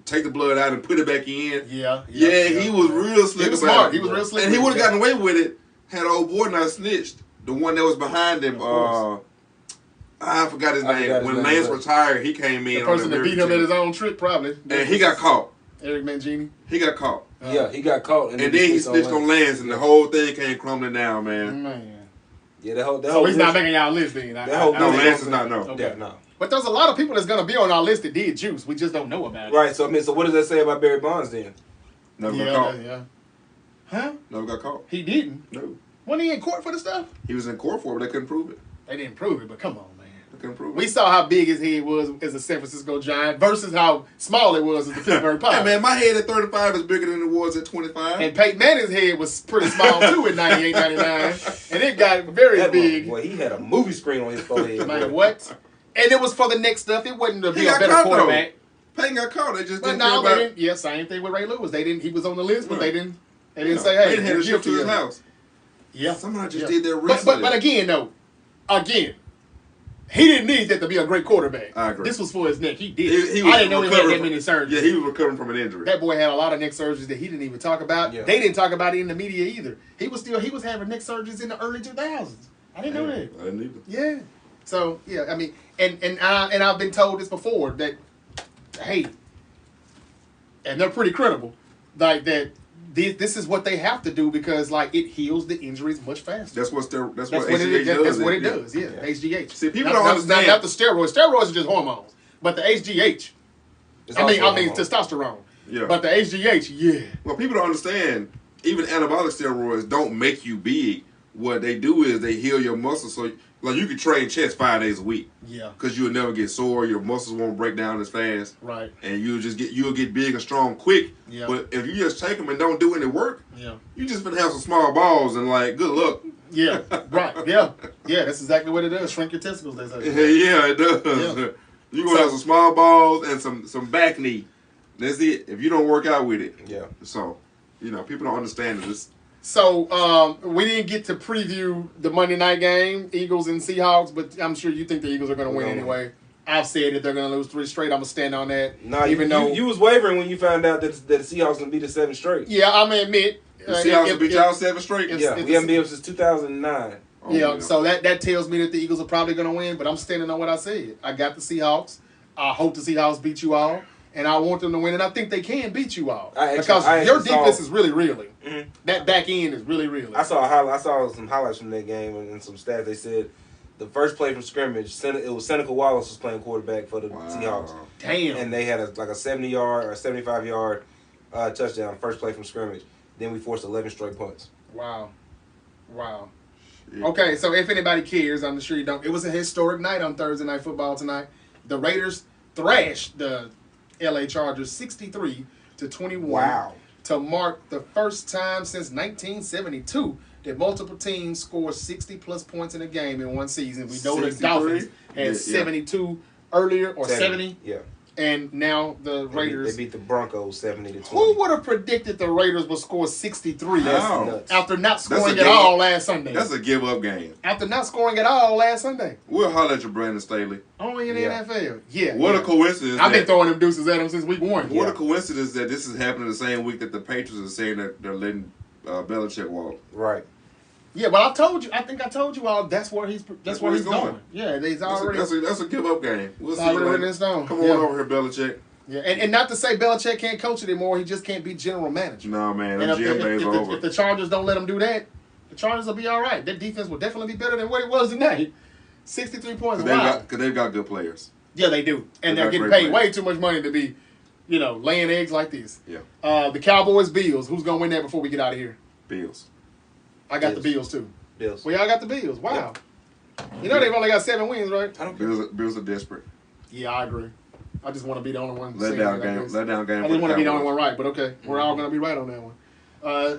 take the blood out and put it back in. Yeah. He was real slick. He was about smart. it. He was real slick. And he would have gotten away with it had old boy not snitched. The one that was behind him. I forgot his name. When Lance retired, he came in. The person that beat him at his own trick, probably. And he got caught. Eric Mangini. He got caught. Yeah, he got caught. And then he snitched on Lance, and the whole thing came crumbling down, man. Yeah, that whole. So he's not making y'all list then. No, Lance is not. No. Okay. Yeah, no. But there's a lot of people that's gonna be on our list that did juice. We just don't know about it. Right. So I mean, so what does that say about Barry Bonds then? Never got caught. Yeah. Huh? Never got caught. He didn't. No. Wasn't he in court for the stuff? He was in court for it, but they couldn't prove it. They didn't prove it, but come on, man. They couldn't prove it. We saw how big his head was as a San Francisco Giant versus how small it was as the Pittsburgh Pirates. Hey man, my head at 35 is bigger than it was at 25. And Peyton Manning's head was pretty small too in 98, 99. And it got very big. Boy, he had a movie screen on his forehead. Man, what? And it was for the next stuff. It wasn't to be a better quarterback. Peyton got caught. They just But didn't no, think about they didn't. Yeah, same thing with Ray Lewis. They didn't. He was on the list, but Right. they didn't say, hey, they didn't have to ship to his house. Yeah. Somebody just did that recently. But again, though, he didn't need that to be a great quarterback. I agree. This was for his neck. He did. He was I didn't know he had that recovering many surgeries. Yeah, he was recovering from an injury. That boy had a lot of neck surgeries that he didn't even talk about. Yeah. They didn't talk about it in the media either. He was having neck surgeries in the early 2000s. I didn't know that. I didn't either. Yeah. So yeah, I mean, and I've been told this before that, hey, and they're pretty credible, like that. This is what they have to do because like it heals the injuries much faster. That's what HGH does. That's what it does. Yeah, HGH. See, people don't understand. Not the steroids. Steroids are just hormones, but the HGH. I mean testosterone. Yeah. But the HGH, yeah. Well, people don't understand. Even anabolic steroids don't make you big. What they do is they heal your muscles. So, like, you can train chest 5 days a week. Yeah. Because you'll never get sore. Your muscles won't break down as fast. Right. And you'll get big and strong quick. Yeah. But if you just take them and don't do any work, Yeah. you just gonna have some small balls and like good luck. Yeah. Right. Yeah. Yeah. That's exactly what it does. Shrink your testicles. They say. Yeah, it does. Yeah. You're gonna have some small balls and some back knee. That's it. If you don't work out with it. Yeah. So, people don't understand this. So we didn't get to preview the Monday night game, Eagles and Seahawks, but I'm sure you think the Eagles are going to win anyway. I've said that they're going to lose 3 straight. I'm going to stand on that. No, you was wavering when you found out that the Seahawks going to beat the 7 straight. Yeah, I'm going to admit. The Seahawks beat y'all 7 straight? Yeah, we haven't beat them since 2009. Yeah, so that tells me that the Eagles are probably going to win, but I'm standing on what I said. I got the Seahawks. I hope the Seahawks beat you all. And I want them to win, and I think they can beat you all because your defense is really reeling. Mm-hmm. That back end is really reeling. I saw some highlights from that game and some stats. They said the first play from scrimmage, it was Seneca Wallace was playing quarterback for the Seahawks. Damn. And they had a 70-yard or 75-yard touchdown first play from scrimmage. Then we forced 11 straight punts. Wow. Okay, so if anybody cares, I'm sure you don't. It was a historic night on Thursday Night Football tonight. The Raiders thrashed the LA Chargers 63-21. Wow. To mark the first time since 1972 that multiple teams scored 60-plus points in a game in one season. We know the Dolphins had 72 earlier, or 70. Yeah. And now the Raiders. They beat the Broncos 70-20. Who would have predicted the Raiders would score 63 after not scoring at all last Sunday? That's a give-up game. After not scoring at all last Sunday. We'll holler at you, Brandon Staley. Only in the NFL. Yeah. What a coincidence. I've been throwing them deuces at him since week 1. What a coincidence that this is happening the same week that the Patriots are saying that they're letting Belichick walk. Right. Yeah, but I think I told you all that's where he's going. Yeah, he's already. That's a give up game. We'll see. Come on over here, Belichick. Yeah, and not to say Belichick can't coach anymore. He just can't be general manager. No, man. Them GM days are over. If the Chargers don't let him do that, the Chargers will be all right. That defense will definitely be better than what it was tonight. 63 points. Because they've got good players. Yeah, they do, and they're getting paid way too much money to be laying eggs like this. Yeah. The Cowboys, Bills. Who's gonna win that before we get out of here? Bills. I got the Bills too. Bills. Well, y'all got the Bills. Wow. Yep. They've only got 7 wins, right? Bills are desperate. Yeah, I agree. I just want to be the only one. Let down game. I just want to be the only one right, but okay, we're all gonna be right on that one.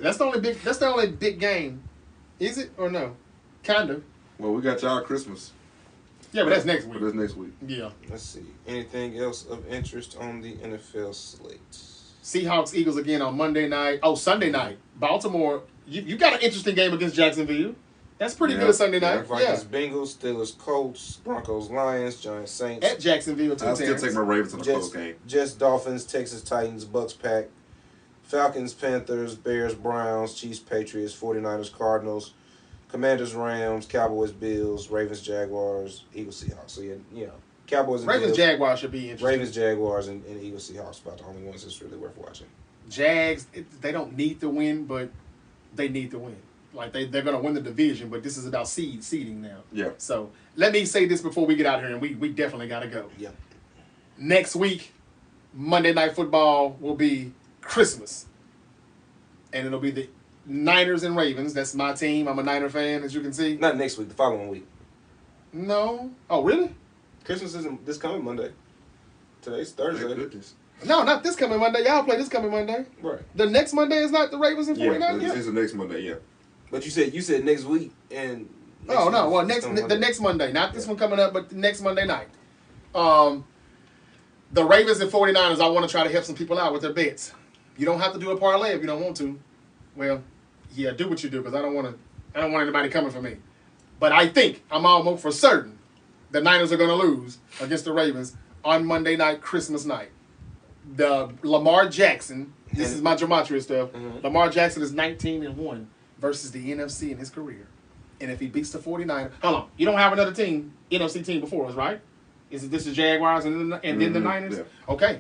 That's the only big game, is it or no? Kind of. Well, we got y'all Christmas. Yeah, but that's next week. But that's next week. Yeah. Let's see. Anything else of interest on the NFL slate? Seahawks, Eagles again on Monday night. Oh, Sunday night. Baltimore. You got an interesting game against Jacksonville. That's pretty good Sunday night. Vikings, Bengals, Steelers, Colts, Broncos, Lions, Giants, Saints. At Jacksonville, too. I'll still take my Ravens in the close game. Jets, Dolphins, Texas Titans, Bucks, Pack, Falcons, Panthers, Bears, Browns, Chiefs, Patriots, 49ers, Cardinals, Commanders, Rams, Cowboys, Bills, Ravens, Jaguars, Eagles, Seahawks. So, Cowboys and Ravens, Bills, Jaguars should be interesting. Ravens, Jaguars, and Eagles, Seahawks about the only ones that's really worth watching. Jags, they don't need to win, but they need to win. Like, they're going to win the division, but this is about seeding now. Yeah. So, let me say this before we get out here, and we definitely got to go. Yeah. Next week, Monday Night Football will be Christmas. And it'll be the Niners and Ravens. That's my team. I'm a Niner fan, as you can see. Not next week, the following week. No. Oh, really? Christmas isn't this coming Monday. Today's Thursday. No, not this coming Monday. Y'all play this coming Monday. Right. The next Monday is not the Ravens and 49ers? Yeah, it's the next Monday, yeah. But you said next week and no. Well, the next Monday, not this one coming up, but the next Monday night. The Ravens and 49ers, I want to try to help some people out with their bets. You don't have to do a parlay if you don't want to. Well, yeah, do what you do, because I don't want anybody coming for me. But I think I'm almost for certain the Niners are going to lose against the Ravens on Monday night, Christmas night. The Lamar Jackson, this is my gematria stuff. Mm-hmm. Lamar Jackson is 19-1 versus the NFC in his career. And if he beats the 49ers, hold on, you don't have another team, NFC team before us, right? This is Jaguars and then the Niners? Yeah. Okay.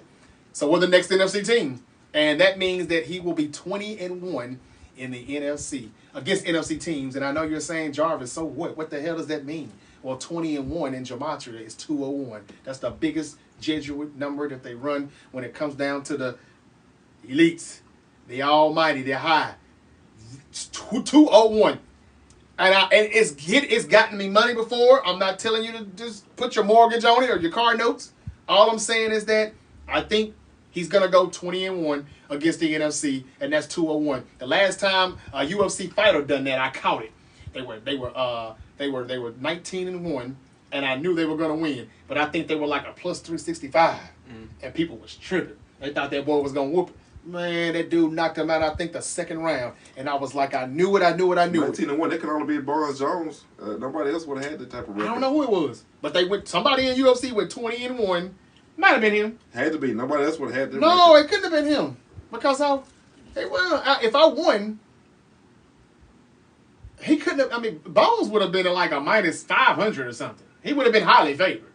So we're the next NFC team. And that means that he will be 20-1 in the NFC against NFC teams. And I know you're saying, Jarvis, so what? What the hell does that mean? Well, 20-1 in gematria is 201. That's the biggest Jesuit number that they run when it comes down to the elites, the almighty, the high. 201. And it's gotten me money before. I'm not telling you to just put your mortgage on it or your car notes. All I'm saying is that I think he's gonna go 20-1 against the NFC, and that's 201. The last time a UFC fighter done that, I caught it. They were 19-1, and I knew they were gonna win. But I think they were like a plus 365, and people was tripping. They thought that boy was gonna whoop it. Man, that dude knocked him out, I think, the second round. And I was like, I knew it. 19-1, they could only be Barnes Jones. Nobody else would have had that type of record. I don't know who it was. But somebody in UFC with 20-1. Might have been him. Had to be. Nobody else would have had that No, record. It couldn't have been him. Because if I won, he couldn't have. I mean, Bones would have been like a minus 500 or something. He would have been highly favored.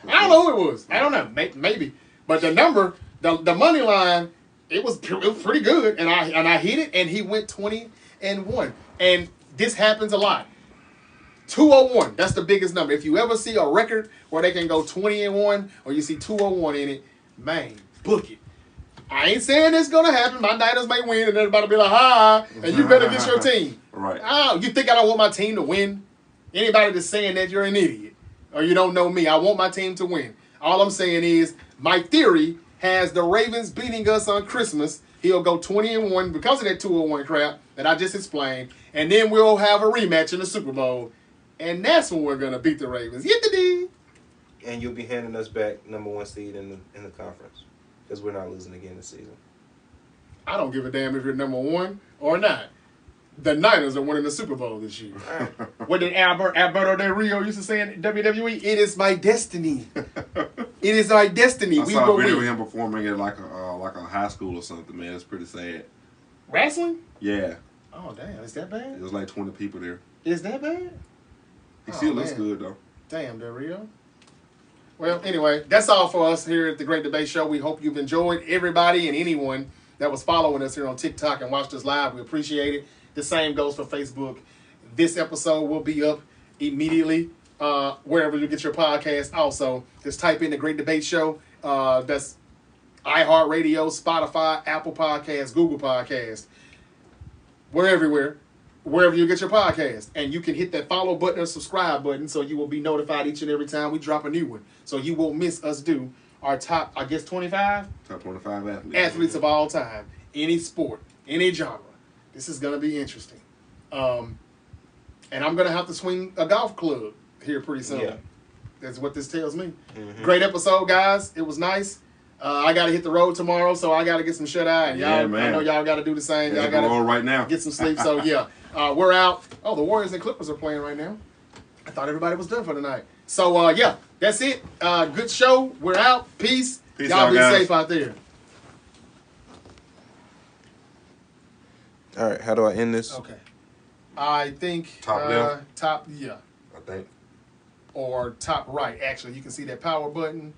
I don't know who it was. I don't know. Maybe. But the number, the money line, it was pretty good, and I hit it, and he went 20-1. And this happens a lot. 201, that's the biggest number. If you ever see a record where they can go 20-1, or you see 201 in it, man, book it. I ain't saying it's gonna happen. My Niners may win, and everybody be like, "Ha!" And you better get your team. Right. Oh, you think I don't want my team to win? Anybody that's saying that, you're an idiot, or you don't know me. I want my team to win. All I'm saying is my theory has the Ravens beating us on Christmas. He'll go 20-1 because of that 201 crap that I just explained. And then we'll have a rematch in the Super Bowl. And that's when we're going to beat the Ravens. Yippee! And you'll be handing us back number 1 seed in the conference. Because we're not losing again this season. I don't give a damn if you're number 1 or not. The Niners are winning the Super Bowl this year. What did Alberto Del Rio used to say in WWE? It is my destiny. It is my destiny. I saw a video of him performing at like a high school or something, man. It's pretty sad. Wrestling? Yeah. Oh, damn. Is that bad? There was like 20 people there. Is that bad? He still looks good, though. Damn, Del Rio. Well, anyway, that's all for us here at the Great Debate Show. We hope you've enjoyed. Everybody and anyone that was following us here on TikTok and watched us live, we appreciate it. The same goes for Facebook. This episode will be up immediately wherever you get your podcast. Also, just type in the Great Debate Show. That's iHeartRadio, Spotify, Apple Podcasts, Google Podcasts. We're everywhere. Wherever you get your podcast. And you can hit that follow button or subscribe button so you will be notified each and every time we drop a new one. So you won't miss us do our top, I guess, 25? Top 25 athletes. Athletes of all time. Any sport, any genre. This is going to be interesting. And I'm going to have to swing a golf club here pretty soon. Yeah. That's what this tells me. Mm-hmm. Great episode, guys. It was nice. I got to hit the road tomorrow, so I got to get some shut-eye. And y'all, man. I know y'all got to do the same. Y'all got to right now. Get some sleep. So, yeah, we're out. Oh, the Warriors and Clippers are playing right now. I thought everybody was done for the night. So, yeah, that's it. Good show. We're out. Peace. Y'all out, be guys. Safe out there. All right, how do I end this? Okay. I think top left. Top, yeah. I think. Or top right. Actually, you can see that power button.